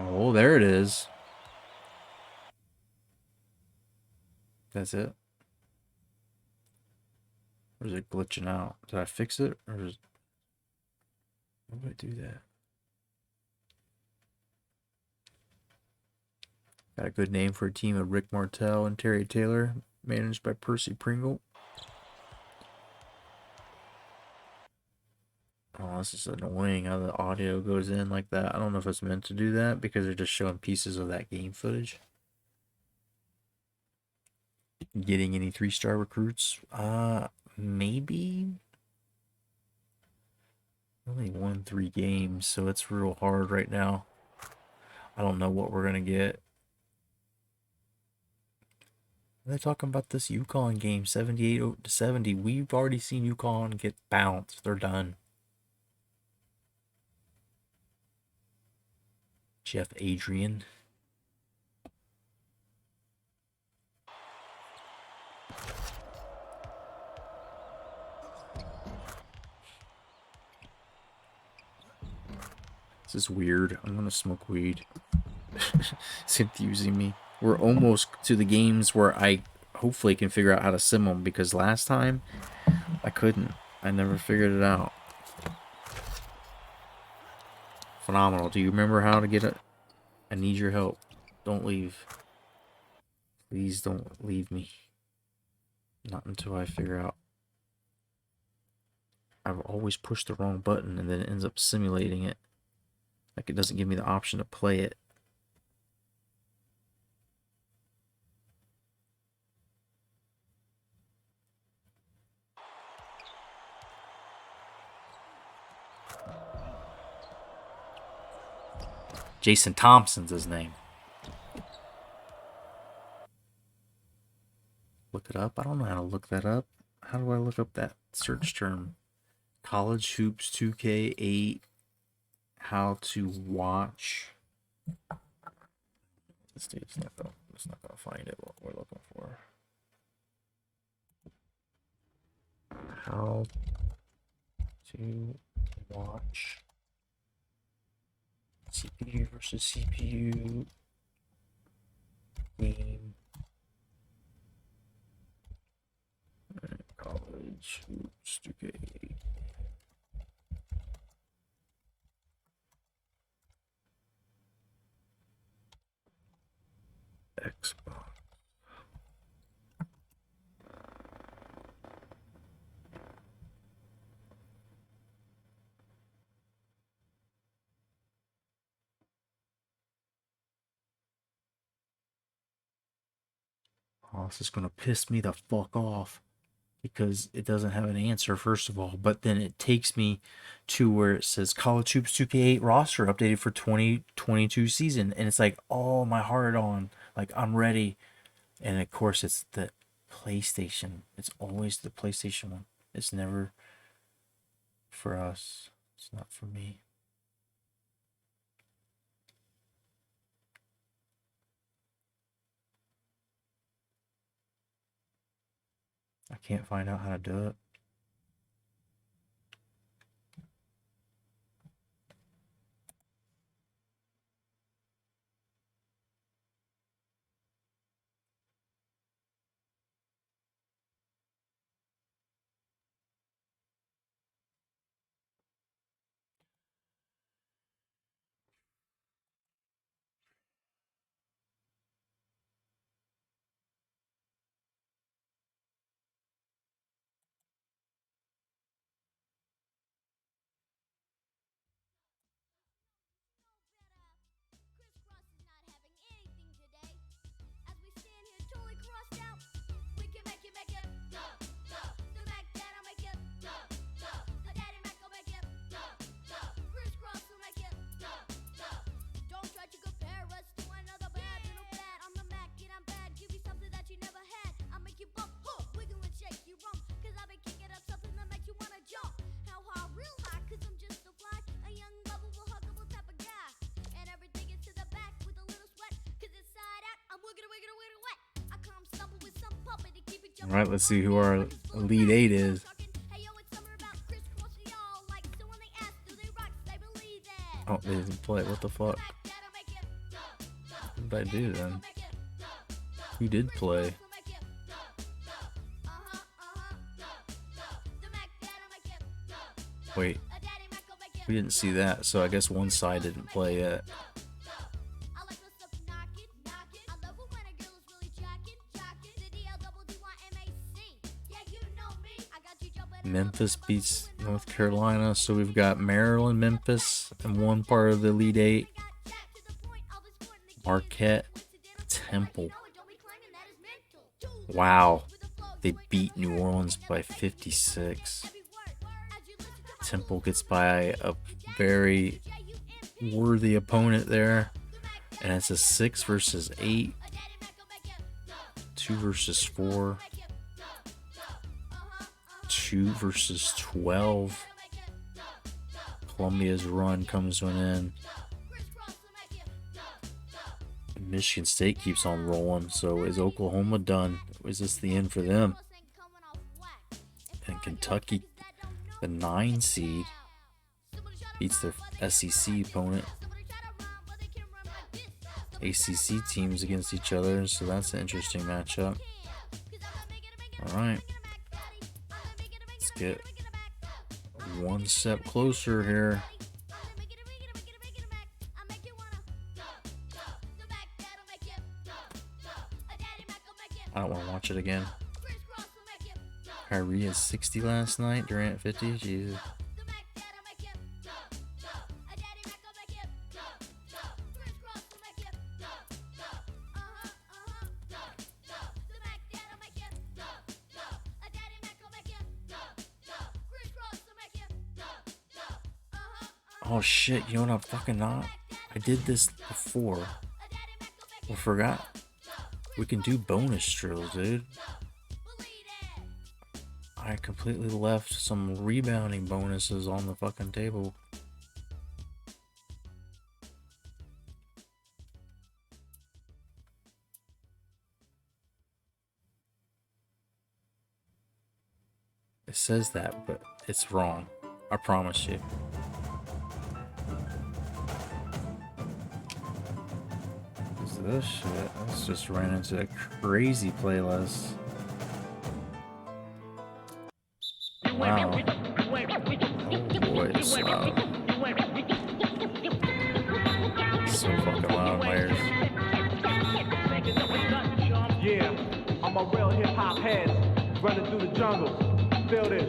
S5: Oh, there it is. That's it. Or is it glitching out? Did I fix it? Or is... Why would I do that? Got a good name for a team of Rick Martel and Terry Taylor, managed by Percy Pringle. Oh, this is annoying how the audio goes in like that. I don't know if it's meant to do that because they're just showing pieces of that game footage. Getting any 3-star recruits? Maybe. Only won 3 games, so it's real hard right now. I don't know what we're gonna get. They're talking about this UConn game, 78-70. We've already seen UConn get bounced. They're done. Jeff Adrian. This is weird. I'm gonna smoke weed. It's confusing me. We're almost to the games where I hopefully can figure out how to sim them, because last time I couldn't. I never figured it out. Phenomenal. Do you remember how to get it? I need your help. Don't leave. Please don't leave me. Not until I figure out. I've always pushed the wrong button and then it ends up simulating it. Like it doesn't give me the option to play it. Jason Thompson's his name. Look it up? I don't know how to look that up. How do I look up that search term? College Hoops 2K8. How to watch. This dude's not gonna find it. What we're looking for. How to watch CPU versus CPU game. College Hoops 2K8. Xbox. Oh, this is gonna piss me the fuck off because it doesn't have an answer, first of all, but then it takes me to where it says College Hoops 2K8 roster updated for 2022 season, and it's like, oh, my heart on, like I'm ready. And of course it's the PlayStation. It's always the PlayStation one. It's never for us. It's not for me. I can't find out how to do it. All right, let's see who our Elite 8 is. Oh, they didn't play. What the fuck? What did I do then? Who did play? Wait, we didn't see that, so I guess one side didn't play yet. Memphis beats North Carolina, so we've got Maryland, Memphis, and one part of the Elite 8. Marquette, Temple. Wow, they beat New Orleans by 56. Temple gets by a very worthy opponent there, and it's a 6 versus 8, 2 versus 4. 2 versus 12. Columbia's run comes to an end. Michigan State keeps on rolling. So is Oklahoma done? Is this the end for them? And Kentucky, the 9 seed, beats their SEC opponent. ACC teams against each other, so that's an interesting matchup. All right. Get one step closer here. I don't want to watch it again. Kyrie had 60 last night. Durant 50. Jesus. Oh shit, you know what I'm fucking not? I did this before. I forgot. We can do bonus drills, dude. I I completely left some rebounding bonuses on the fucking table. It says that, but it's wrong. I promise you. This shit, let's just ran into a crazy playlist. Wow. Oh boy, it's loud. It's so fucking loud in my ears.
S11: Yeah, I'm a real hip hop head, running through the jungle. Feel this.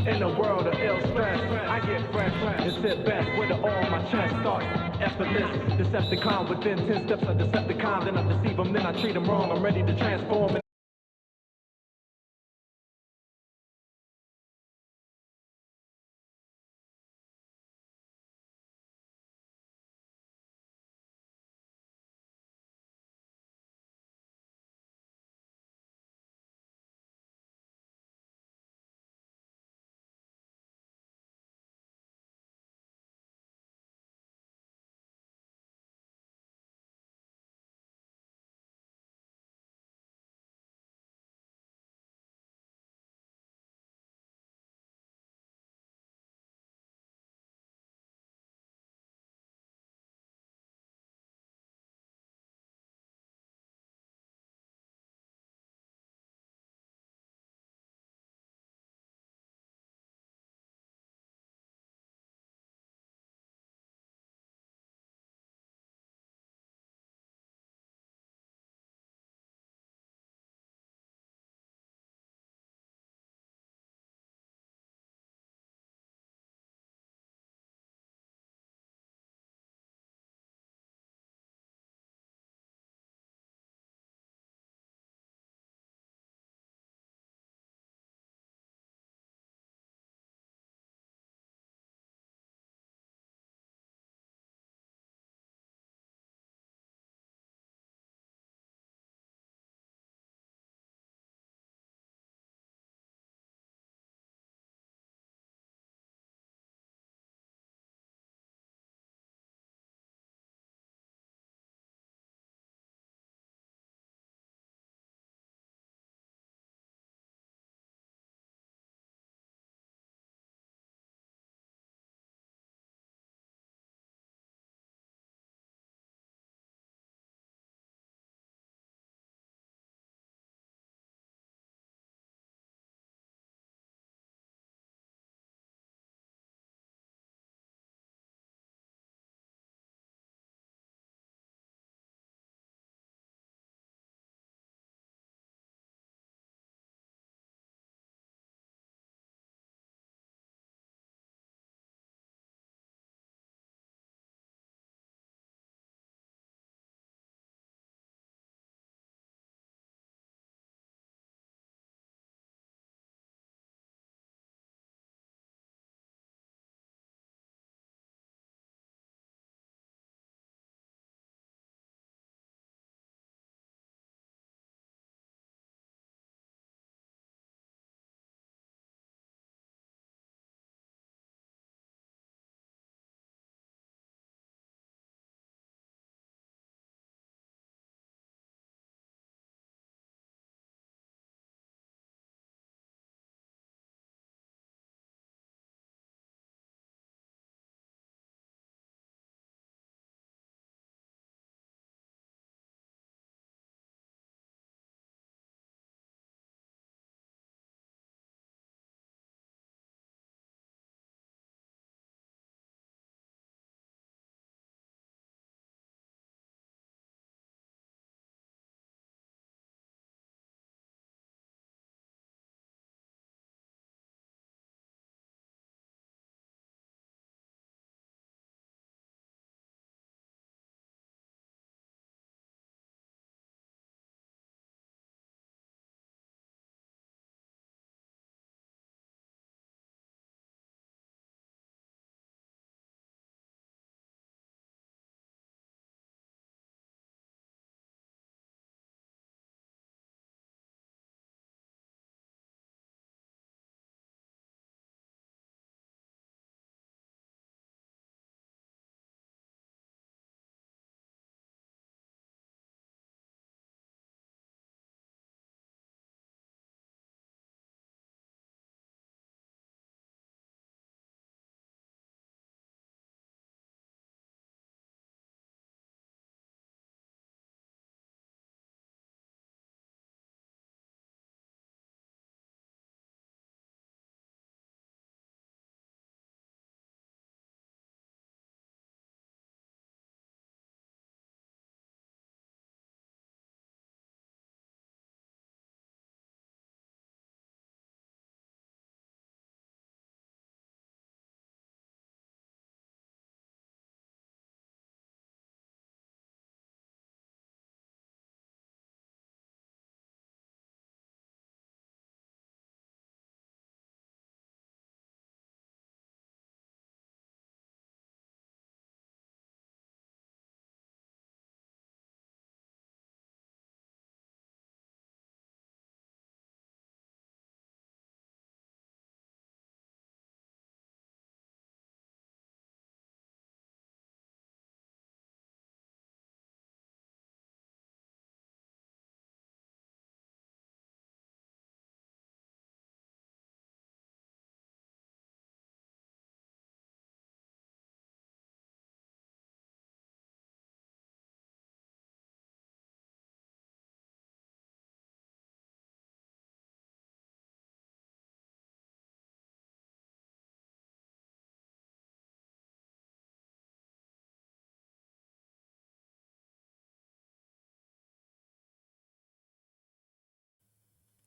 S11: In the world of ill stress, I get fresh and sit best with it all on my chest. Start effortless, Decepticon within 10 steps of Decepticon. Then I deceive them, then I treat them wrong. I'm ready to transform.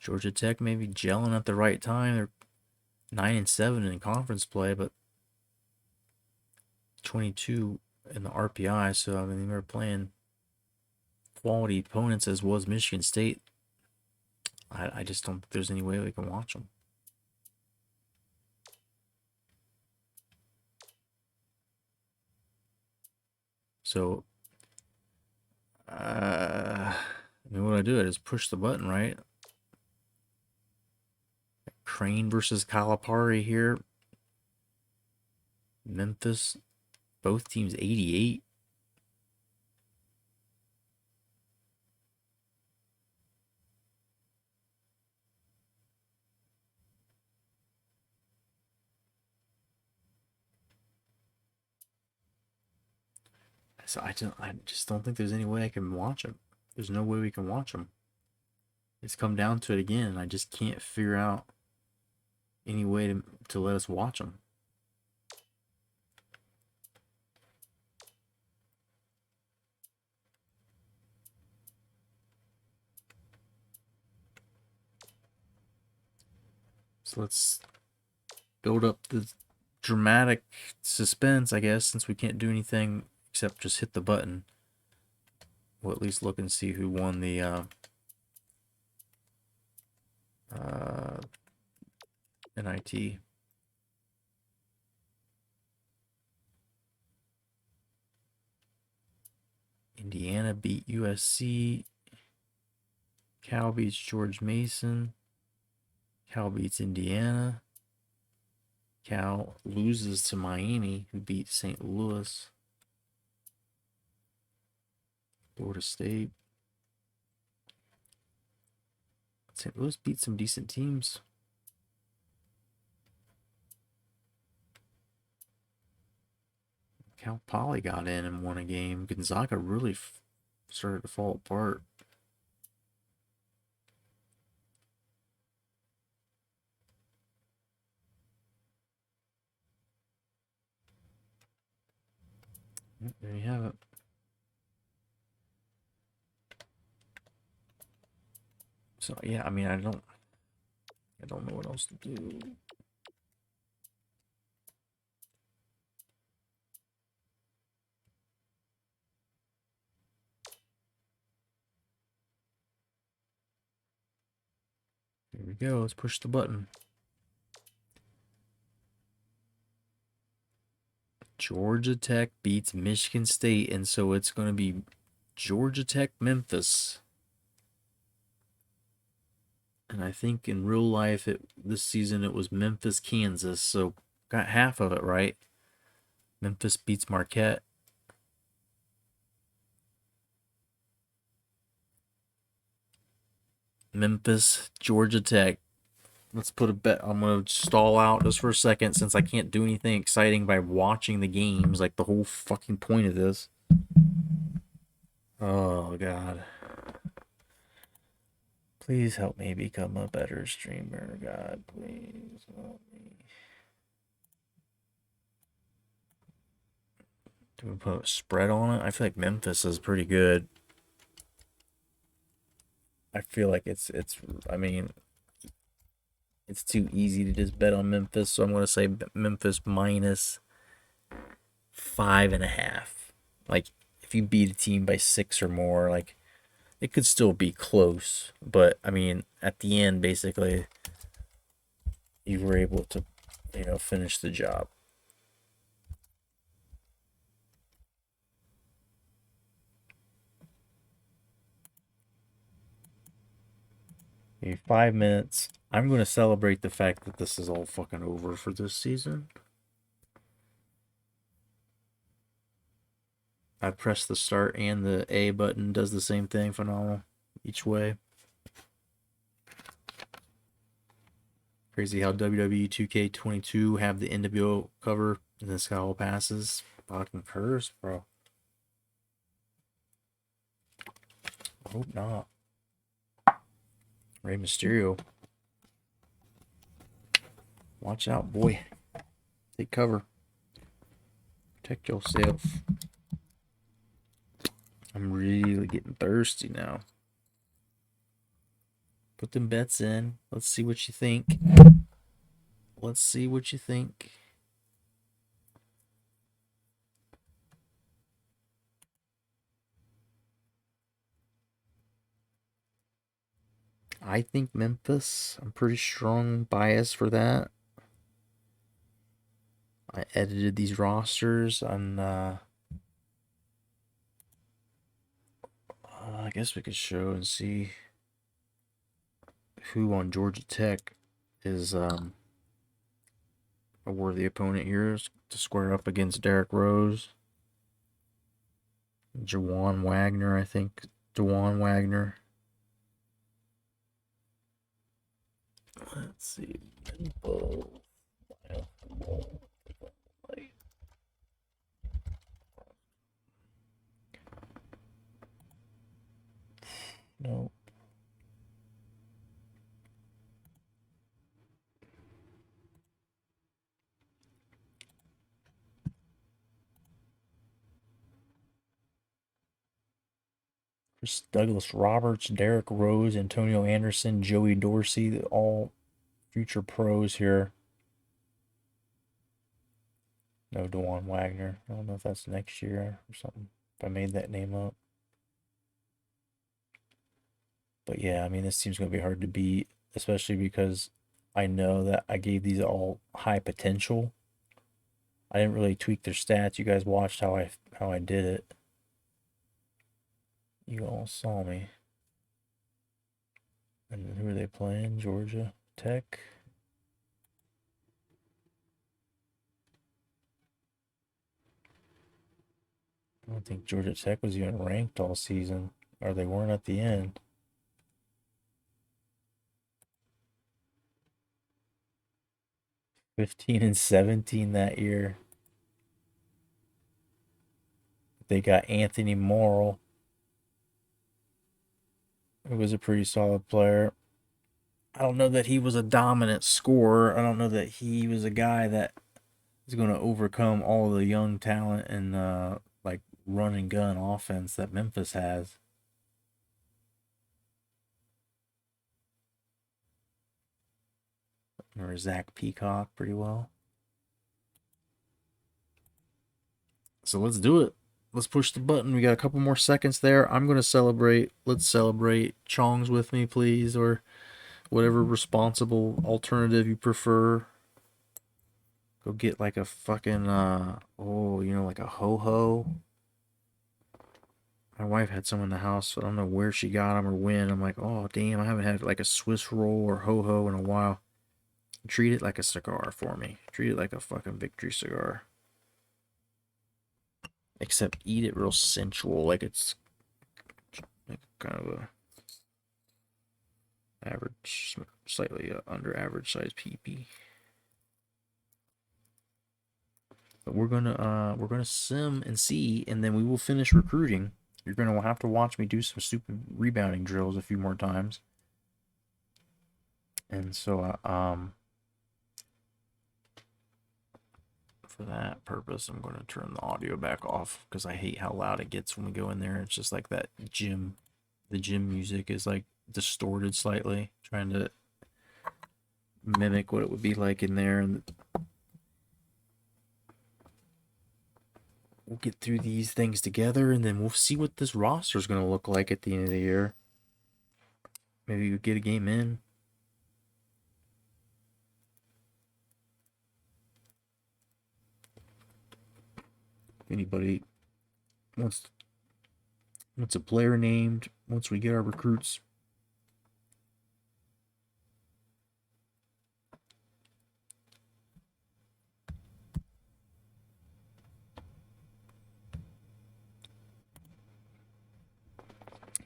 S5: Georgia Tech maybe gelling at the right time. They're 9-7 in conference play, but 22 in the RPI. So I mean, they're playing quality opponents as was Michigan State. I just don't think there's any way we can watch them. So, I mean, what do? I just push the button, right? Crane versus Calipari here. Memphis, both teams 88. So I just don't think there's any way I can watch them. There's no way we can watch them. It's come down to it again, and I just can't figure out any way to let us watch them. So let's build up the dramatic suspense, I guess, since we can't do anything except just hit the button. We'll at least look and see who won the NIT. Indiana beat USC. Cal beats George Mason. Cal beats Indiana. Cal loses to Miami, who beat St. Louis. Florida State. St. Louis beat some decent teams. Cal Poly got in and won a game. Gonzaga really started to fall apart. There you have it. So yeah, I mean, I don't know what else to do. Here we go. Let's push the button. Georgia Tech beats Michigan State, and so it's going to be Georgia Tech Memphis. And I think in real life, this season it was Memphis Kansas, so got half of it right. Memphis beats Marquette. Memphis, Georgia Tech. Let's put a bet. I'm going to stall out just for a second since I can't do anything exciting by watching the games, like the whole fucking point of this. Oh, God. Please help me become a better streamer, God. Please help me. Do we put a spread on it? I feel like Memphis is pretty good. I feel like I mean, it's too easy to just bet on Memphis, so I'm going to say Memphis minus 5.5. Like, if you beat a team by 6 or more, like, it could still be close. But, I mean, at the end, basically, you were able to, finish the job. Okay, 5 minutes. I'm going to celebrate the fact that this is all fucking over for this season. I press the start and the A button does the same thing, phenomenal, each way. Crazy how WWE 2K22 have the NWO cover and this guy all passes. Fucking curse, bro. I hope not. Rey Mysterio. Watch out, boy. Take cover. Protect yourself. I'm really getting thirsty now. Put them bets in. Let's see what you think. Let's see what you think. I think Memphis. I'm pretty strong bias for that. I edited these rosters on. I guess we could show and see who on Georgia Tech is a worthy opponent here to square up against Derrick Rose. Jawan Wagner, I think. Jawan Wagner. Let's see. No. There's Douglas Roberts, Derrick Rose, Antonio Anderson, Joey Dorsey, all future pros here. No DeJuan Wagner. I don't know if that's next year or something. If I made that name up. But yeah, I mean, this team's going to be hard to beat, especially because I know that I gave these all high potential. I didn't really tweak their stats. You guys watched how I did it. You all saw me. And who are they playing? Georgia Tech. I don't think Georgia Tech was even ranked all season, or they weren't at the end. (15-17) that year. They got Anthony Morrill, who was a pretty solid player. I don't know that he was a dominant scorer. I don't know that he was a guy that is going to overcome all the young talent and like run and gun offense that Memphis has. Or Zach Peacock pretty well. So let's do it. Let's push the button. We got a couple more seconds there. I'm going to celebrate. Let's celebrate. Chong's with me, please, or whatever responsible alternative you prefer. Go get like a fucking, like a ho-ho. My wife had some in the house. I don't know where she got them or when. I'm like, oh, damn, I haven't had like a Swiss roll or ho-ho in a while. Treat it like a cigar for me. Treat it like a fucking victory cigar. Except eat it real sensual, like it's like kind of a average, slightly under average size peepee. But we're gonna sim and see, and then we will finish recruiting. You're gonna have to watch me do some stupid rebounding drills a few more times. And so for that purpose, I'm going to turn the audio back off because I hate how loud it gets when we go in there. It's just like that gym. The gym music is like distorted slightly, trying to mimic what it would be like in there. And we'll get through these things together, and then we'll see what this roster is going to look like at the end of the year. Maybe we get a game in. Anybody wants a player named once we get our recruits.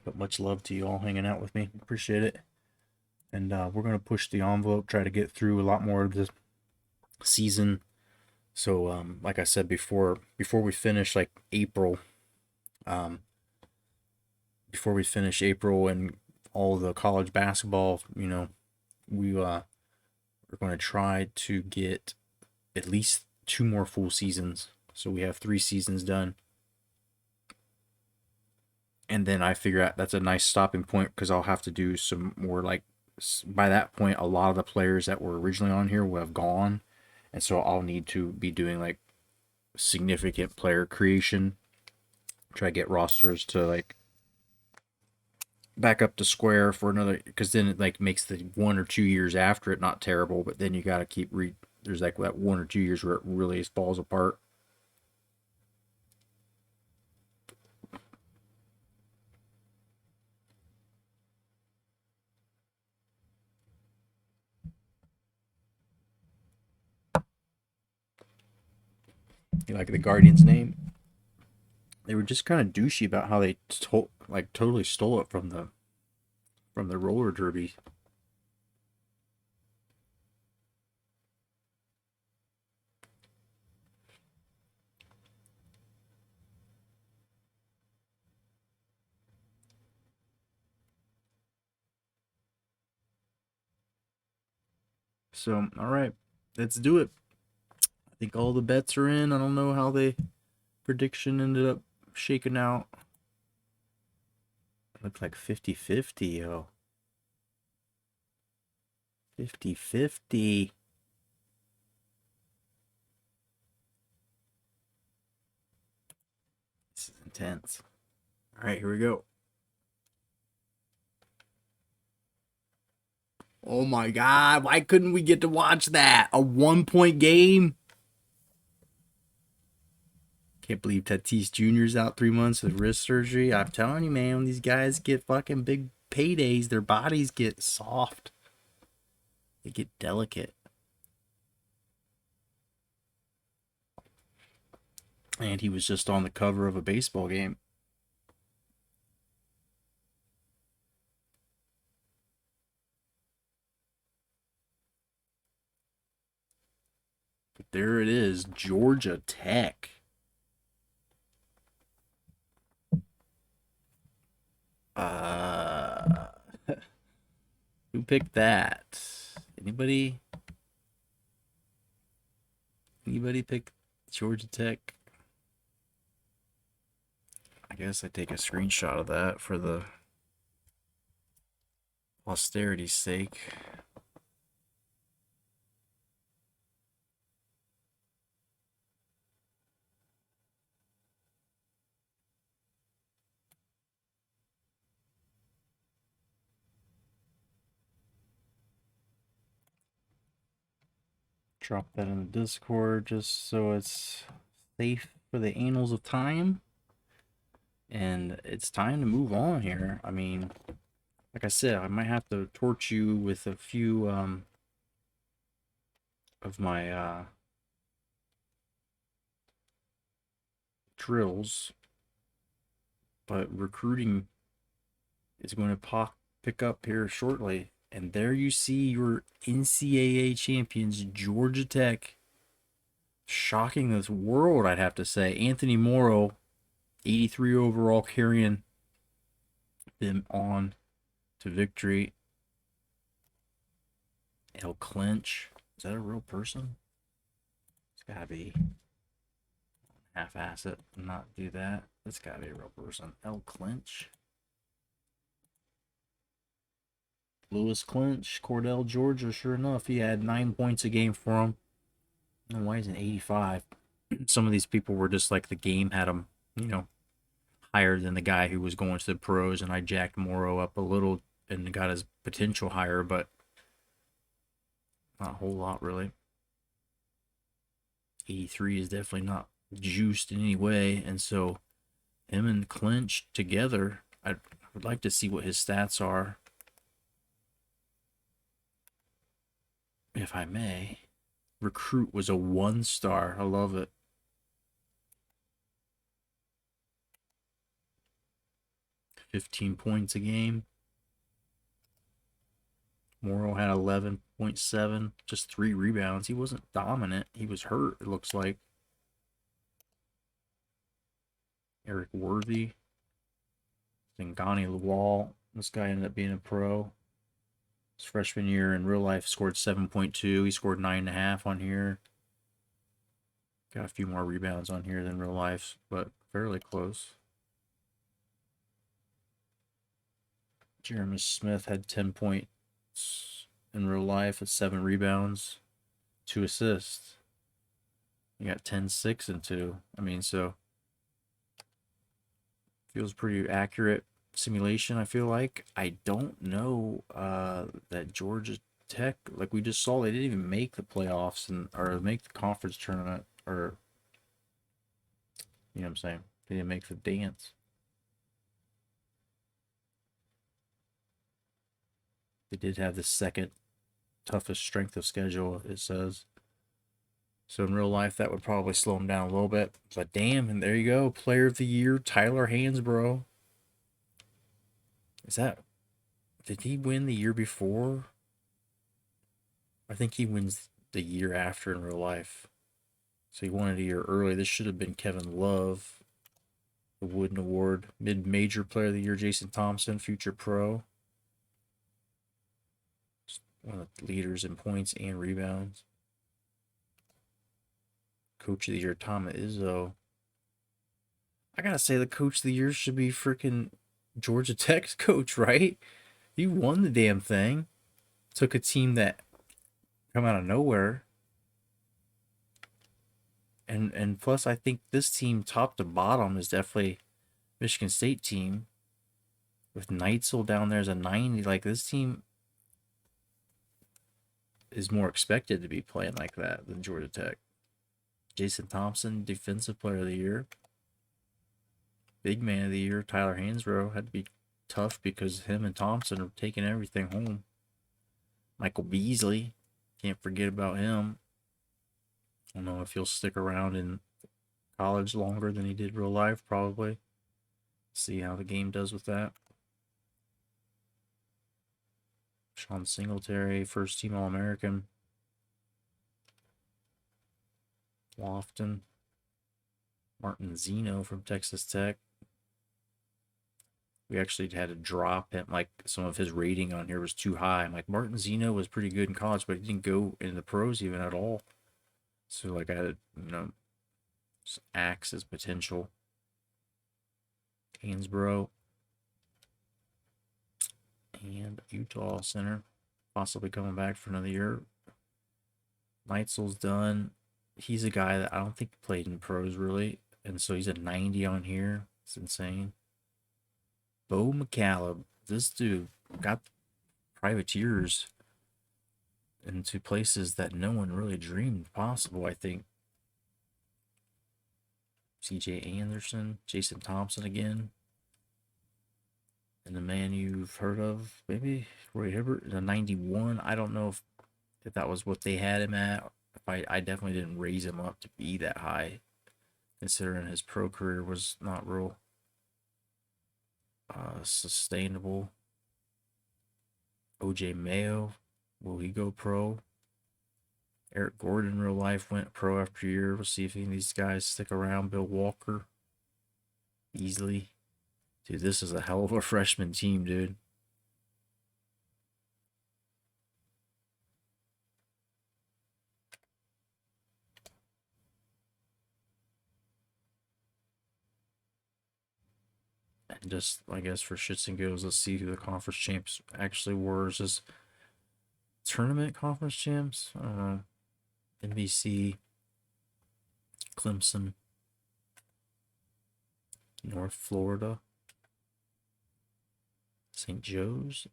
S5: But much love to you all hanging out with me. Appreciate it. And we're going to push the envelope, try to get through a lot more of this season. So, like I said before we finish like April, before we finish April and all the college basketball, we're going to try to get at least 2 more full seasons. So we have 3 seasons done. And then I figure out that's a nice stopping point because I'll have to do some more like by that point, a lot of the players that were originally on here will have gone. And so I'll need to be doing like significant player creation. Try to get rosters to like back up to square for another, because then it like makes the 1 or 2 years after it not terrible, but then you got to keep there's like that 1 or 2 years where it really falls apart. You like the Guardians name? They were just kind of douchey about how they totally stole it from the roller derby. So, all right, let's do it. I think all the bets are in. I don't know how the prediction ended up shaking out. It looked like 50-50, yo. 50-50. This is intense. All right, here we go. Oh my God, why couldn't we get to watch that? A 1-point game? Can't believe Tatis Jr.'s out 3 months with wrist surgery. I'm telling you, man, when these guys get fucking big paydays, their bodies get soft. They get delicate. And he was just on the cover of a baseball game. But there it is, Georgia Tech. Who picked that? Anybody? Anybody pick Georgia Tech? I guess I take a screenshot of that for the posterity's sake. Drop that in the Discord just so it's safe for the annals of time. And it's time to move on here. I mean, like I said, I might have to torch you with a few of my drills. But recruiting is going to pick up here shortly. And there you see your NCAA champions, Georgia Tech. Shocking this world, I'd have to say. Anthony Morrow, 83 overall, carrying them on to victory. El Clinch. Is that a real person? It's gotta be. Half-ass it and not do that. It's gotta be a real person. El Clinch. Lewis Clinch, Cordell, Georgia. Sure enough, he had 9 points a game for him. And why isn't 85? Some of these people were just like the game had them, you know, higher than the guy who was going to the pros, and I jacked Morrow up a little and got his potential higher, but not a whole lot really. 83 is definitely not juiced in any way, and so him and Clinch together, I would like to see what his stats are, if I may. Recruit was a 1-star. I love it. $15 points a game. Morrow had 11.7, just 3 rebounds. He wasn't dominant. He was hurt, it looks like. Eric Worthy. Zingani Lawal. This guy ended up being a pro. His freshman year in real life scored 7.2. He scored 9.5 on here. Got a few more rebounds on here than real life, but fairly close. Jeremy Smith had 10.3 in real life with 7 rebounds, 2 assists. You got 10, 6, and 2. I mean, so feels pretty accurate simulation, I feel like. I don't know that Georgia Tech, like we just saw, they didn't even make the playoffs or make the conference tournament, or you know what I'm saying? They didn't make the dance. They did have the second toughest strength of schedule, it says. So in real life, that would probably slow them down a little bit. But damn, and there you go. Player of the Year, Tyler Hansbrough. Did he win the year before? I think he wins the year after in real life. So he won it a year early. This should have been Kevin Love, the Wooden Award. Mid-major Player of the Year, Jason Thompson, future pro. One of the leaders in points and rebounds. Coach of the Year, Tom Izzo. I gotta say, the Coach of the Year should be freaking Georgia Tech's coach, right? He won the damn thing. Took a team that come out of nowhere. And plus, I think this team, top to bottom, is definitely Michigan State team. With Neitzel down there as a 90. Like, this team is more expected to be playing like that than Georgia Tech. Jason Thompson, Defensive Player of the Year. Big Man of the Year, Tyler Hansbrough. Had to be tough because him and Thompson are taking everything home. Michael Beasley, can't forget about him. I don't know if he'll stick around in college longer than he did real life, probably. See how the game does with that. Sean Singletary, first team All-American. Lofton. Martin Zeno from Texas Tech. We actually had to drop him. Like, some of his rating on here was too high. I'm like, Martin Zeno was pretty good in college, but he didn't go in the pros even at all. So, like, I had to, axe his potential. Hansbrough. And Utah center. Possibly coming back for another year. Neitzel's done. He's a guy that I don't think played in pros, really. And so he's a 90 on here. It's insane. Bo McCaleb. This dude got privateers into places that no one really dreamed possible, I think. CJ Anderson. Jason Thompson again. And the man you've heard of, maybe Roy Hibbert, the 91. I don't know if that was what they had him at. I definitely didn't raise him up to be that high, considering his pro career was not real sustainable. OJ Mayo, will he go pro? Eric Gordon in real life went pro after year. We'll see if any of these guys stick around. Bill Walker, Beasley. Dude, this is a hell of a freshman team, dude. And just, I guess, for shits and giggles, let's see who the conference champs actually were. Is this tournament conference champs? I don't know. NBC, Clemson, North Florida, St. Joe's,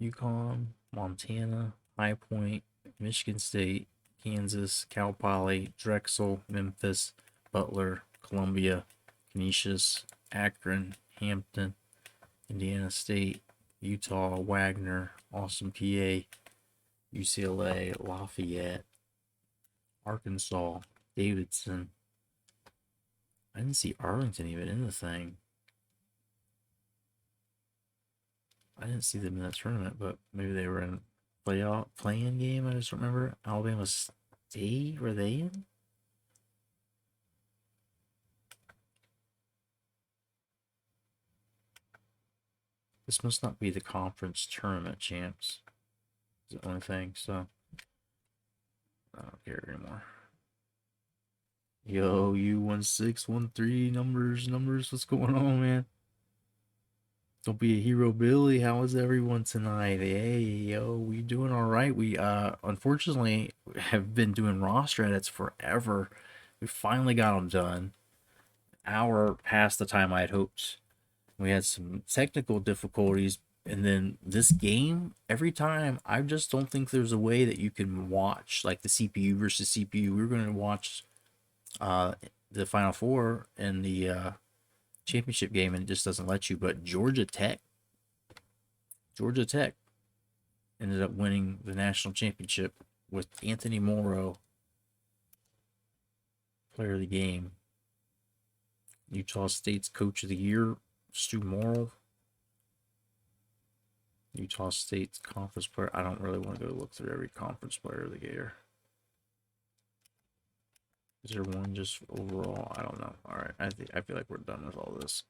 S5: UConn, Montana, High Point, Michigan State, Kansas, Cal Poly, Drexel, Memphis, Butler, Columbia, Canisius, Akron, Hampton, Indiana State, Utah, Wagner, Austin, PA, UCLA, Lafayette, Arkansas, Davidson. I didn't see Arlington even in the thing. I didn't see them in that tournament, but maybe they were in playing game. I just remember Alabama State. Were they in? This must not be the conference tournament champs. Is the only thing, so I don't care anymore. Yo, U1613 numbers, what's going on, man? Don't be a hero, Billy. How is everyone tonight? Hey, yo, we doing all right? We unfortunately have been doing roster edits forever. We finally got them done. Hour past the time I had hoped. We had some technical difficulties, and then this game, every time, I just don't think there's a way that you can watch like the CPU versus CPU. We were going to watch the Final Four and the championship game, and it just doesn't let you. But Georgia Tech ended up winning the national championship with Anthony Morrow, player of the game. Utah State's coach of the year, Stu Morrill. Utah State's conference player. I don't really want to go look through every conference player of the year. Is there one just overall? I don't know. All right, I feel like we're done with all this.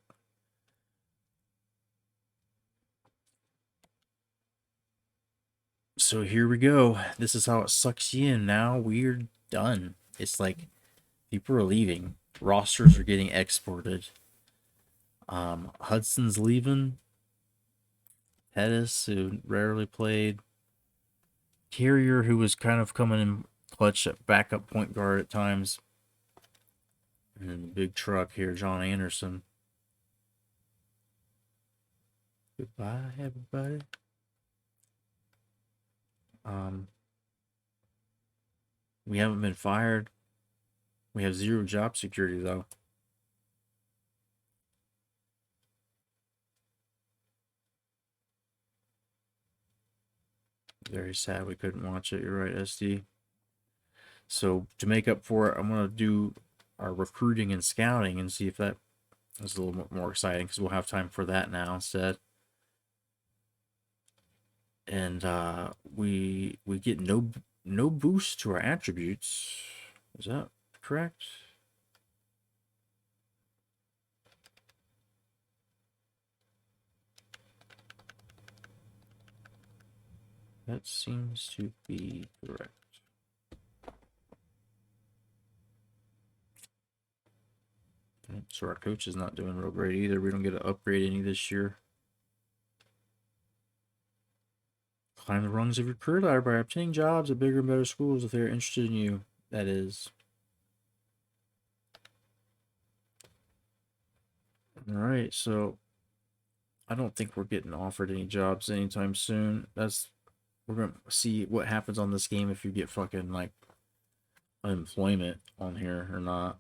S5: So here we go. This is how it sucks you in. Now we're done. It's like people are leaving. Rosters are getting exported. Hudson's leaving. Pettis, who rarely played. Carrier, who was kind of coming in clutch at backup point guard at times. And then the big truck here, John Anderson. Goodbye, everybody. We haven't been fired. We have zero job security, though. Very sad we couldn't watch it. You're right, SD. So to make up for it, I'm going to do our recruiting and scouting and see if that is a little bit more exciting, because we'll have time for that now instead. And we get no boost to our attributes. Is that correct? That seems to be correct. So our coach is not doing real great either. We don't get an upgrade any this year. Climb the rungs of your career ladder by obtaining jobs at bigger and better schools if they're interested in you. That is. All right, so I don't think we're getting offered any jobs anytime soon. We're gonna see what happens on this game if you get fucking like unemployment on here or not.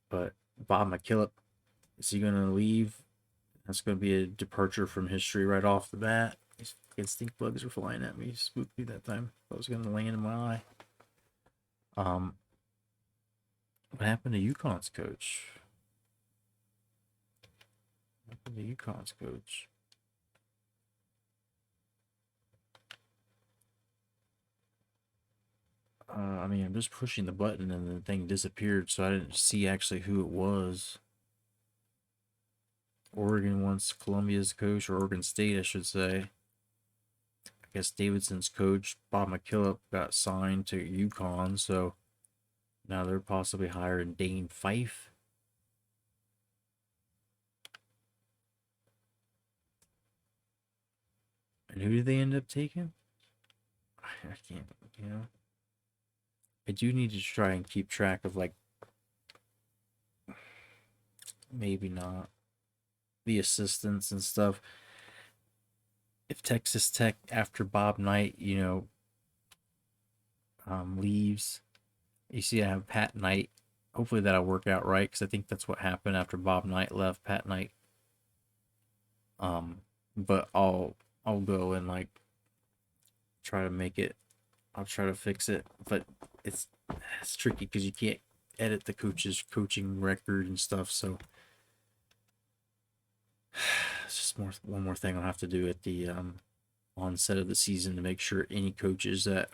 S5: But Bob McKillop, is he gonna leave? That's gonna be a departure from history right off the bat. These fucking stink bugs were flying at me. Spooked me that time. I was gonna land in my eye. What happened to UConn's coach? What happened to UConn's coach? I mean, I'm just pushing the button and the thing disappeared, so I didn't see actually who it was. Oregon wants Columbia's coach, or Oregon State, I should say. I guess Davidson's coach, Bob McKillop, got signed to UConn, so now they're possibly hiring Dane Fife. And who did they end up taking? I can't, I do need to try and keep track of, like, maybe not the assistants and stuff. If Texas Tech, after Bob Knight, leaves, you see I have Pat Knight. Hopefully that'll work out right, because I think that's what happened after Bob Knight left. Pat Knight. But I'll go and like try to make it. I'll try to fix it, but it's tricky because you can't edit the coach's coaching record and stuff. So it's just one more thing I'll have to do at the onset of the season to make sure any coaches that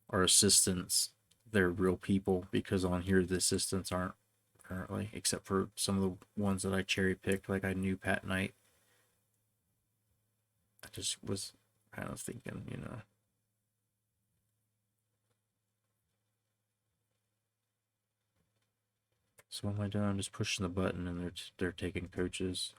S5: are assistants, they're real people, because on here the assistants aren't currently, except for some of the ones that I cherry picked. Like I knew Pat Knight. I just was kind of thinking, So what am I doing? I'm just pushing the button and they're taking coaches.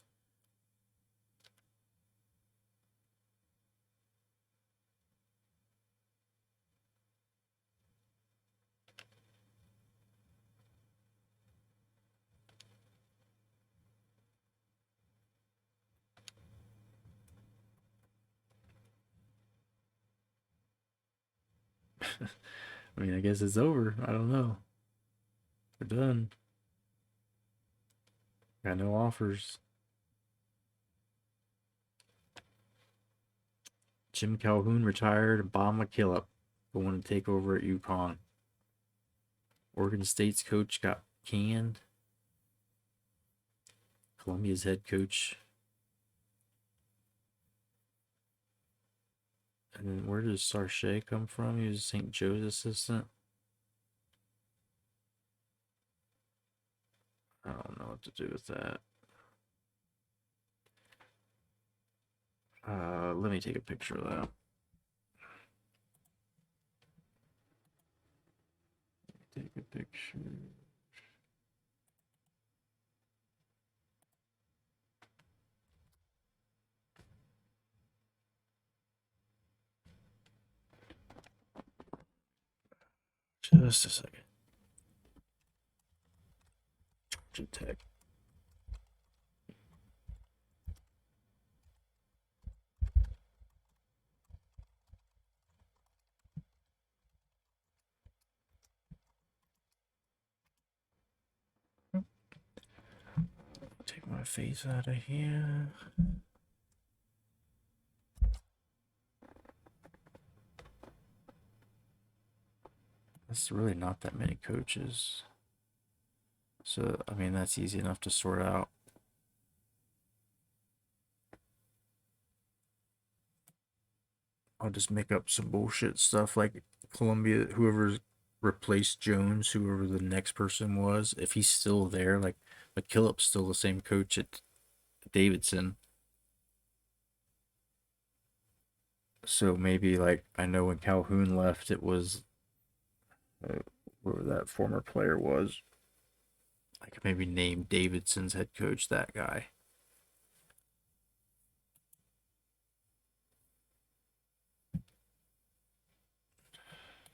S5: I mean, I guess it's over. I don't know. We're done. Got no offers. Jim Calhoun retired. Bob McKillop going to take over at UConn. Oregon State's coach got canned. Columbia's head coach. And then where does Sarche come from? He was St. Joe's assistant. I don't know what to do with that. Let me take a picture of that. Take a picture. Just a second. Georgia Tech. Take my face out of here. That's really not that many coaches. So, I mean, that's easy enough to sort out. I'll just make up some bullshit stuff like Columbia, whoever replaced Jones, whoever the next person was, if he's still there, like McKillop's still the same coach at Davidson. So maybe, like, I know when Calhoun left, it was whoever that former player was. I could maybe name Davidson's head coach that guy.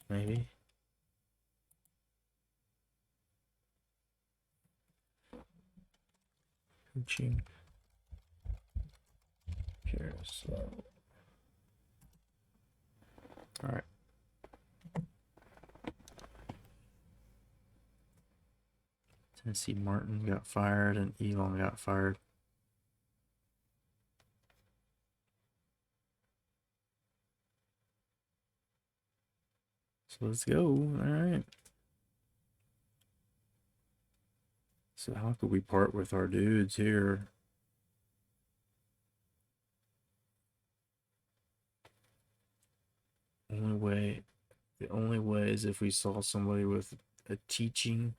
S5: Maybe. Coaching carousel. All right. Tennessee Martin got fired and Elon got fired. So let's go. All right. So how could we part with our dudes here? The only way is if we saw somebody with a teaching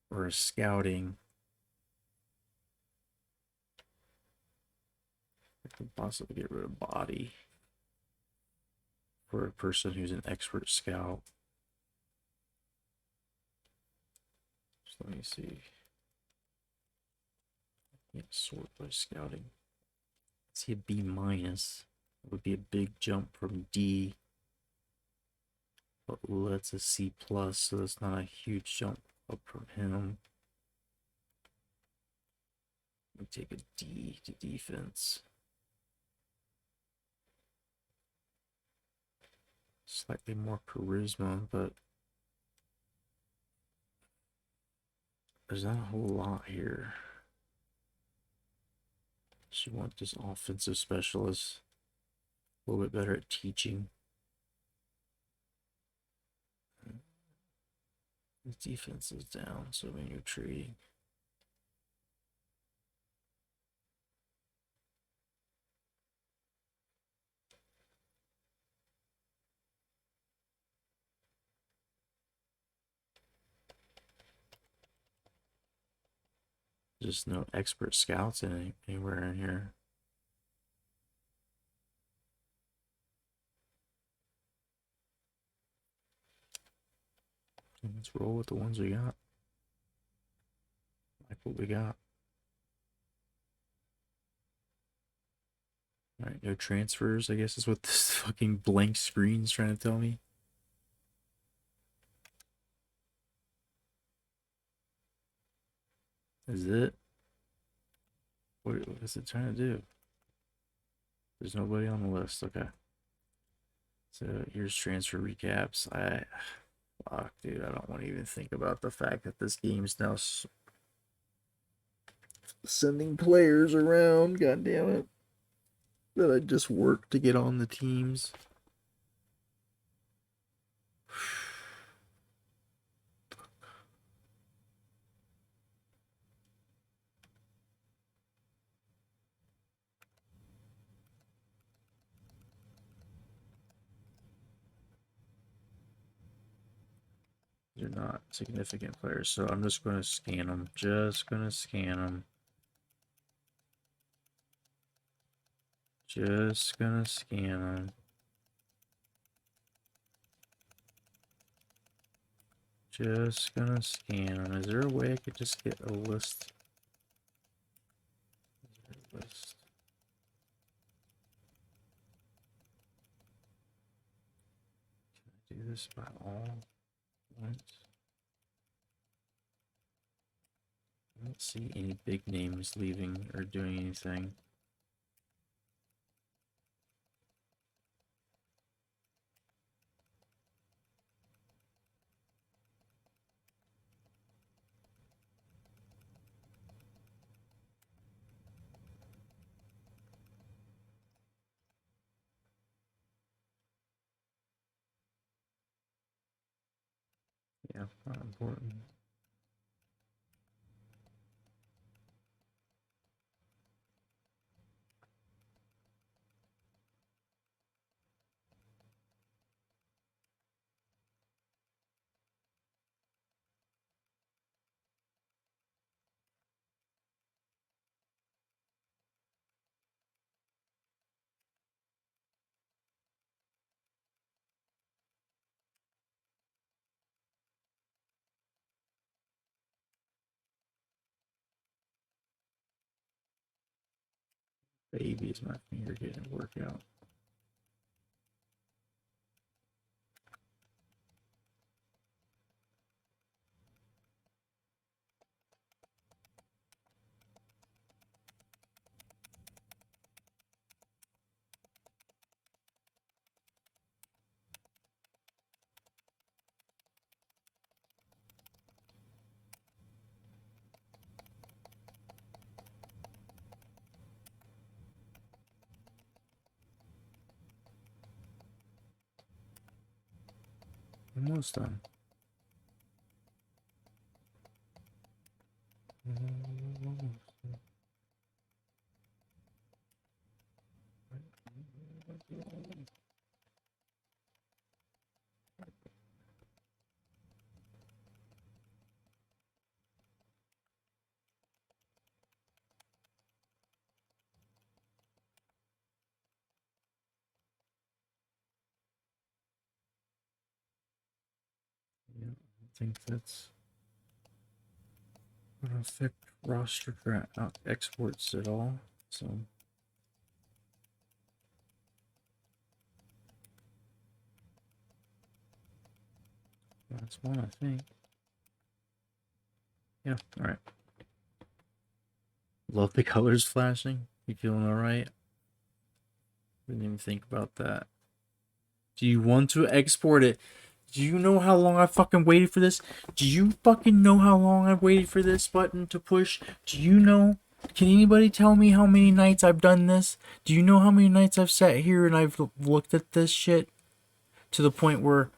S5: or a scouting. I could possibly get rid of body for a person who's an expert scout. So let me see. I can't sort by scouting. See, a B minus would be a big jump from D. But that's a C plus, so that's not a huge jump up from him. Let me take a D to defense. Slightly more charisma, but there's not a whole lot here. She wants this offensive specialist, a little bit better at teaching. The defense is down, so when you're trading. Just no expert scouts anywhere in here. Let's roll with the ones we got. Like what we got. Alright, no transfers, I guess is what this fucking blank screen's trying to tell me. Is it? What is it trying to do? There's nobody on the list, okay. So here's transfer recaps. Fuck, dude, I don't want to even think about the fact that this game's now sending players around, god damn it. That I just worked to get on the teams. They're not significant players, so I'm just going to scan them. Just going to scan them. Just going to scan them. Just going to scan them. Is there a way I could just get a list? List. Can I do this by all? Once? I don't see any big names leaving or doing anything. Yeah, not important. Baby, is my finger getting a workout? Almost done. Yeah, I think that's gonna affect roster exports at all. So that's one, I think. Yeah, all right. Love the colors flashing. You feeling all right? Didn't even think about that. Do you want to export it? Do you know how long I fucking waited for this? Do you fucking know how long I've waited for this button to push? Do you know? Can anybody tell me how many nights I've done this? Do you know how many nights I've sat here and I've looked at this shit to the point where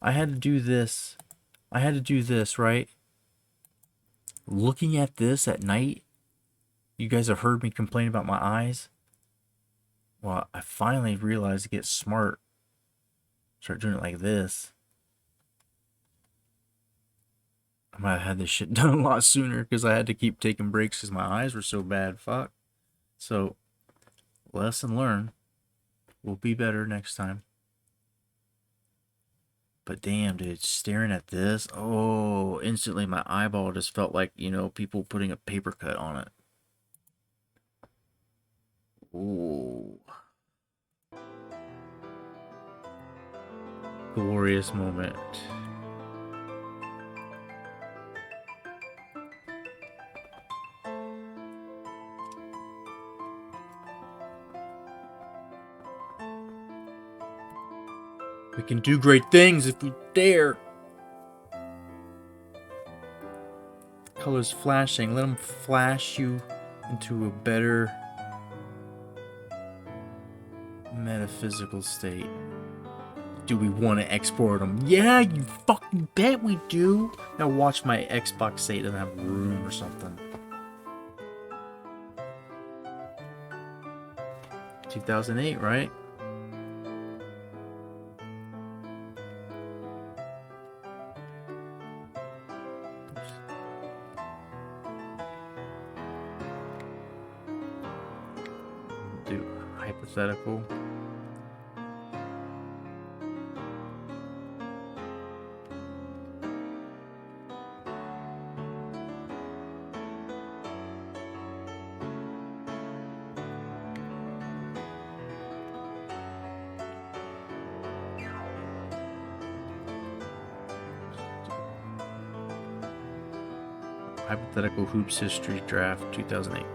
S5: I had to do this? I had to do this, right? Looking at this at night, you guys have heard me complain about my eyes. Well, I finally realized to get smart. Start doing it like this. I might have had this shit done a lot sooner because I had to keep taking breaks because my eyes were so bad. Fuck. So, lesson learned. We'll be better next time. But damn, dude, staring at this, oh, instantly my eyeball just felt like, you know, people putting a paper cut on it. Ooh. Glorious moment. We can do great things if we dare. Colors flashing. Let them flash you into a better metaphysical state. Do we want to export them? Yeah, you fucking bet we do. Now watch my Xbox say it doesn't have room or something. 2008, right? Do hypothetical. Hypothetical Hoops History Draft 2008.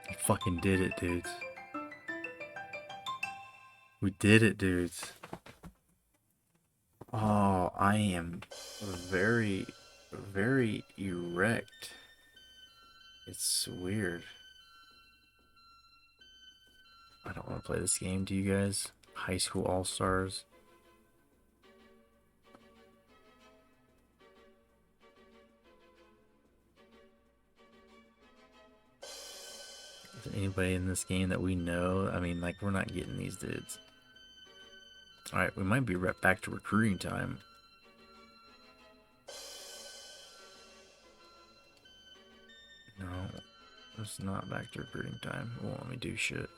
S5: We fucking did it, dudes. We did it, dudes. Oh, I am very, very erect. It's weird. I don't want to play this game, do you guys? High School All-Stars. Is there anybody in this game that we know? I mean, like, we're not getting these dudes. Alright, we might be right back to recruiting time. No, it's not back to recruiting time. It won't let me do shit.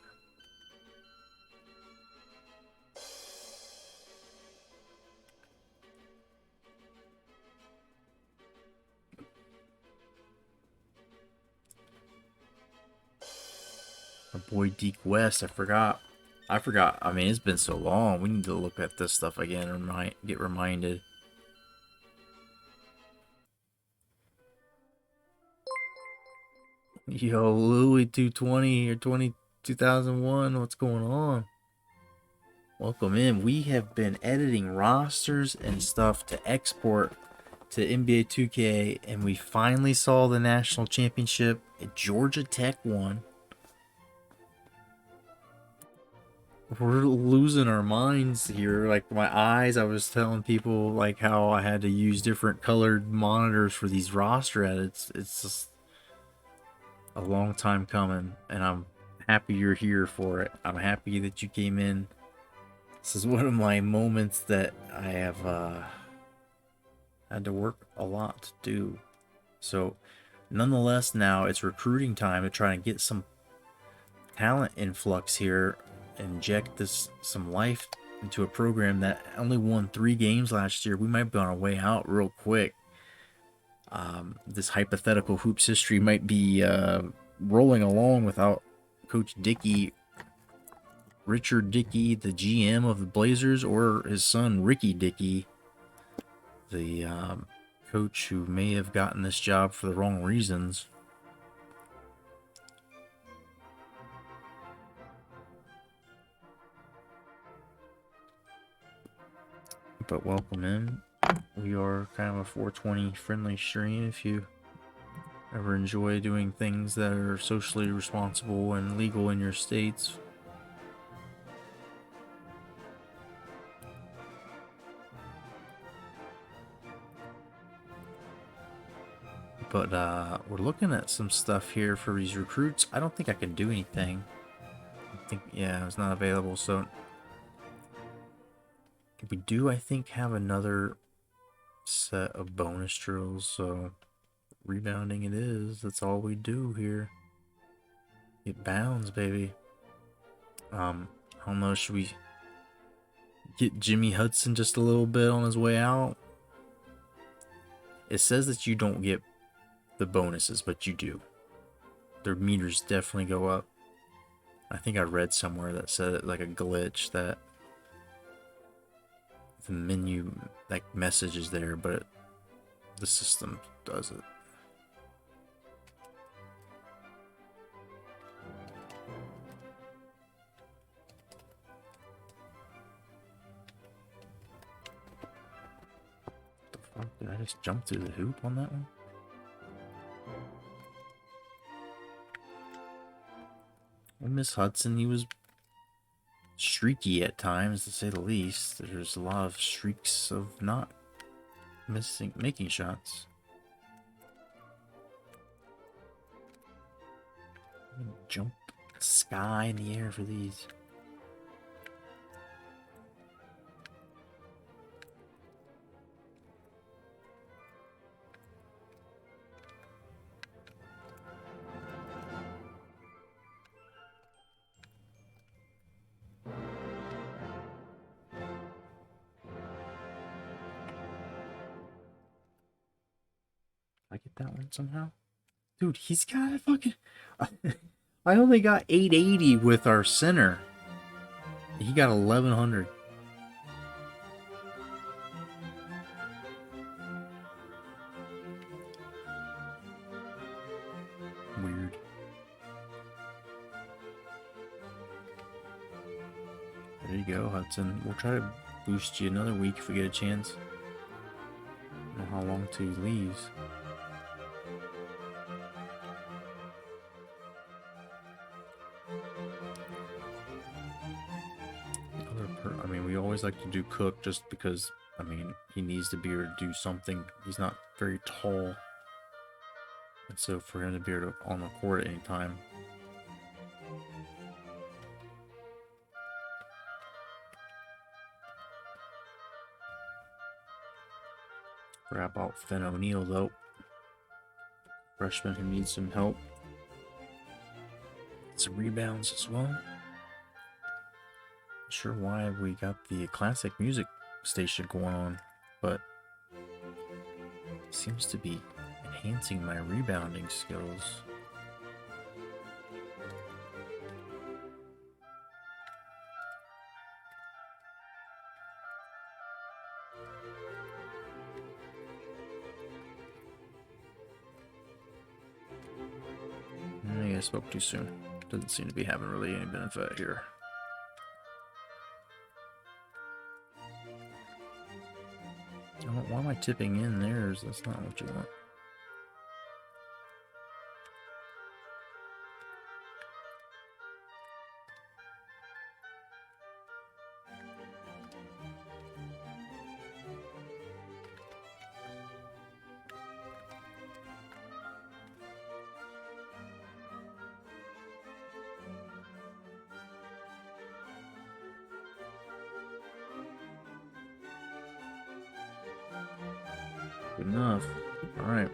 S5: Our boy Deke West, I forgot. I mean, it's been so long. We need to look at this stuff again and get reminded. Yo, Louis 220 or 2001. What's going on? Welcome in. We have been editing rosters and stuff to export to NBA 2K, and we finally saw the national championship. Georgia Tech won. We're losing our minds here. Like, my eyes, I was telling people like how I had to use different colored monitors for these roster edits. It's just a long time coming, and I'm happy you're here for it. I'm happy that you came in. This is one of my moments that I have had to work a lot to do. So nonetheless, now it's recruiting time to try and get some talent influx here. Inject some life into a program that only won 3 games last year. We might be on our way out real quick. This hypothetical hoops history might be rolling along without Coach Dickey, Richard Dickey, the GM of the Blazers, or his son Ricky Dickey, the coach who may have gotten this job for the wrong reasons. But welcome in. We are kind of a 420 friendly stream. If you ever enjoy doing things that are socially responsible and legal in your states. But we're looking at some stuff here for these recruits. I don't think I can do anything think, yeah, it's not available. So we do, I think, have another set of bonus drills. So rebounding it is. That's all we do here. It bounds, baby. I don't know. Should we get Jimmy Hudson just a little bit on his way out? It says that you don't get the bonuses, but you do. Their meters definitely go up. I think I read somewhere that said it like a glitch that the menu like message is there, but the system does it. What the fuck? Did I just jump through the hoop on that one? Well, Miss Hudson, he was streaky at times, to say the least. There's a lot of streaks of not making shots. I'm gonna jump sky in the air for these. I get that one somehow? Dude, he's got a fucking... I only got 880 with our center. He got 1100. Weird. There you go, Hudson. We'll try to boost you another week if we get a chance. I don't know how long till he leaves. I mean, we always like to do Cook just because, I mean, he needs to be able to do something. He's not very tall. And so for him to be able to on the court at any time. Forgot about Finn O'Neill, though. Freshman who needs some help. Some rebounds as well. Not sure why we got the classic music station going on, but it seems to be enhancing my rebounding skills. I spoke too soon. Doesn't seem to be having really any benefit here. Why am I tipping in theirs? That's not what you want. Good enough. Alright.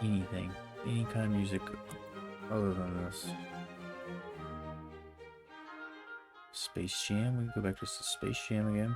S5: Anything. Any kind of music other than this. Space Jam. We can go back to Space Jam again.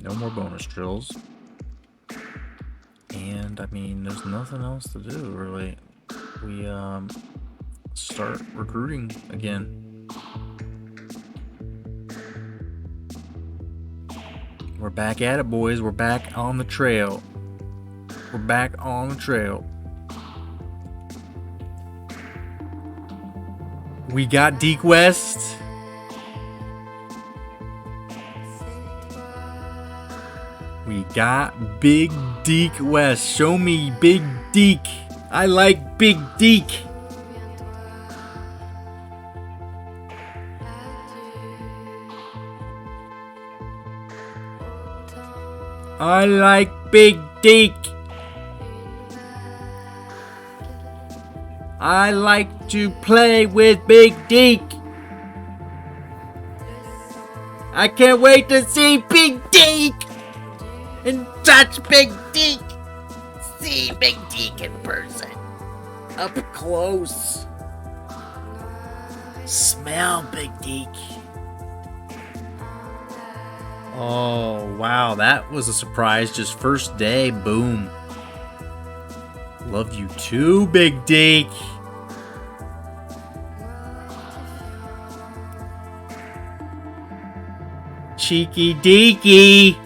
S5: No more bonus drills. And I mean, there's nothing else to do really. We start recruiting again. We're back at it, boys. We're back on the trail. We're back on the trail. We got Deke West. We got Big Deke West. Show me Big Deke. I like Big Deke. I like Big Deke. I like to play with Big Deke. I can't wait to see Big Deke and touch Big Deke. See Big Deke in person. Up close. Smell Big Deke. Oh, wow. That was a surprise. Just first day. Boom. Love you too, Big Deke. Cheeky Deaky.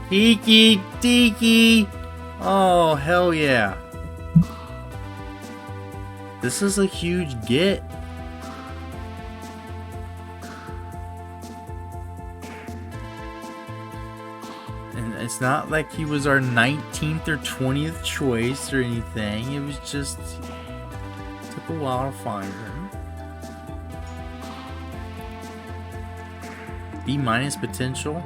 S5: Cheeky Deaky. Oh, hell yeah. This is a huge get. And it's not like he was our 19th or 20th choice or anything. It was just... took a while to find him. B- potential.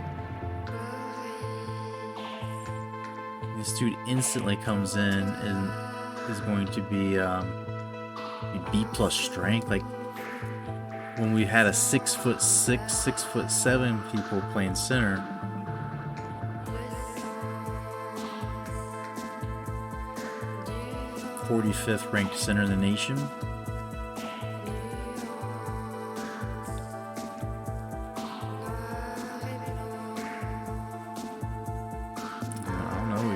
S5: This dude instantly comes in and is going to be B+ strength. Like when we had a 6'6", 6'7" people playing center. '45th ranked center in the nation.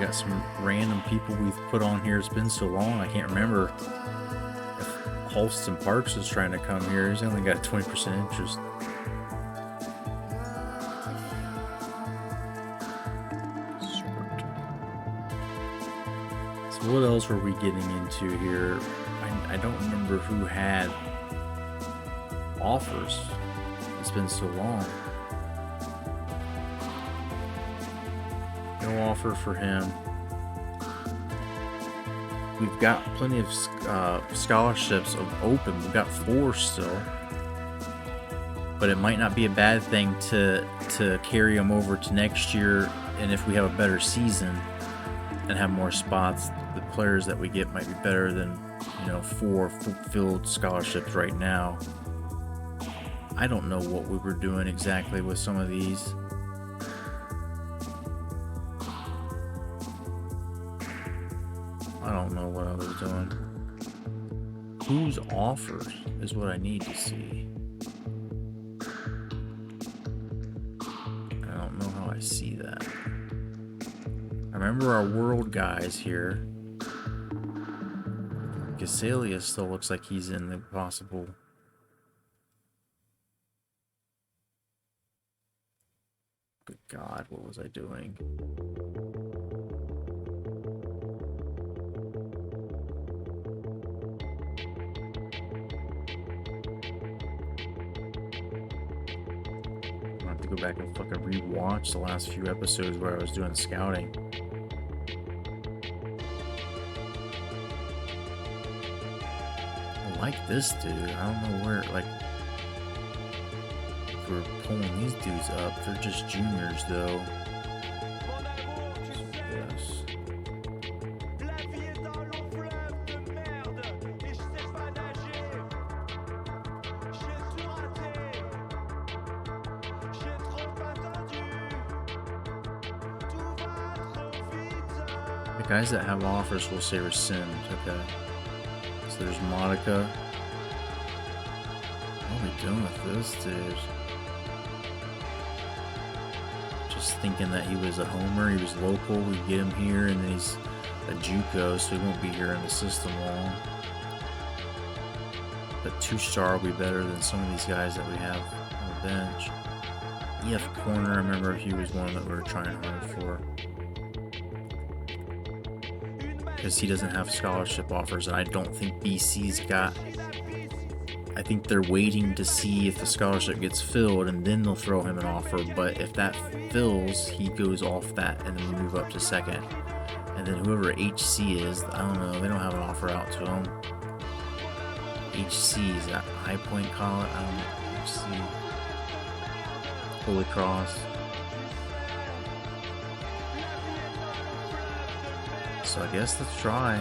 S5: Some random people we've put on here. It's been so long, I can't remember if Holston Parks is trying to come here. He's only got 20% interest. So what else were we getting into here? I don't remember who had offers. It's been so long. No offer for him. We've got plenty of scholarships open. We've got 4 still. But it might not be a bad thing to carry them over to next year. And if we have a better season and have more spots, the players that we get might be better than, 4 filled scholarships right now. I don't know what we were doing exactly with some of these. I don't know what I was doing. Whose offers is what I need to see. I don't know how I see that. I remember our world guys here. Casalia still looks like he's in the possible. Good God, what was I doing? Go back and fucking rewatch the last few episodes where I was doing scouting. I like this dude. I don't know where, like, if we're pulling these dudes up. They're just juniors, though. Yes. Guys that have offers will say rescind. Okay. So there's Monica. What are we doing with this dude? just thinking that he was a homer, he was local, we get him here, and then he's a JUCO, so he won't be here in the system long. But 2-star will be better than some of these guys that we have on the bench. EF Corner, I remember he was one that we were trying hard for. Because he doesn't have scholarship offers, and I don't think BC's got... I think they're waiting to see if the scholarship gets filled, and then they'll throw him an offer. But if that fills, he goes off that, and then we move up to second. And then whoever HC is, I don't know, they don't have an offer out to him. HC, is that High Point College? I don't know. HC. Holy Cross. So I guess let's try.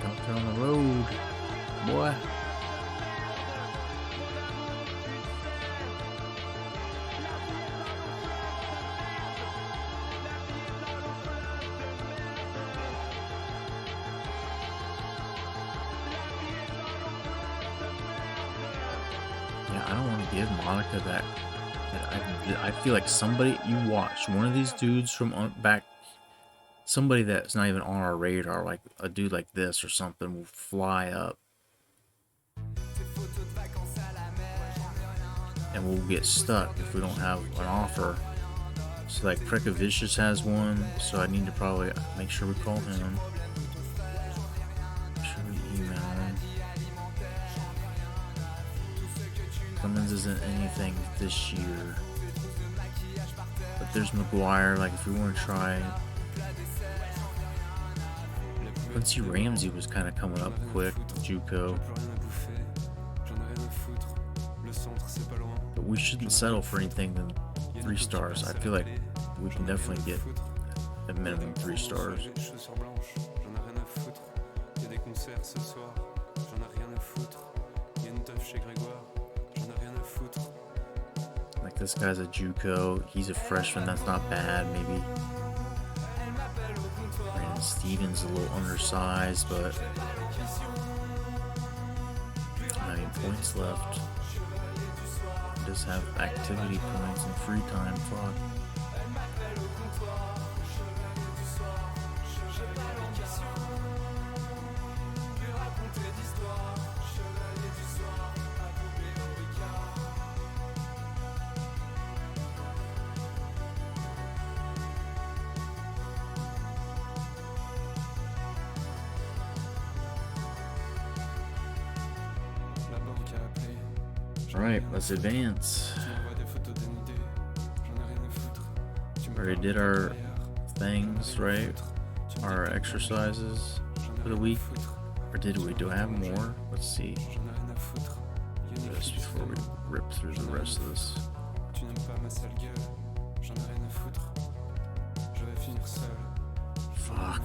S5: Out there on the road, boy. Yeah, I don't want to give Monica that. I feel like somebody, you watch one of these dudes from back, somebody that's not even on our radar, like a dude like this or something, will fly up and we'll get stuck if we don't have an offer. So like Prekovicius has one, so I need to probably make sure we call him. Make sure we email him. Clemens isn't anything this year. But there's McGuire, like if we want to try. Quincy Ramsey was kind of coming up quick, JUCO. But we shouldn't settle for anything than 3 stars. I feel like we can definitely get a minimum 3 stars. Like this guy's a JUCO. He's a freshman. That's not bad. Maybe Brandon Stevens a little undersized, but 9 points left. He does have activity points and free time. Fuck. Alright, let's advance. Already did our things, right? Our exercises for the week. Or did we? Do I have more? Let's see. Just before we rip through the rest of this. Fuck.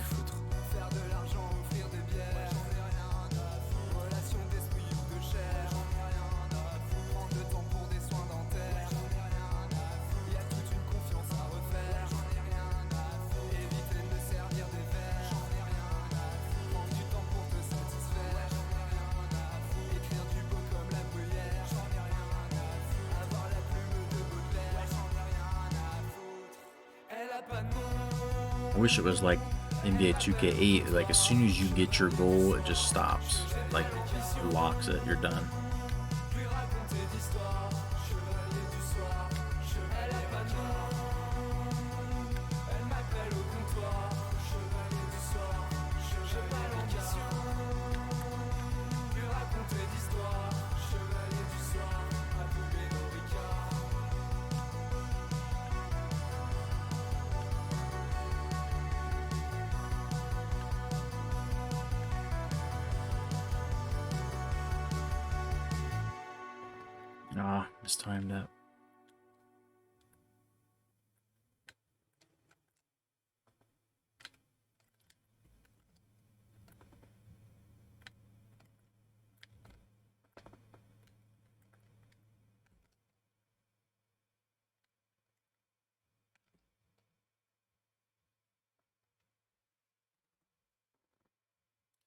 S5: I wish it was like NBA 2K8, like as soon as you get your goal, it just stops. Like, it locks it, you're done. Ah, mistimed that.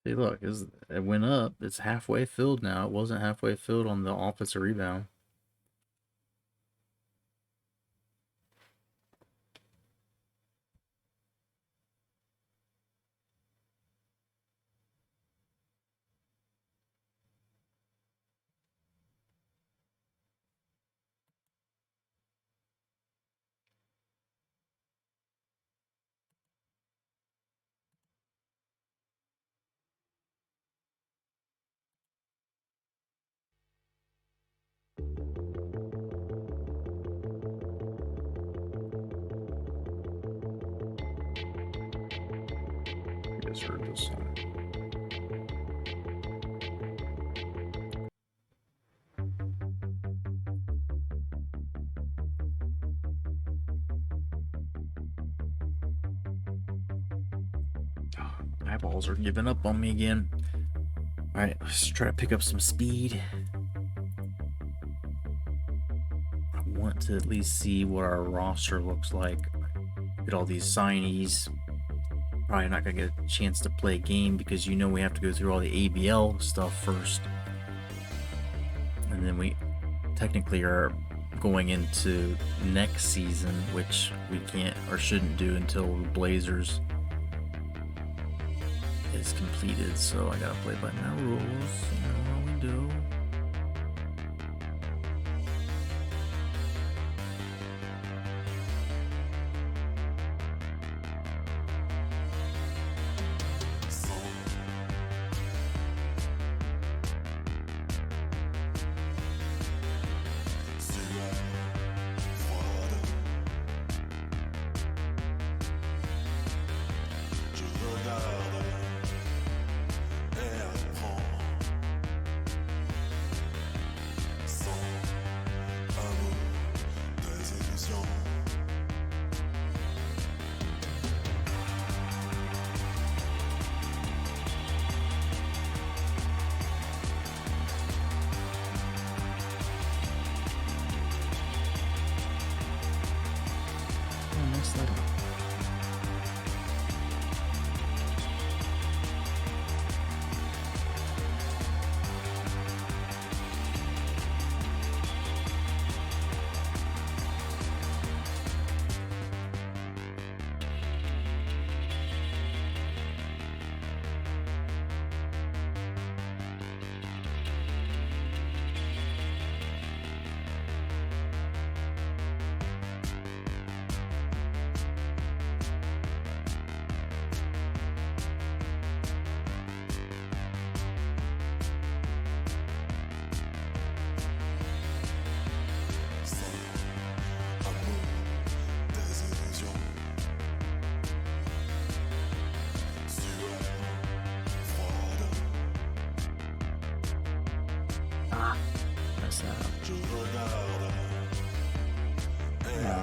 S5: See, look, it went up. It's halfway filled now. It wasn't halfway filled on the offensive rebound. I just heard this song. Eyeballs are giving up on me again. Alright, let's try to pick up some speed. I want to at least see what our roster looks like. Get all these signees. Probably not going to get a chance to play a game because you know we have to go through all the ABL stuff first. And then we technically are going into next season, which we can't or shouldn't do until the Blazers is completed. So I gotta play by my rules. You know how we do.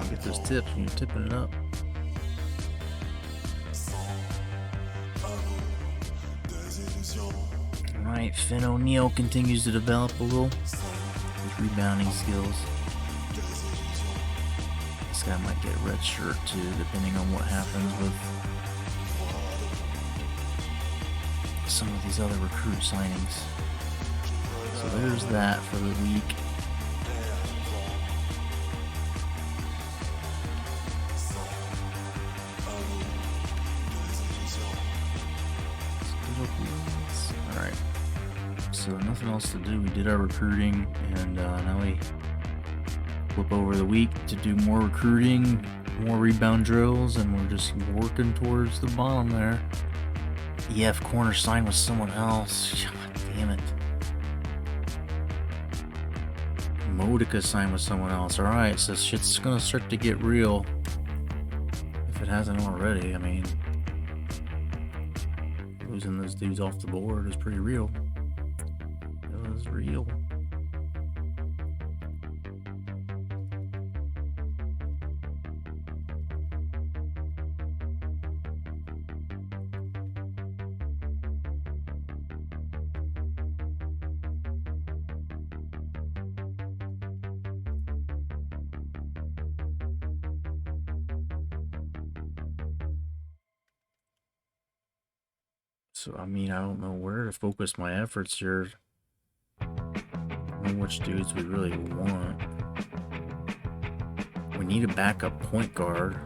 S5: Get those tips when you're tipping it up. Alright, Finn O'Neill continues to develop a little. His rebounding skills. This guy might get a red shirt too, depending on what happens with some of these other recruit signings. So there's that for the week. Alright, so nothing else to do. We did our recruiting, and now we flip over the week to do more recruiting, more rebound drills, and we're just working towards the bottom there. EF corner signed with someone else. God damn it. Modica signed with someone else. Alright, so shit's gonna start to get real. If it hasn't already, I mean, losing those dudes off the board is pretty real. It was real. So, I mean, I don't know where to focus my efforts here. I don't know which dudes we really want. We need a backup point guard.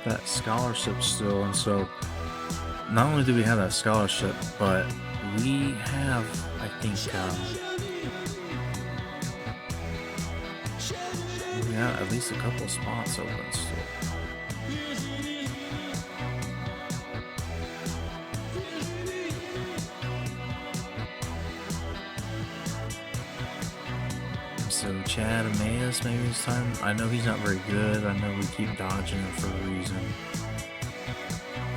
S5: that scholarship still, and so not only do we have that scholarship, but we have, I think, we have at least a couple of spots open still. So Chad Emmaus, maybe this time. I know he's not very good. I know we keep dodging him for a reason.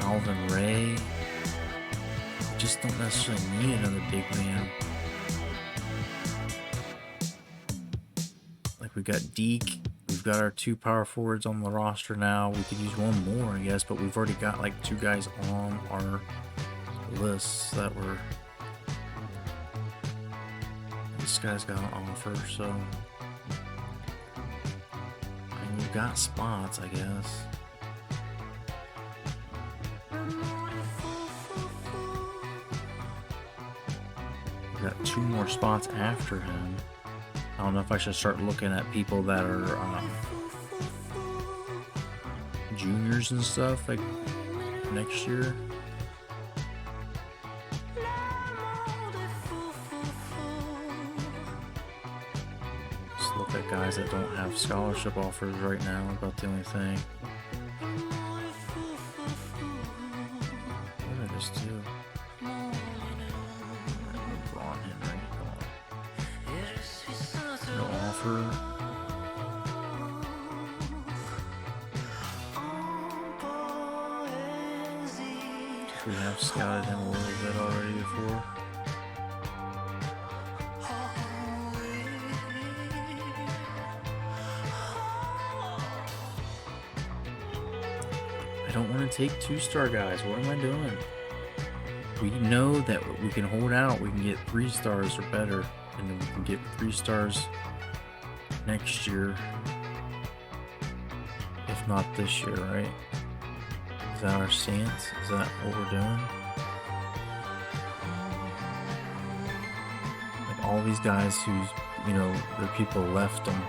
S5: Alvin Ray. We just don't necessarily need another big man. Like we've got Deke. We've got our 2 power forwards on the roster now. We could use one more, I guess, but we've already got like 2 guys on our lists that were. This guy's got an offer, so and we've got spots, I guess. We've got 2 more spots after him. I don't know if I should start looking at people that are juniors and stuff like next year. Look at guys that don't have scholarship offers right now, about the only thing. What did I just do? Ron Henry, no offer. We have scouted him a little bit already before. I don't want to take 2-star guys. What am I doing? We know that we can hold out. We can get 3 stars or better. And then we can get 3 stars next year. If not this year, right? Is that our stance? Is that what we're doing? Like all these guys who's, you know, the people left them.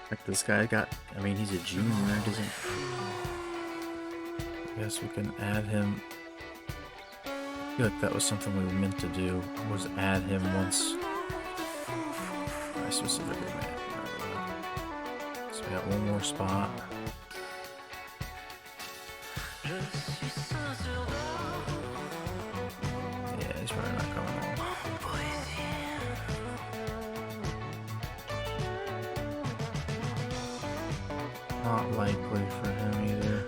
S5: Like this guy got, I mean, he's a junior, doesn't, I guess we can add him. I feel like that was something we were meant to do, was add him once. I specifically meant. So we got 1 more spot. Yeah, he's probably not coming on. Not likely for him either.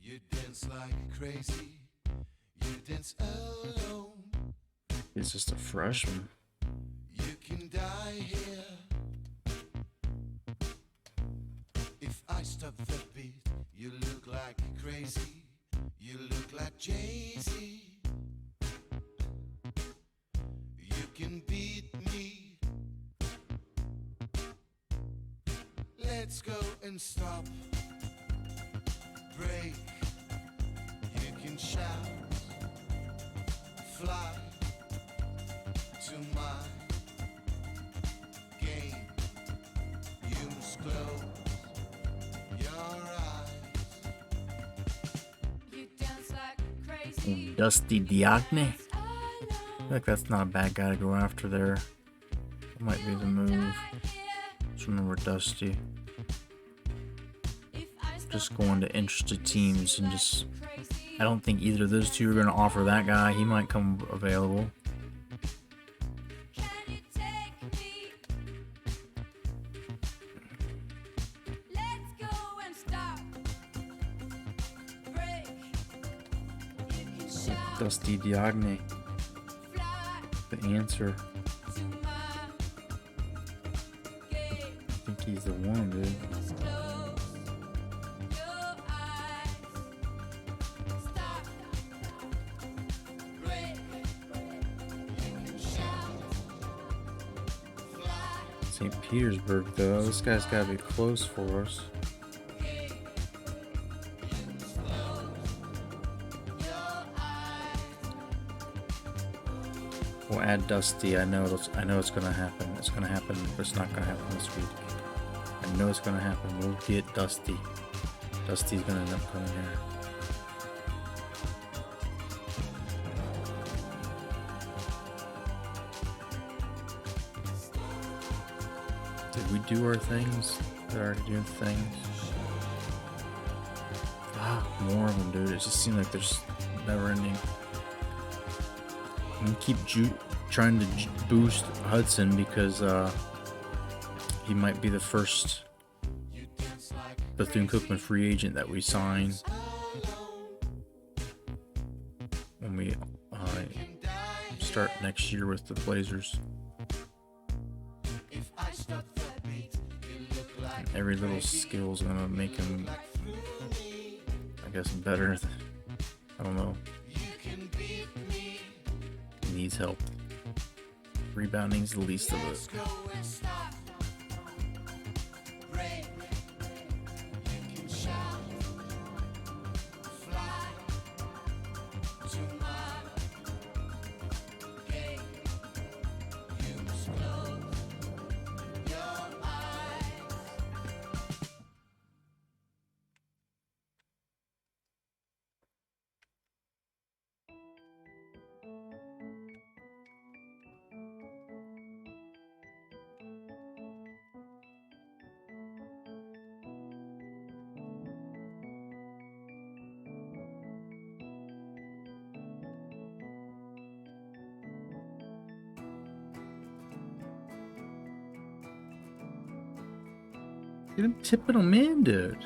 S12: You dance like crazy. You dance alone.
S5: He's just a freshman.
S12: You can die here. If I stop the beat, you look like crazy. You look like Jay-Z. You can beat me. Let's go and stop. Break. You can shout. Fly to my game. You must close your eyes.
S6: You dance like crazy.
S5: Dusty Diagne. feel like that's not a bad guy to go after there. That might be the move. Just remember Dusty. Just going to interested teams and just... I don't think either of those two are going to offer that guy. He might come available. Dusty Diagne. The answer. I think he's the one, dude. St. Petersburg, though. This guy's gotta be close for us. We'll add Dusty. I know it's gonna happen. It's gonna happen, but it's not gonna happen this week. I know it's gonna happen. We'll get Dusty. Dusty's gonna end up coming here. Did we do our things? Did I already do things? Ah, more of them, dude. It just seems like there's never ending. I'm gonna keep trying to boost Hudson because he might be the first Bethune-Cookman free agent that we sign when we start next year with the Blazers. Every little skill is gonna make him, I guess, better. I don't know. He needs help. Rebounding's the least of it. Get him tipping him in, dude.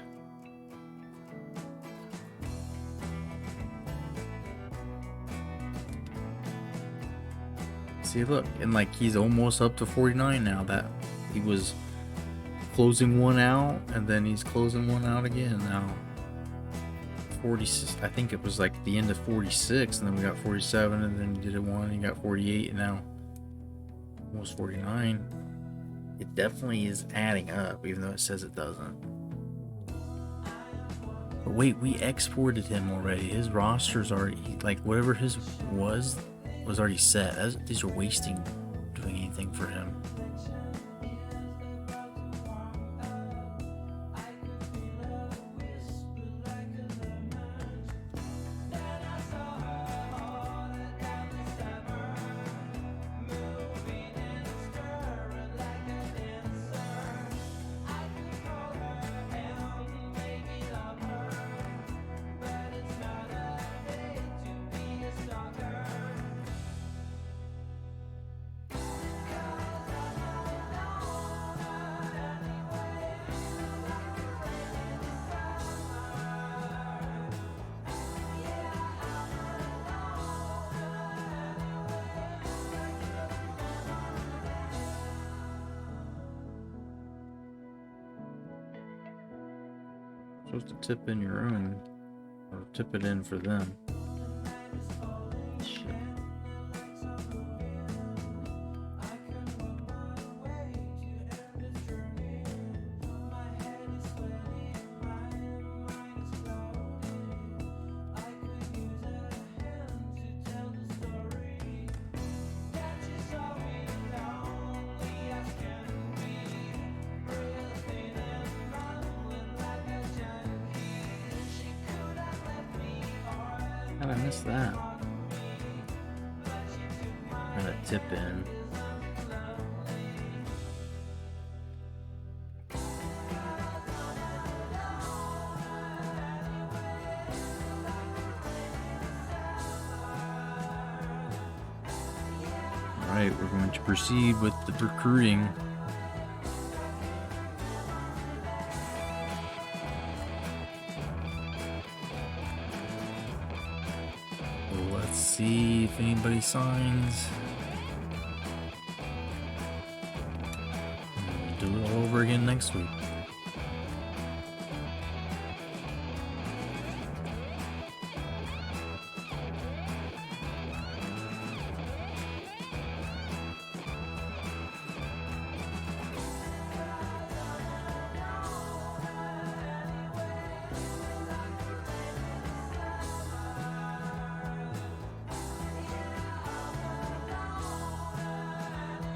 S5: See, look, and like he's almost up to 49 now. That he was closing one out, and then he's closing one out again now. 46. I think it was like the end of 46, and then we got 47, and then he did it one. He got 48, and now almost 49. It definitely is adding up, even though it says it doesn't. But wait, we exported him already. His roster's already, like, whatever his was already set. These are wasting doing anything for him. Supposed to tip in your own, or tip it in for them. Shit. How'd I miss that? tip in. Alright, we're going to proceed with the recruiting. Let's see if anybody signs. We'll do it all over again next week.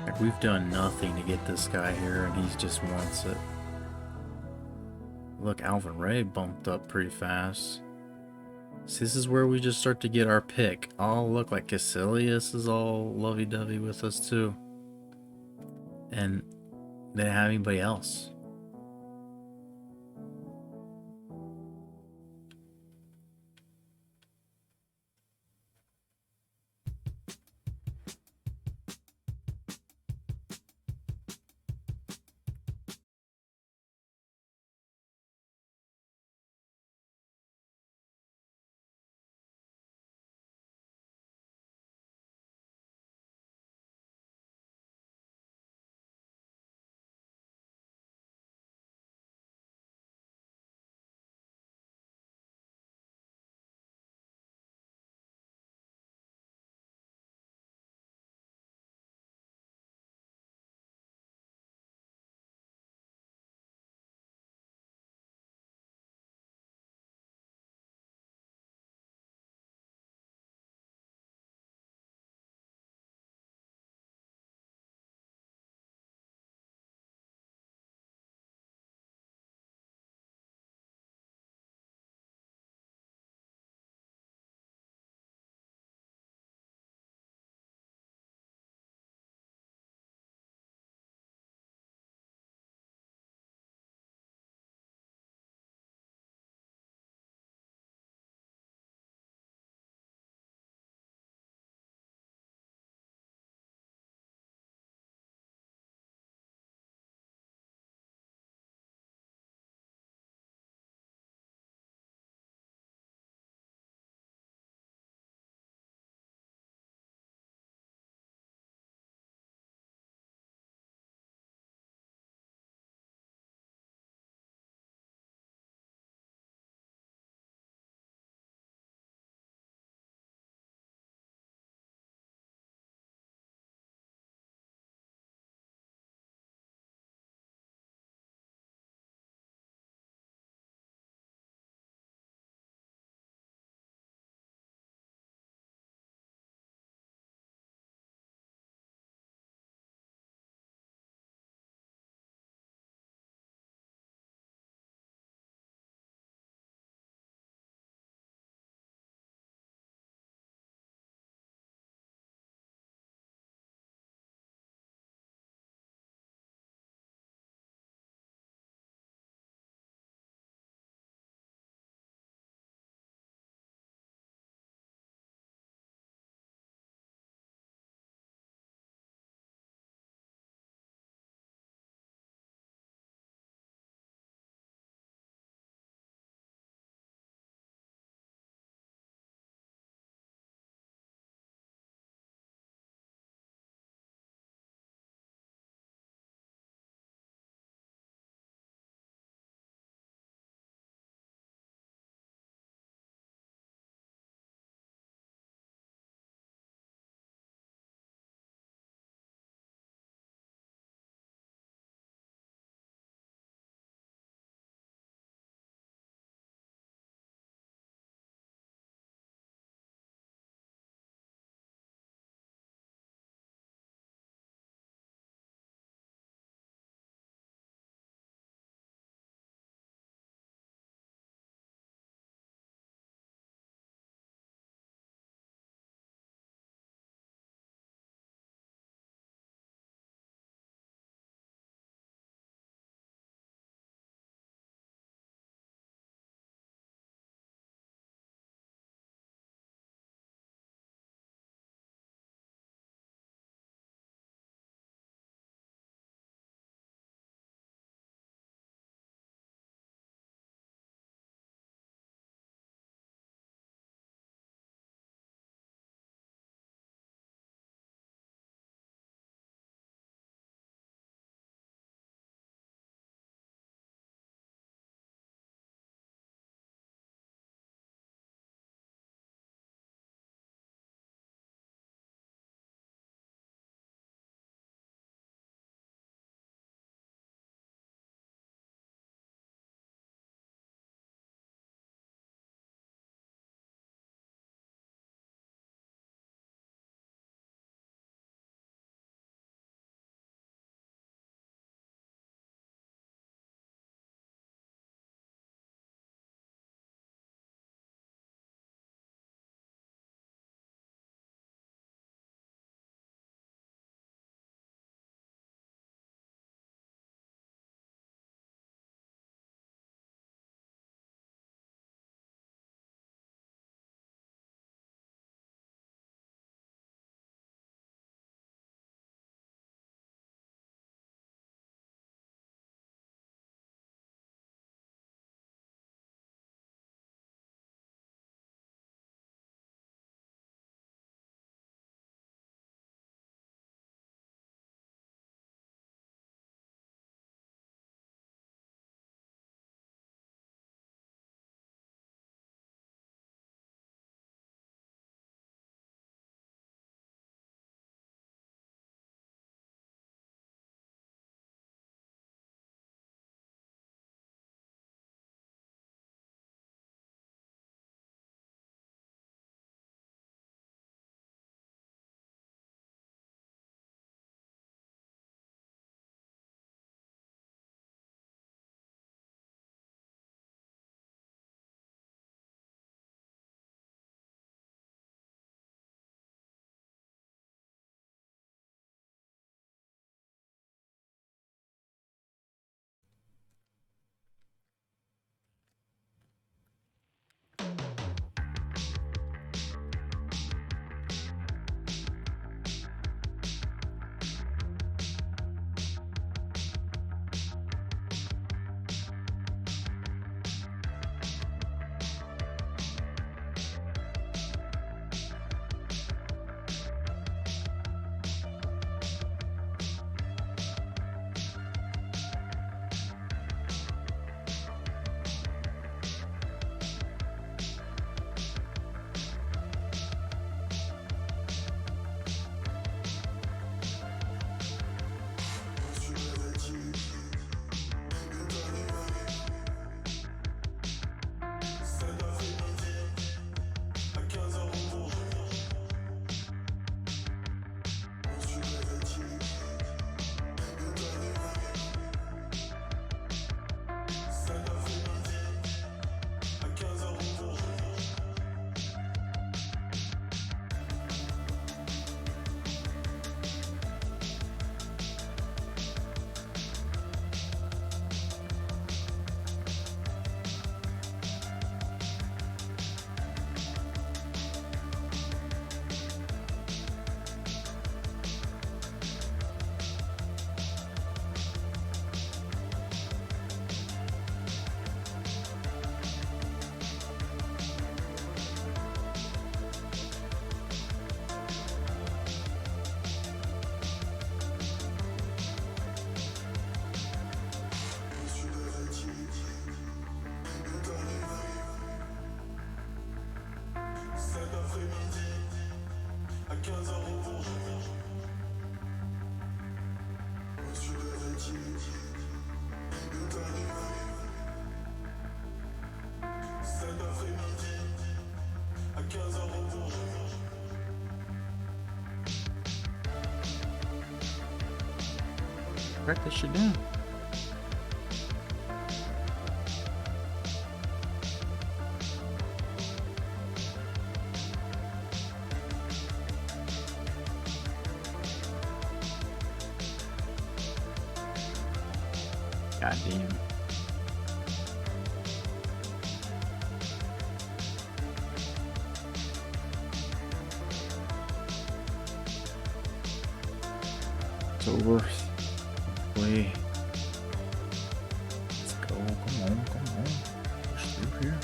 S5: Like, we've done nothing to get this guy here, and he just wants it. Look, Alvin Ray bumped up pretty fast. So this is where we just start to get our pick. Oh, look, like Caecilius is all lovey-dovey with us too. And they didn't have anybody else. Write this shit down. God damn. It's over. Play. Let's go. Come on, come on. Push through here.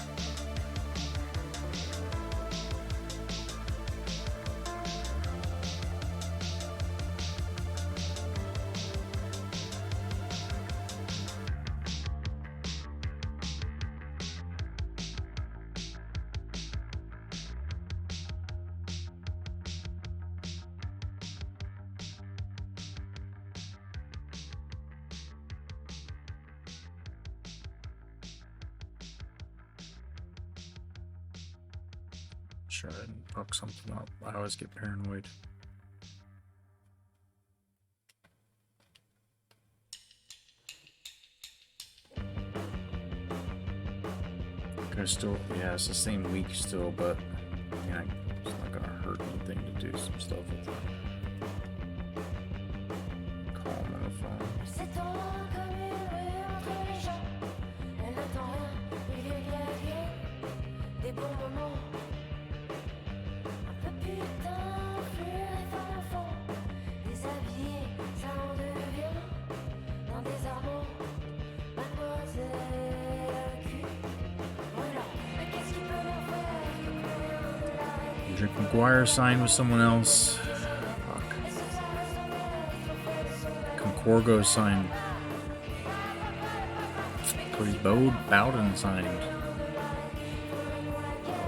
S5: Sure, I didn't fuck something up. I always get paranoid. Okay, still, yeah, it's the same week still, but yeah, it's not gonna hurt anything to do some stuff with it. Call him on the phone. Kendrick McGuire signed with someone else. Fuck. Concorgo signed. Cody Bowden signed.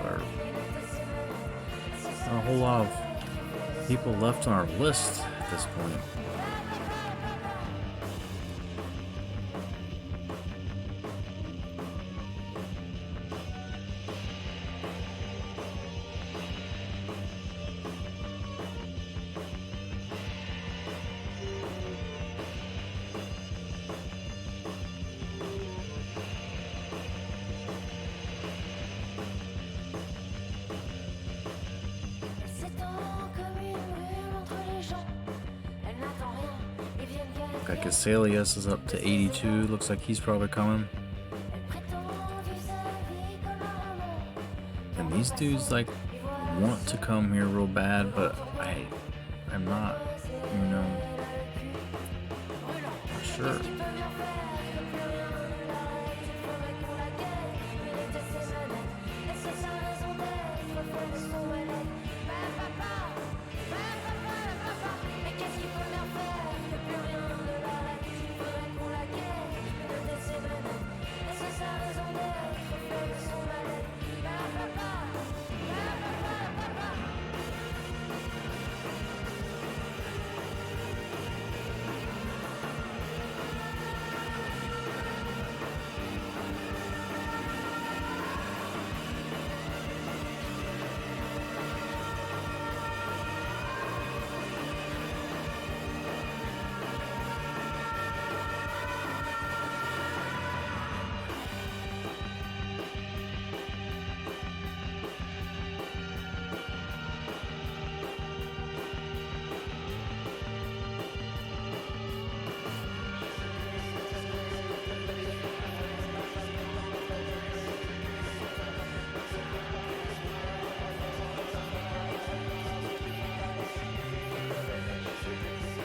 S5: Or a whole lot of people left on our list at this point. Casalius is up to 82. Looks like he's probably coming. And these dudes like want to come here real bad, but I'm not, you know, not sure.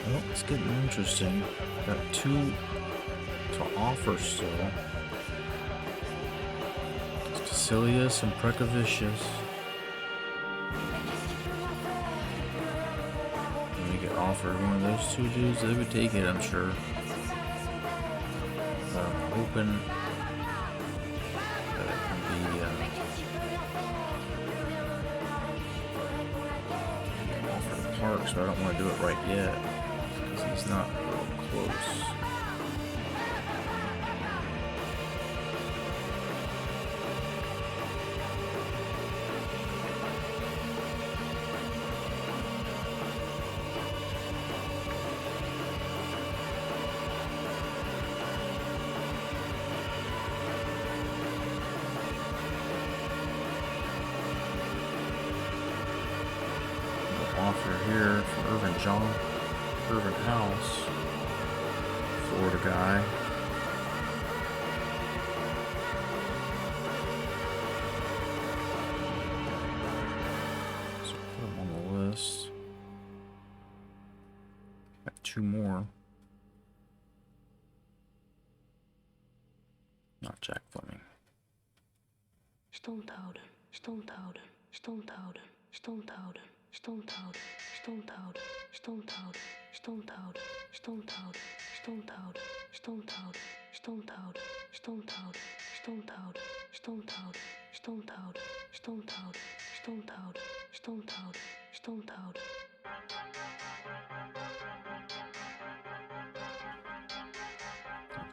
S5: Well, it's getting interesting. Got two to offer still. Casilius and Prekovicius. When we get offered one of those two dudes, they would take it, I'm sure. But I'm hoping that it can be offered Park, so I don't want to do it right yet. He's not real close. offer here for Irvin House, Florida guy. So put him on the list. Got 2 more. Not Jack Fleming.
S6: Stond houden, stond houden, stond houden, stond houden, stond houden, stond houden, stond houden, stond houden, stond houden, stond houden, stond houden, stond houden, stond houden, stond houden, stond houden, stond houden, stond houden, stond houden, stond houden, stond houden.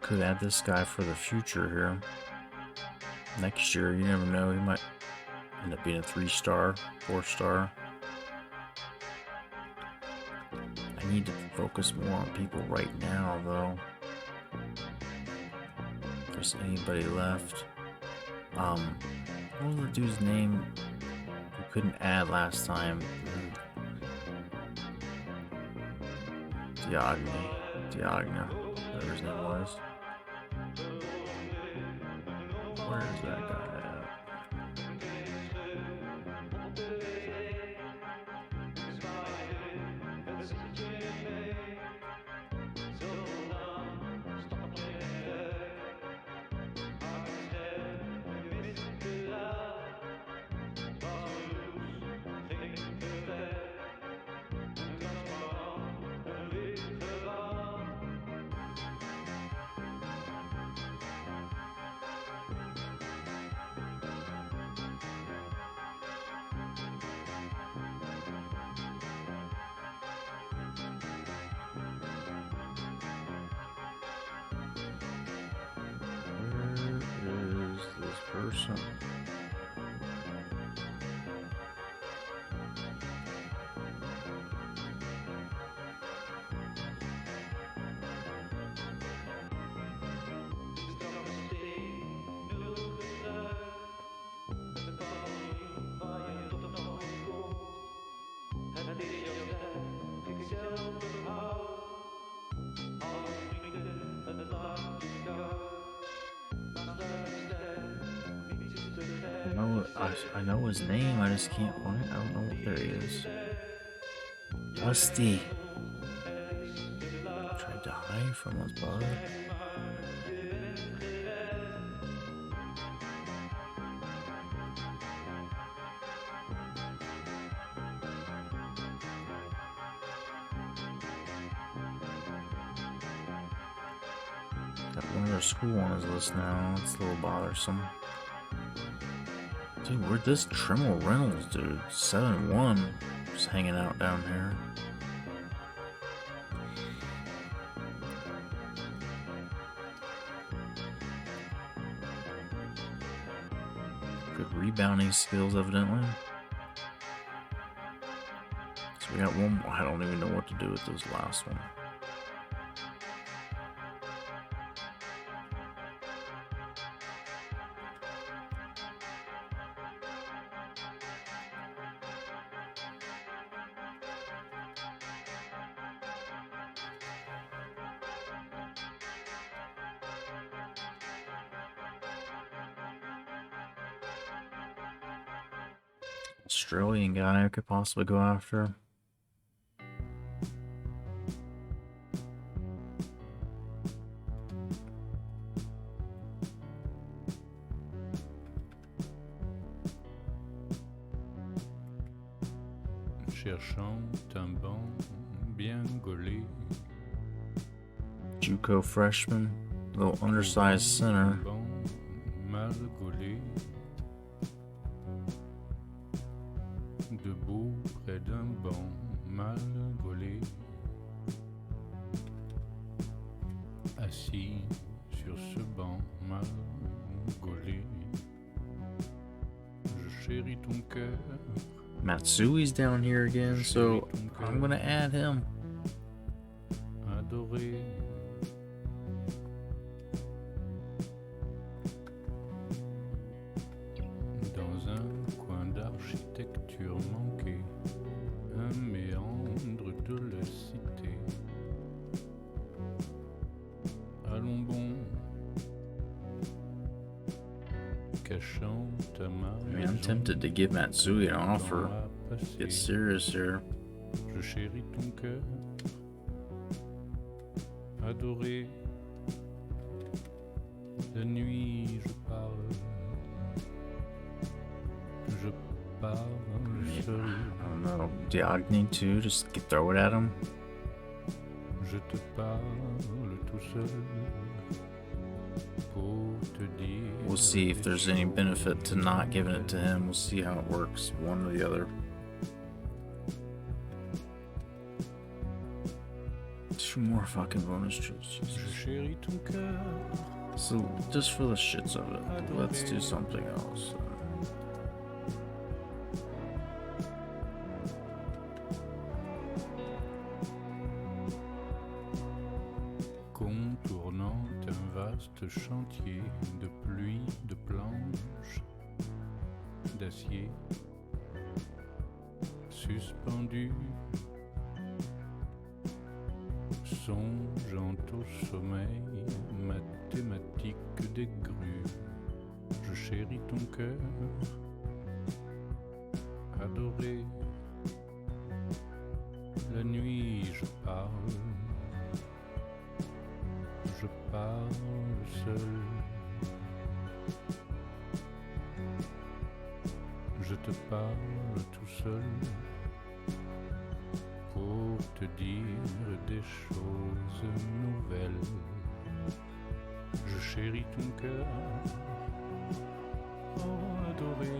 S5: Could add this guy for the future here. Next year, you never know, he might end up being a 3-star, 4-star. I need to focus more on people right now, though. If there's anybody left. What was the dude's name we couldn't add last time? Diagna, whatever his name was. Where is that guy at? Person. I know his name, I just can't find it. I don't know what there he is. Dusty. Tried to hide from us, bud. Got one other school on his list now. It's a little bothersome. Dude, where'd this Tremel Reynolds dude? 7-1. Just hanging out down here. Good rebounding skills, evidently. So we got one more. I don't even know what to do with this last one. Australian guy I could possibly go after.
S13: Cherchant un banc bien gaulé.
S5: JUCO freshman, little undersized center.
S13: Mal gaulé. Debout près d'un banc mal gaulé, assis sur ce banc mal gaulé, je chéris ton cœur.
S5: Matsui's down here again, so I'm gonna add him.
S13: Adoré. Dans un coin d'architecture manquée, un cachant ta main.
S5: I mean, I'm tempted to give Matsui an offer. Get serious here.
S13: Je chéris ton cœur, adoré. La nuit, je parle seul.
S5: I don't know. Do I need to just throw it at him?
S13: Je te parle tout seul pour te dire.
S5: We'll see if there's any benefit to not giving it to him. We'll see how it works, one or the other. 2 more fucking bonus trips.
S13: Je chéris ton cœur.
S5: So, just for the shits of it, let's do something else.
S13: Contournant un vaste chantier de pluie, de planches, d'acier, suspendu, songeant au sommeil mathématique des grues. Je chéris ton cœur, adoré. La nuit, je parle seul. Je te parle tout seul pour te dire des choses nouvelles. Je chéris ton cœur, oh adoré.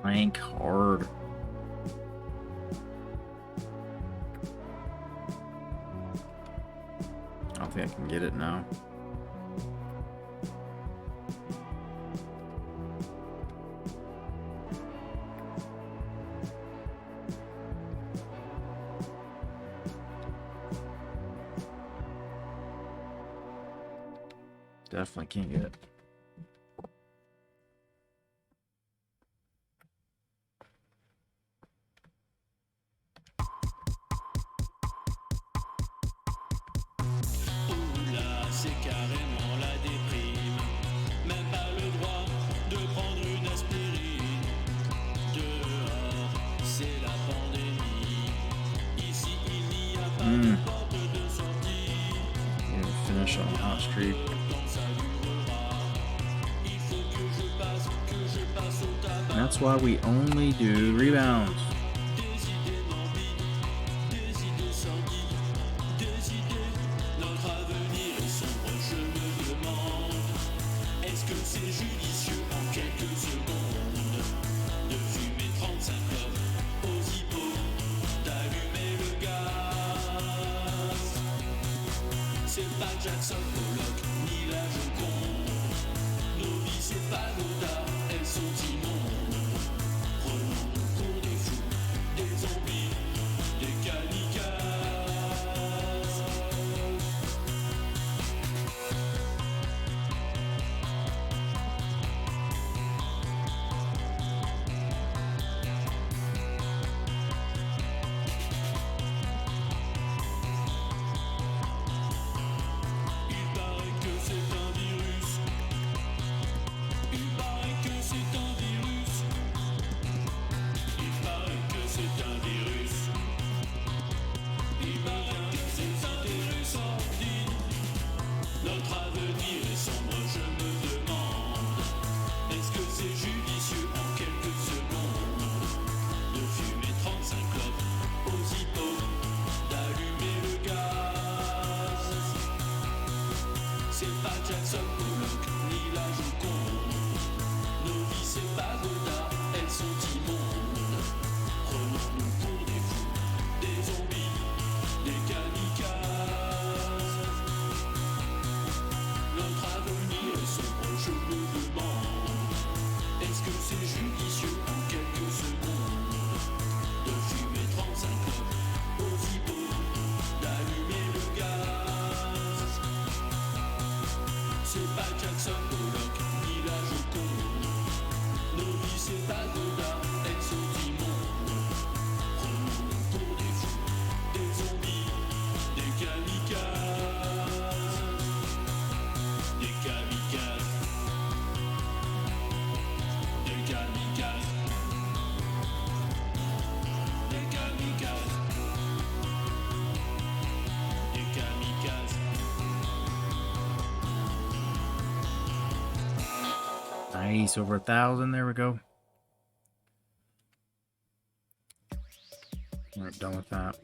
S5: Plank hard. I don't think I can get it now. Definitely can't get it. Finish on a hot streak. And that's why we only do rebounds. Nice, over 1,000. There we go. Alright, done with that.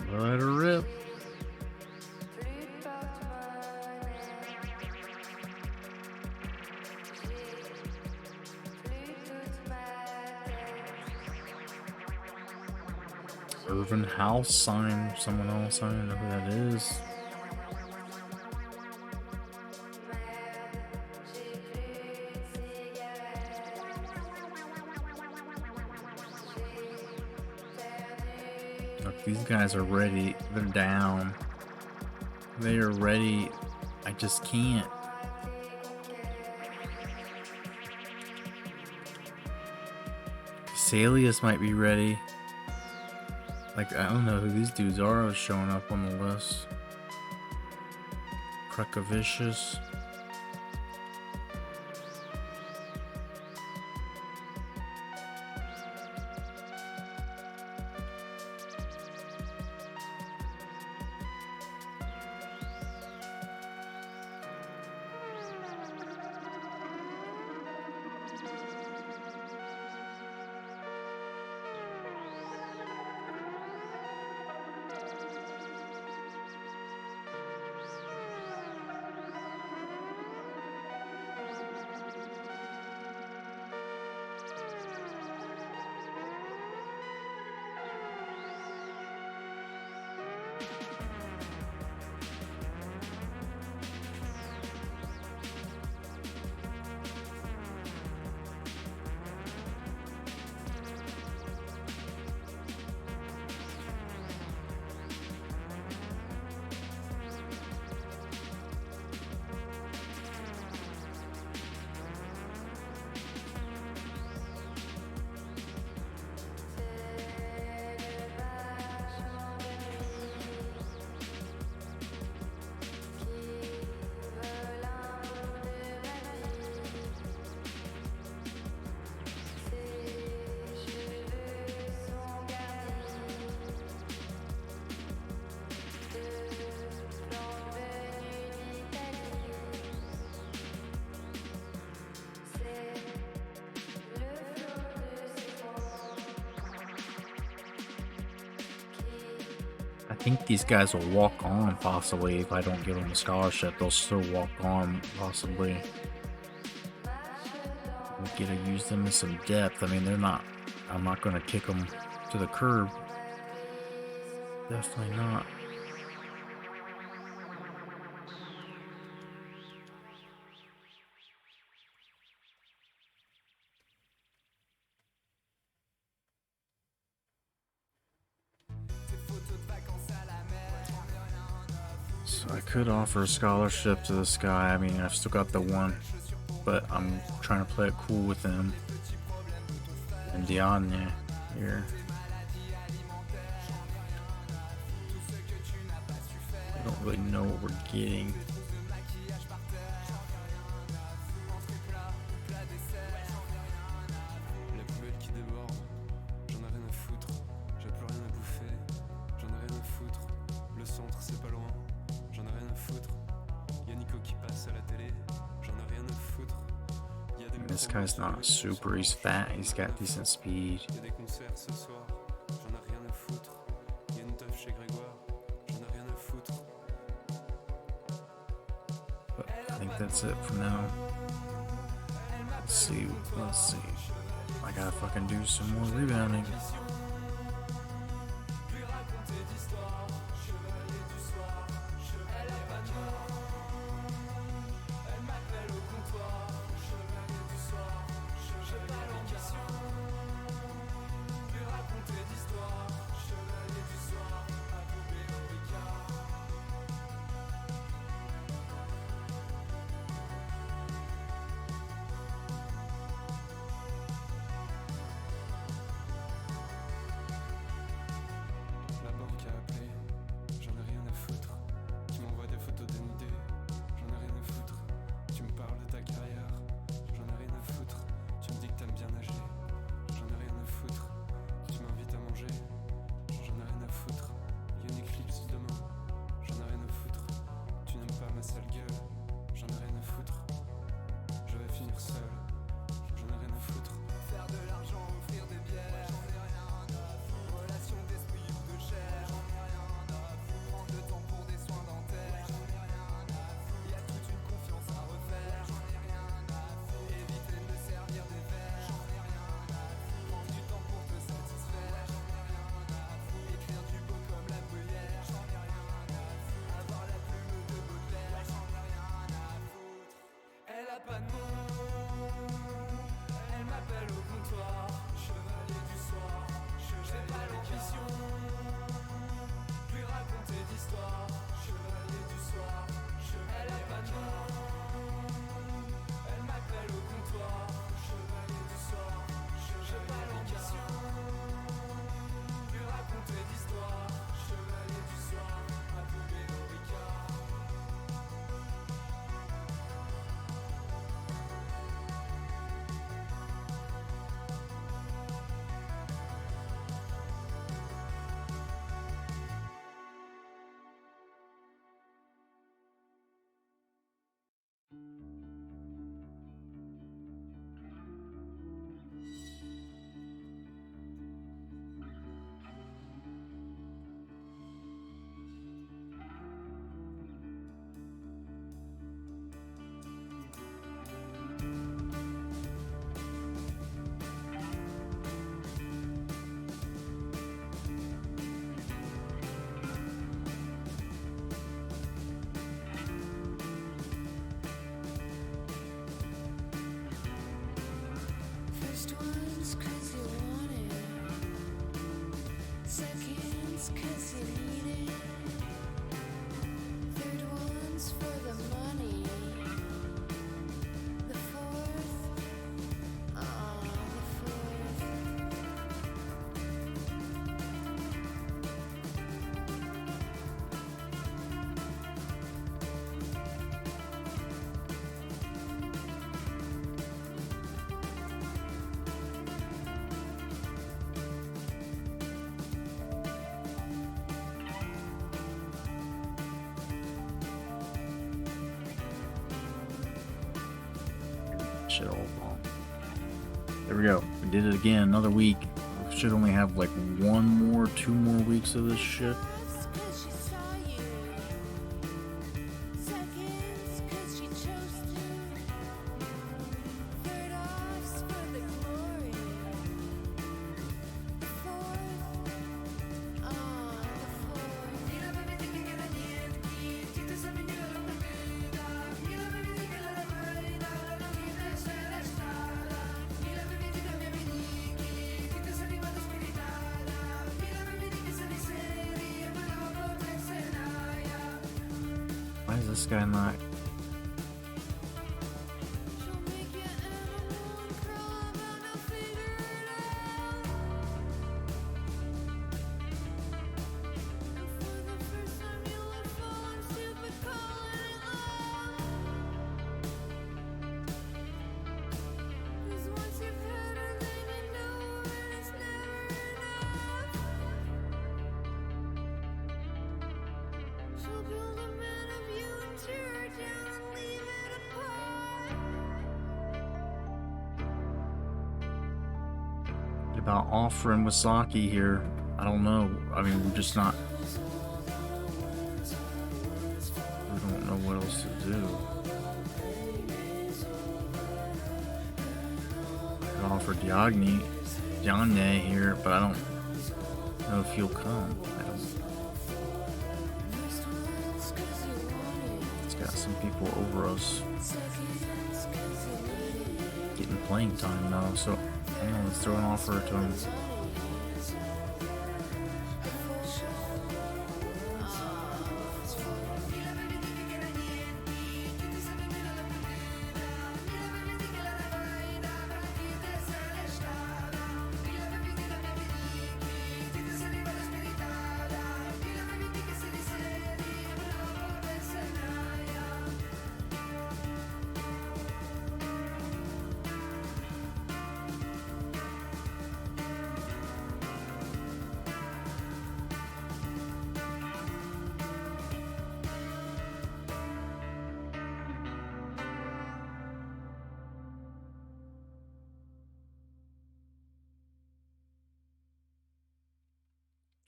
S5: Let her rip. Irvin House sign, someone else, I don't know who that is. Look, these guys are ready. They're down. They are ready. I just can't. Salius might be ready. Like, I don't know who these dudes are showing up on the list. Krekavicius. I think these guys will walk on, possibly. If I don't give them a scholarship, they'll still walk on, possibly. We get to use them in some depth. I mean, they're not... I'm not going to kick them to the curb. Definitely not. So I could offer a scholarship to this guy. I mean, I've still got the one, but I'm trying to play it cool with him. And Diane here. I don't really know what we're getting. This guy's not super, he's fat, he's got decent speed. But I think that's it for now. Let's see. I gotta fucking do some more rebounding. Shit all wrong. There we go. We did it again. Another week. We should only have like 2 more weeks of this shit. Why is this guy not? About offering Wasaki here. I don't know. I mean, we're just not. We don't know what else to do. I could offer Diagne here, but I don't know if he'll come. It's got some people over us getting playing time now, so. Yeah, let's throw an offer to him.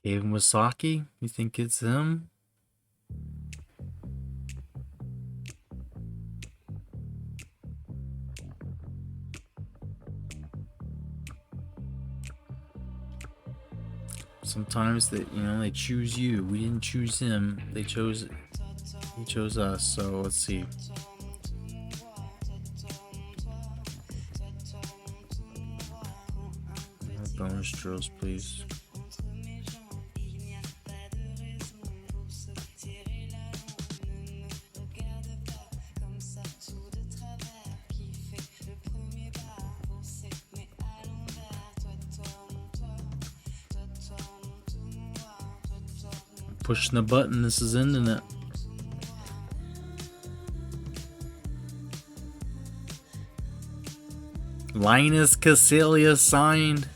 S5: Gave him Wasaki? You think it's him? Sometimes they choose you. We didn't choose him. He chose us. So let's see. Bonus drills, please. Pushing the button, this is ending it. Linus Cassilia signed.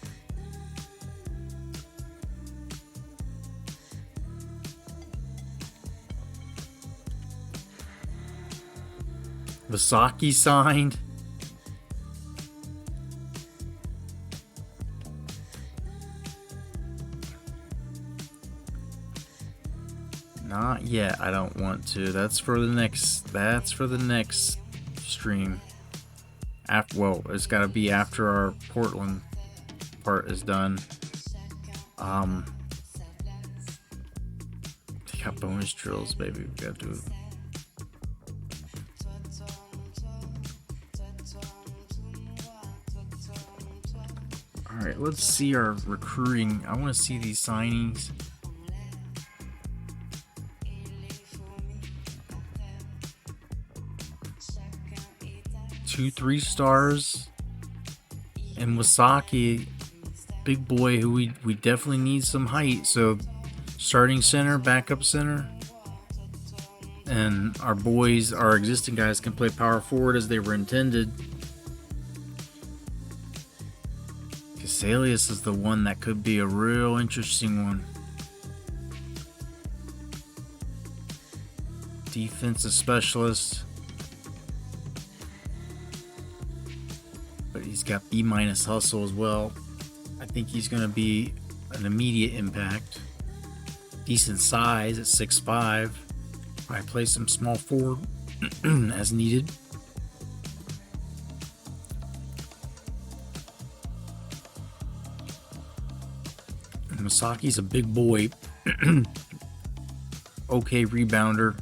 S5: Wasaki signed. Not yet. I don't want to. That's for the next stream. Well, it's got to be after our Portland part is done. They got bonus drills, baby. We got to do. All right, let's see our recruiting. I want to see these signings. 2 3-stars. And Wasaki, big boy, who we definitely need some height. So starting center, backup center. And our boys, our existing guys, can play power forward as they were intended. Casalius is the one that could be a real interesting one. Defensive specialist. But he's got B- hustle as well. I think he's going to be an immediate impact. Decent size at 6'5". I play some small forward as needed. And Masaki's a big boy. Okay rebounder.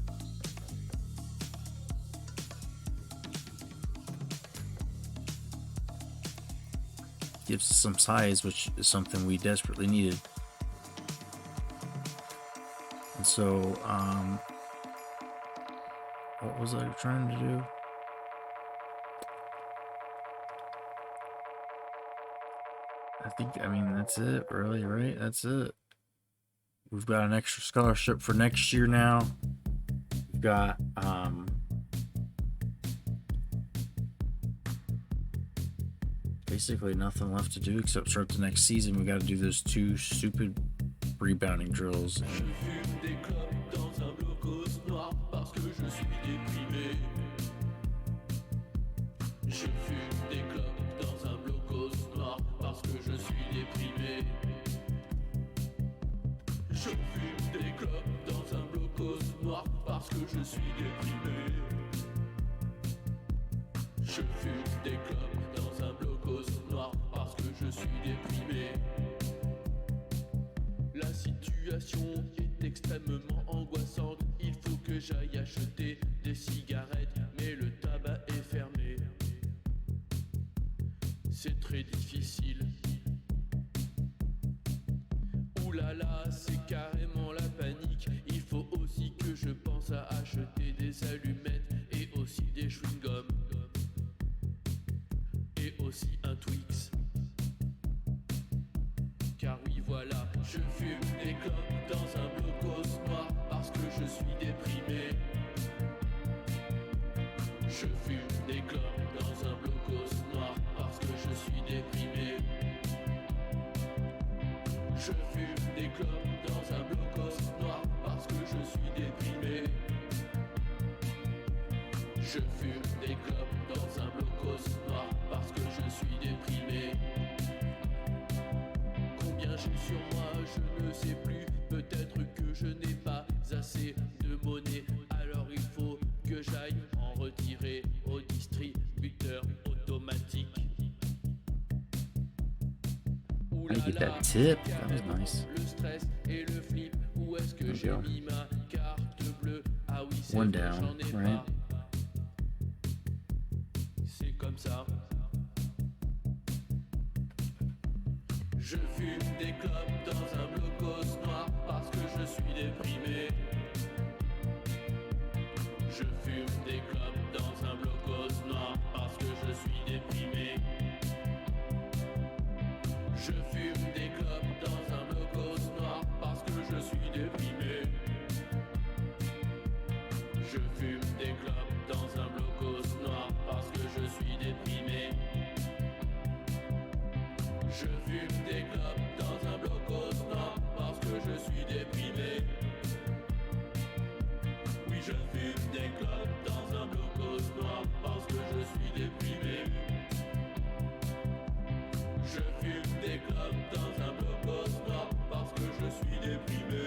S5: Gives us some size, which is something we desperately needed. And so, what was I trying to do? I mean, that's it, really, right? That's it. We've got an extra scholarship for next year now. We've got, basically nothing left to do except start the next season. We got to do those 2 stupid rebounding drills.
S14: Je fume des clopes dans un blocos noir parce que je suis déprimé. Je fume des clopes dans un blocos noir parce que je suis déprimé. Je fume des clopes dans un blocos noir parce que je suis déprimé. La situation est extrêmement angoissante. Il faut que j'aille acheter des cigarettes, mais le tabac est fermé. C'est très difficile. Ouh là là, c'est carrément la panique. Il faut aussi que je pense à acheter des allumettes et aussi des chewing-gums. Et aussi un Twix. Car oui voilà, je fume des clopes dans un blocos noir parce que je suis déprimé. Je fume des clopes dans un blocos noir parce que je suis déprimé. Je fume des clopes dans un blocos noir parce que je suis déprimé. Je fume des clopes dans un blocos noir parce que je suis déprimé. Combien j'ai sur moi, je ne sais plus. Peut-être que je n'ai pas assez de monnaie. Alors il faut que j'aille en retirer au distributeur automatique.
S5: I get that tip. That was nice.
S14: Le stress et le flip. Où est-ce que j'ai mis ma carte bleue? Ah oui, c'est
S5: One
S14: vrai,
S5: down,
S14: j'en ai
S5: right?
S14: pas. C'est comme ça. Je fume des clopes dans un blocos noir parce que je suis déprimé. Je fume des clopes dans un blocos noir parce que je suis déprimé. Je fume des clopes dans un blocos noir parce que je suis déprimé. Je fume des clopes dans un blocos noir parce que je suis déprimé. Je fume des clopes dans un blocos noir parce que je suis déprimé. Oui, je fume des clopes dans un blocos noir parce que je suis déprimé. Je fume des clopes dans un blocos noir parce que je suis déprimé.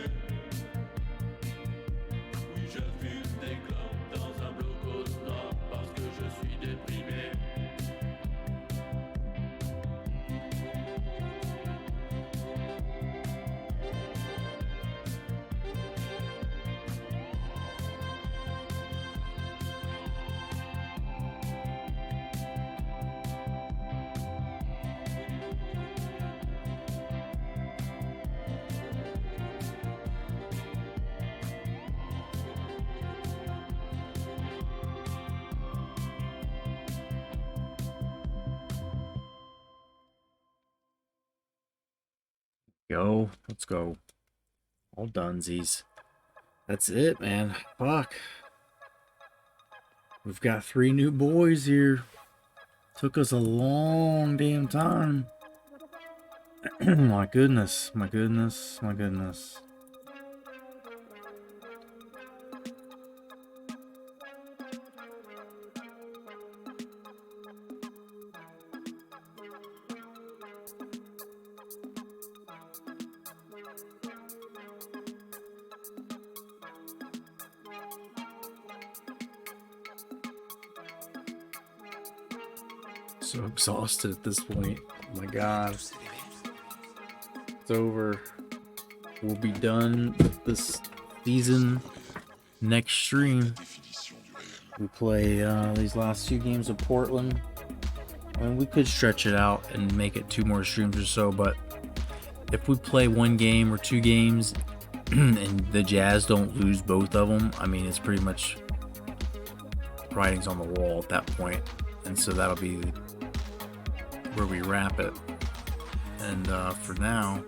S14: Oui, je fume des clopes dans un blocos
S5: Go. Let's go. All donezies. That's it, man. Fuck. We've got 3 new boys here. Took us a long damn time. My goodness. My goodness. My goodness. So exhausted at this point. Oh my god. It's over. We'll be done with this season next stream. We play these last 2 games of Portland. I mean, we could stretch it out and make it 2 more streams or so, but if we play 1 game or 2 games and the Jazz don't lose both of them, I mean, it's pretty much writing's on the wall at that point. And so that'll be where we wrap it. And for now,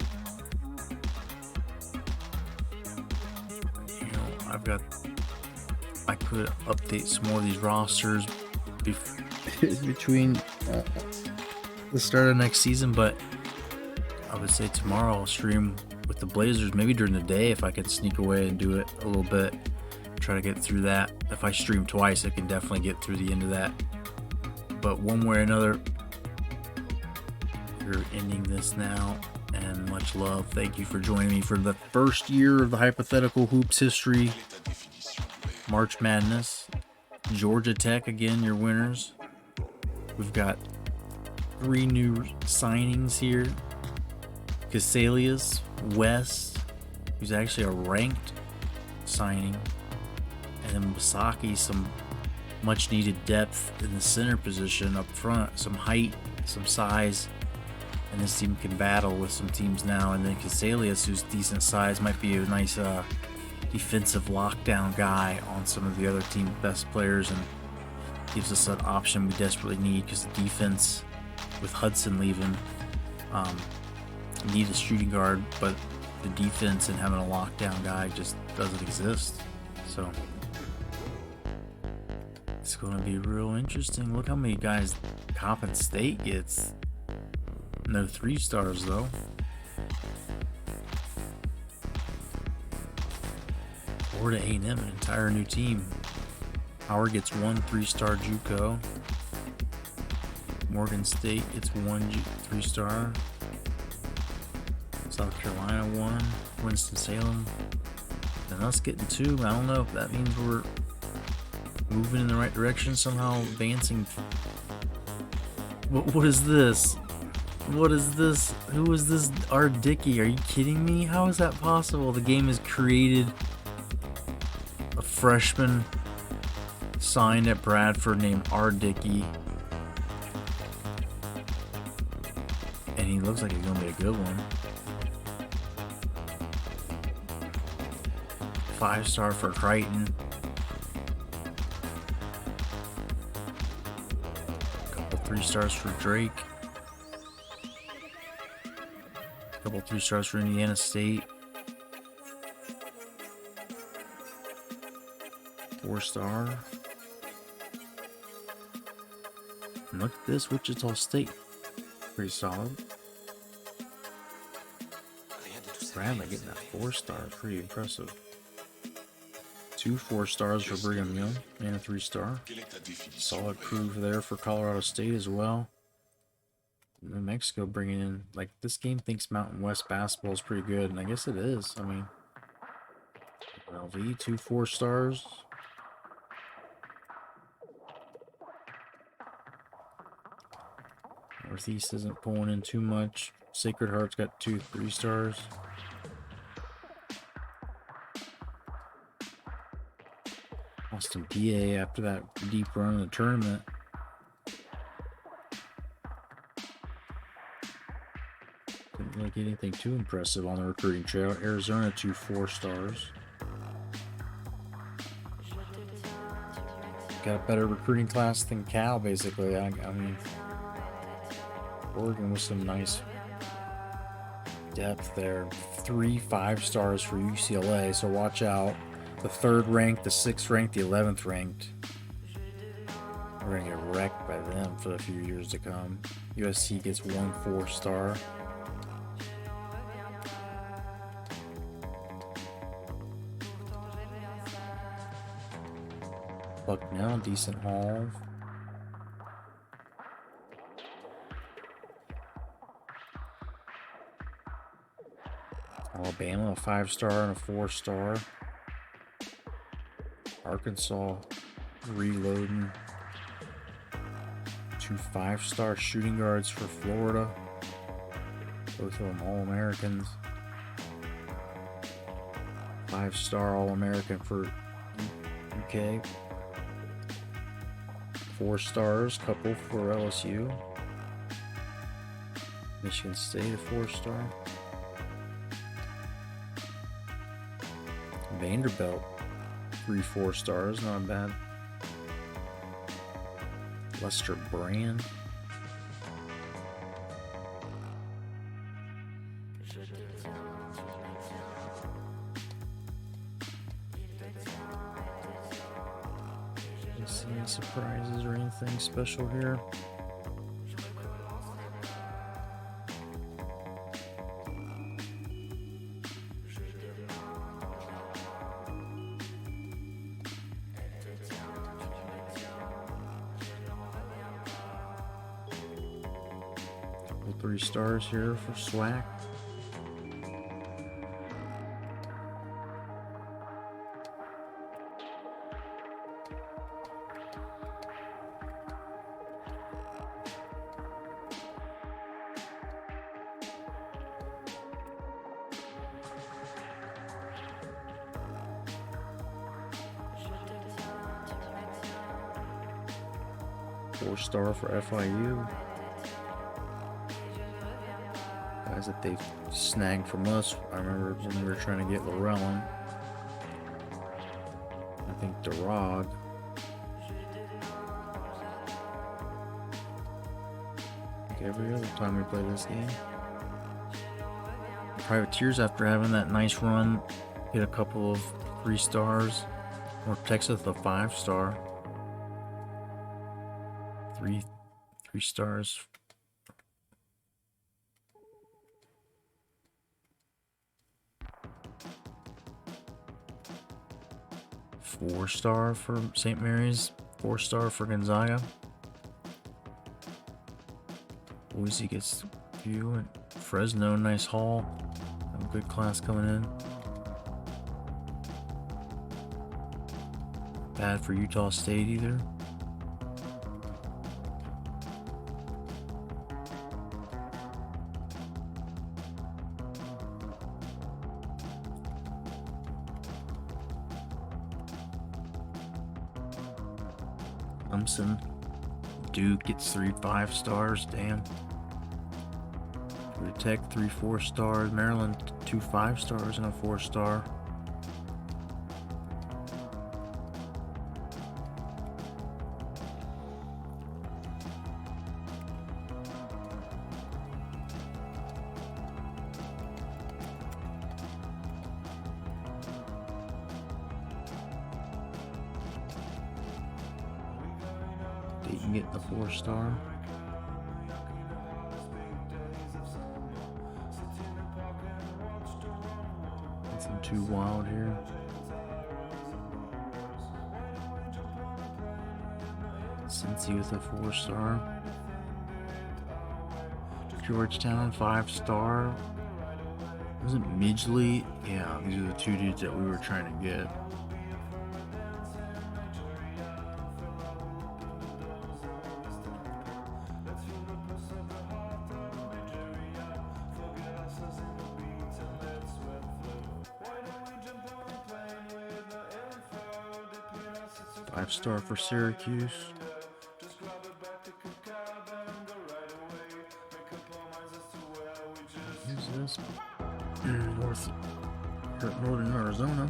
S5: you know, I could update some more of these rosters between the start of next season, but I would say tomorrow I'll stream with the Blazers, maybe during the day if I can sneak away and do it a little bit, try to get through that. If I stream twice, I can definitely get through the end of that. But one way or another, we're ending this now, and much love. Thank you for joining me for the first year of the Hypothetical Hoops history. March Madness. Georgia Tech, again, your winners. We've got 3 new signings here. Casalius West, who's actually a ranked signing. And then Basaki, some much needed depth in the center position up front. Some height, some size. And this team can battle with some teams now. And then Casalius, who's decent size, might be a nice defensive lockdown guy on some of the other team's best players, and gives us an option we desperately need, because the defense, with Hudson leaving, need a shooting guard, but the defense and having a lockdown guy just doesn't exist. So it's going to be real interesting. Look how many guys Coppin State gets. No 3 stars though. Florida A&M, an entire new team. Howard gets 1 3-star JUCO. Morgan State gets 1 3-star. South Carolina 1. Winston-Salem. And us getting 2. I don't know if that means we're moving in the right direction, somehow advancing. What is this? What is this? Who is this R. Dickey? Are you kidding me? How is that possible? The game has created a freshman signed at Bradford named R. Dickey. And he looks like he's going to be a good one. 5-star for Crichton. Couple 3-stars for Drake. Couple 3-stars for Indiana State. 4-star. And look at this, Wichita State. Pretty solid. Bradley getting that 4-star, pretty impressive. 2 4-stars for Brigham Young and a 3-star. Solid proof there for Colorado State as well. New Mexico bringing in, like, this game thinks Mountain West basketball is pretty good, and I guess it is. I mean, LV, 2 4-stars. Northeast isn't pulling in too much. Sacred Heart's got 2 3-stars. Austin PA, after that deep run in the tournament, didn't really get anything too impressive on the recruiting trail. Arizona, 2 4-stars. Got a better recruiting class than Cal, basically. I mean, Oregon with some nice depth there. 3 5-stars for UCLA, so watch out. The 3rd ranked, the 6th ranked, the 11th ranked. We're gonna get wrecked by them for a few years to come. USC gets 1 4-star. Bucknell, decent haul. Alabama, a 5-star and a 4-star. Arkansas, reloading. 2 5-star shooting guards for Florida. Both of them All-Americans. 5-star All-American for UK. 4 stars, couple for LSU. Michigan State, a 4-star. Vanderbilt, 3 4-stars, not bad. Lester Brand. Don't see any surprises or anything special here. Couple 3 stars here for SWAC. Four-star for FIU. Guys that they've snagged from us. I remember when we were trying to get Llewellyn. I think Durag. Like every other time we play this game. Privateers, after having that nice run, get a couple of 3 stars. North Texas, a 5-star. 3 stars. Four-star for St. Mary's. 4-star for Gonzaga. Boise gets a few. And Fresno, nice haul. Have a good class coming in. Bad for Utah State either. Clemson. Duke gets 3 5-stars. Damn. Georgia Tech 3 4-stars. Maryland 2 5-stars and a 4-star. Dayton getting the 4-star. Nothing too wild here. Cincy with a 4-star. Georgetown 5-star. Wasn't Midgley? Yeah, these are the 2 dudes that we were trying to get. Five-star for Syracuse. Who's this? Northern Arizona.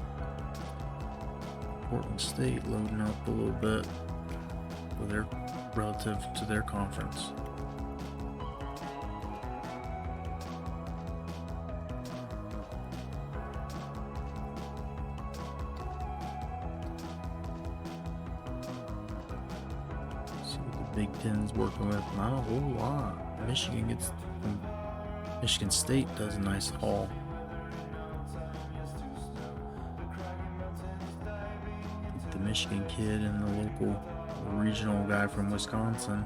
S5: Portland State loading up a little bit for their relative to their conference. Big Ten's working with? Not a whole lot. Michigan State does a nice haul. The Michigan kid and the local regional guy from Wisconsin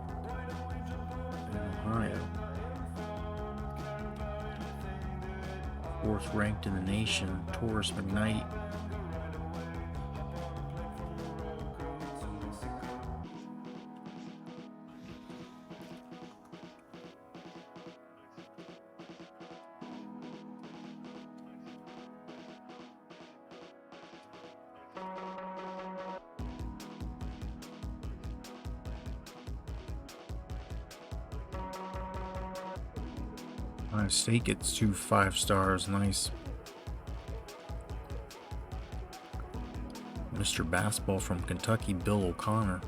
S5: and Ohio. 4th ranked in the nation, Taurus McKnight. Ohio State gets 2 5-stars. Nice. Mr. Basketball from Kentucky, Bill O'Connor.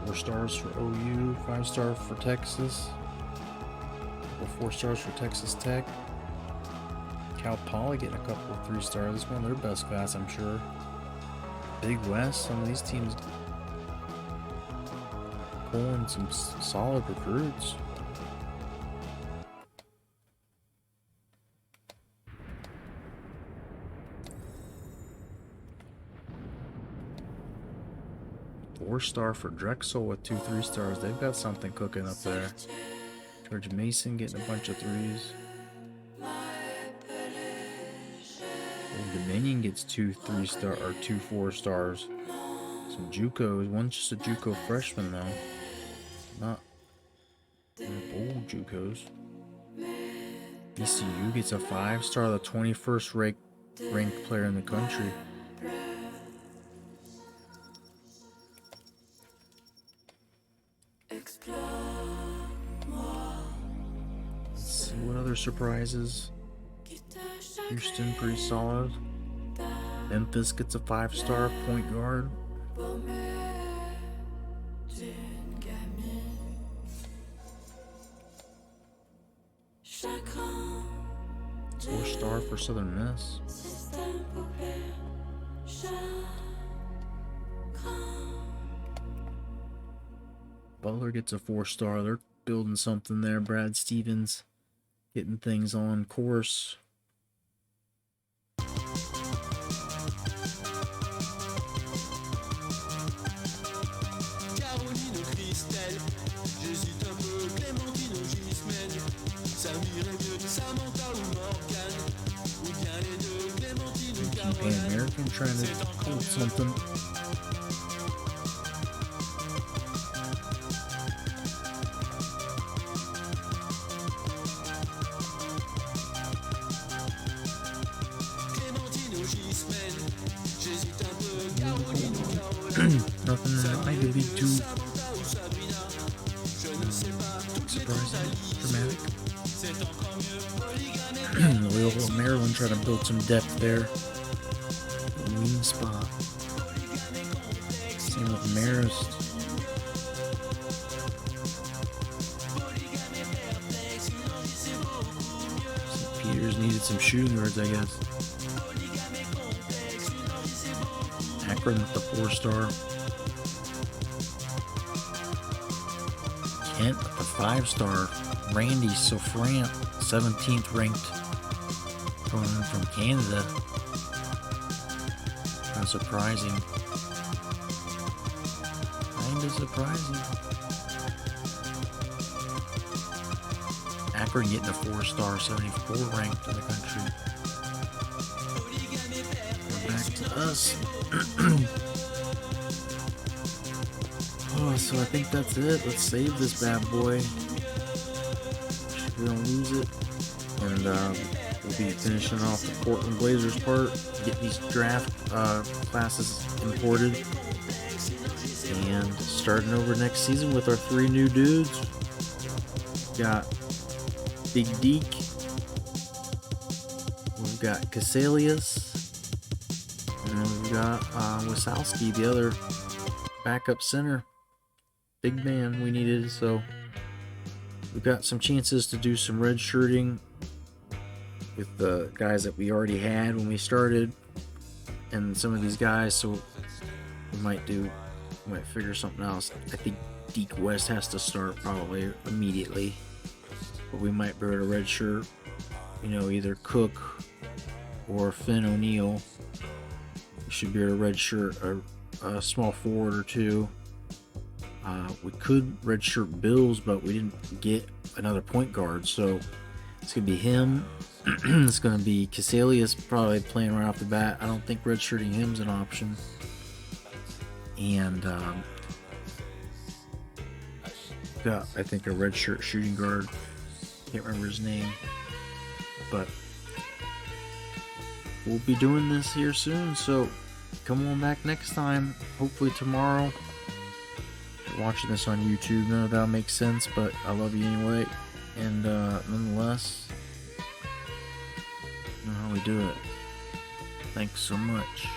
S5: Four stars for OU, 5-star for Texas. 4 stars for Texas Tech. Cal Poly getting a couple of 3-stars. This is one of their best class, I'm sure. Big West, some of these teams pulling some solid recruits. Four-star for Drexel with 2 3-stars. They've got something cooking up there. George Mason getting a bunch of 3s. Old Dominion gets 2 3-star or 2 4-stars. Some JUCOs. One's just a JUCO freshman though. Not old JUCOs. ECU gets a 5-star, the 21st ranked player in the country. What other surprises? Houston pretty solid. Memphis gets a 5-star point guard. 4-star for Southern Miss. Butler gets a 4-star. They're building something there. Brad Stevens getting things on course.
S14: Caroline Christelle, j'hésite un peu, Clémentine ou Gismène, Samir et Dieu, Samantha ou Morgane, ou bien les deux, Clémentine ou Caroline.
S5: Pan American trying to pull something. Nothing that might be too surprising, dramatic. Loyola Maryland trying to build some depth there. Wing spot. Same with Marist. St. Peter's needed some shooting guards, I guess. Akron with the 4-star. Kent with the 5-star. Randy Sofrant, 17th ranked, going in from Canada. Kind of surprising. Kinda surprising. Akron getting a 4-star, 74 ranked in the country. We're back to us. Oh, so I think that's it. Let's save this bad boy. We don't lose it. And we'll be finishing off the Portland Blazers part. Get these draft classes imported. And starting over next season with our 3 new dudes. Got Big Deke. We've got Casalius. And then we've got Wasowski, the other backup center. big man we needed. So we've got some chances to do some red shirting with the guys that we already had when we started, and some of these guys. So we might figure something else. I think Deke West has to start probably immediately, but we might be able to redshirt, either Cook or Finn O'Neill. We should be able to redshirt a small forward or two. We could redshirt Bills, but we didn't get another point guard, so it's gonna be him. It's gonna be Casalius probably playing right off the bat. I don't think redshirting him's an option. And got, I think, a redshirt shooting guard. Can't remember his name, but we'll be doing this here soon. So come on back next time. Hopefully tomorrow. If you're watching this on YouTube, none of that makes sense, but I love you anyway. And nonetheless, you know how we do it. Thanks so much.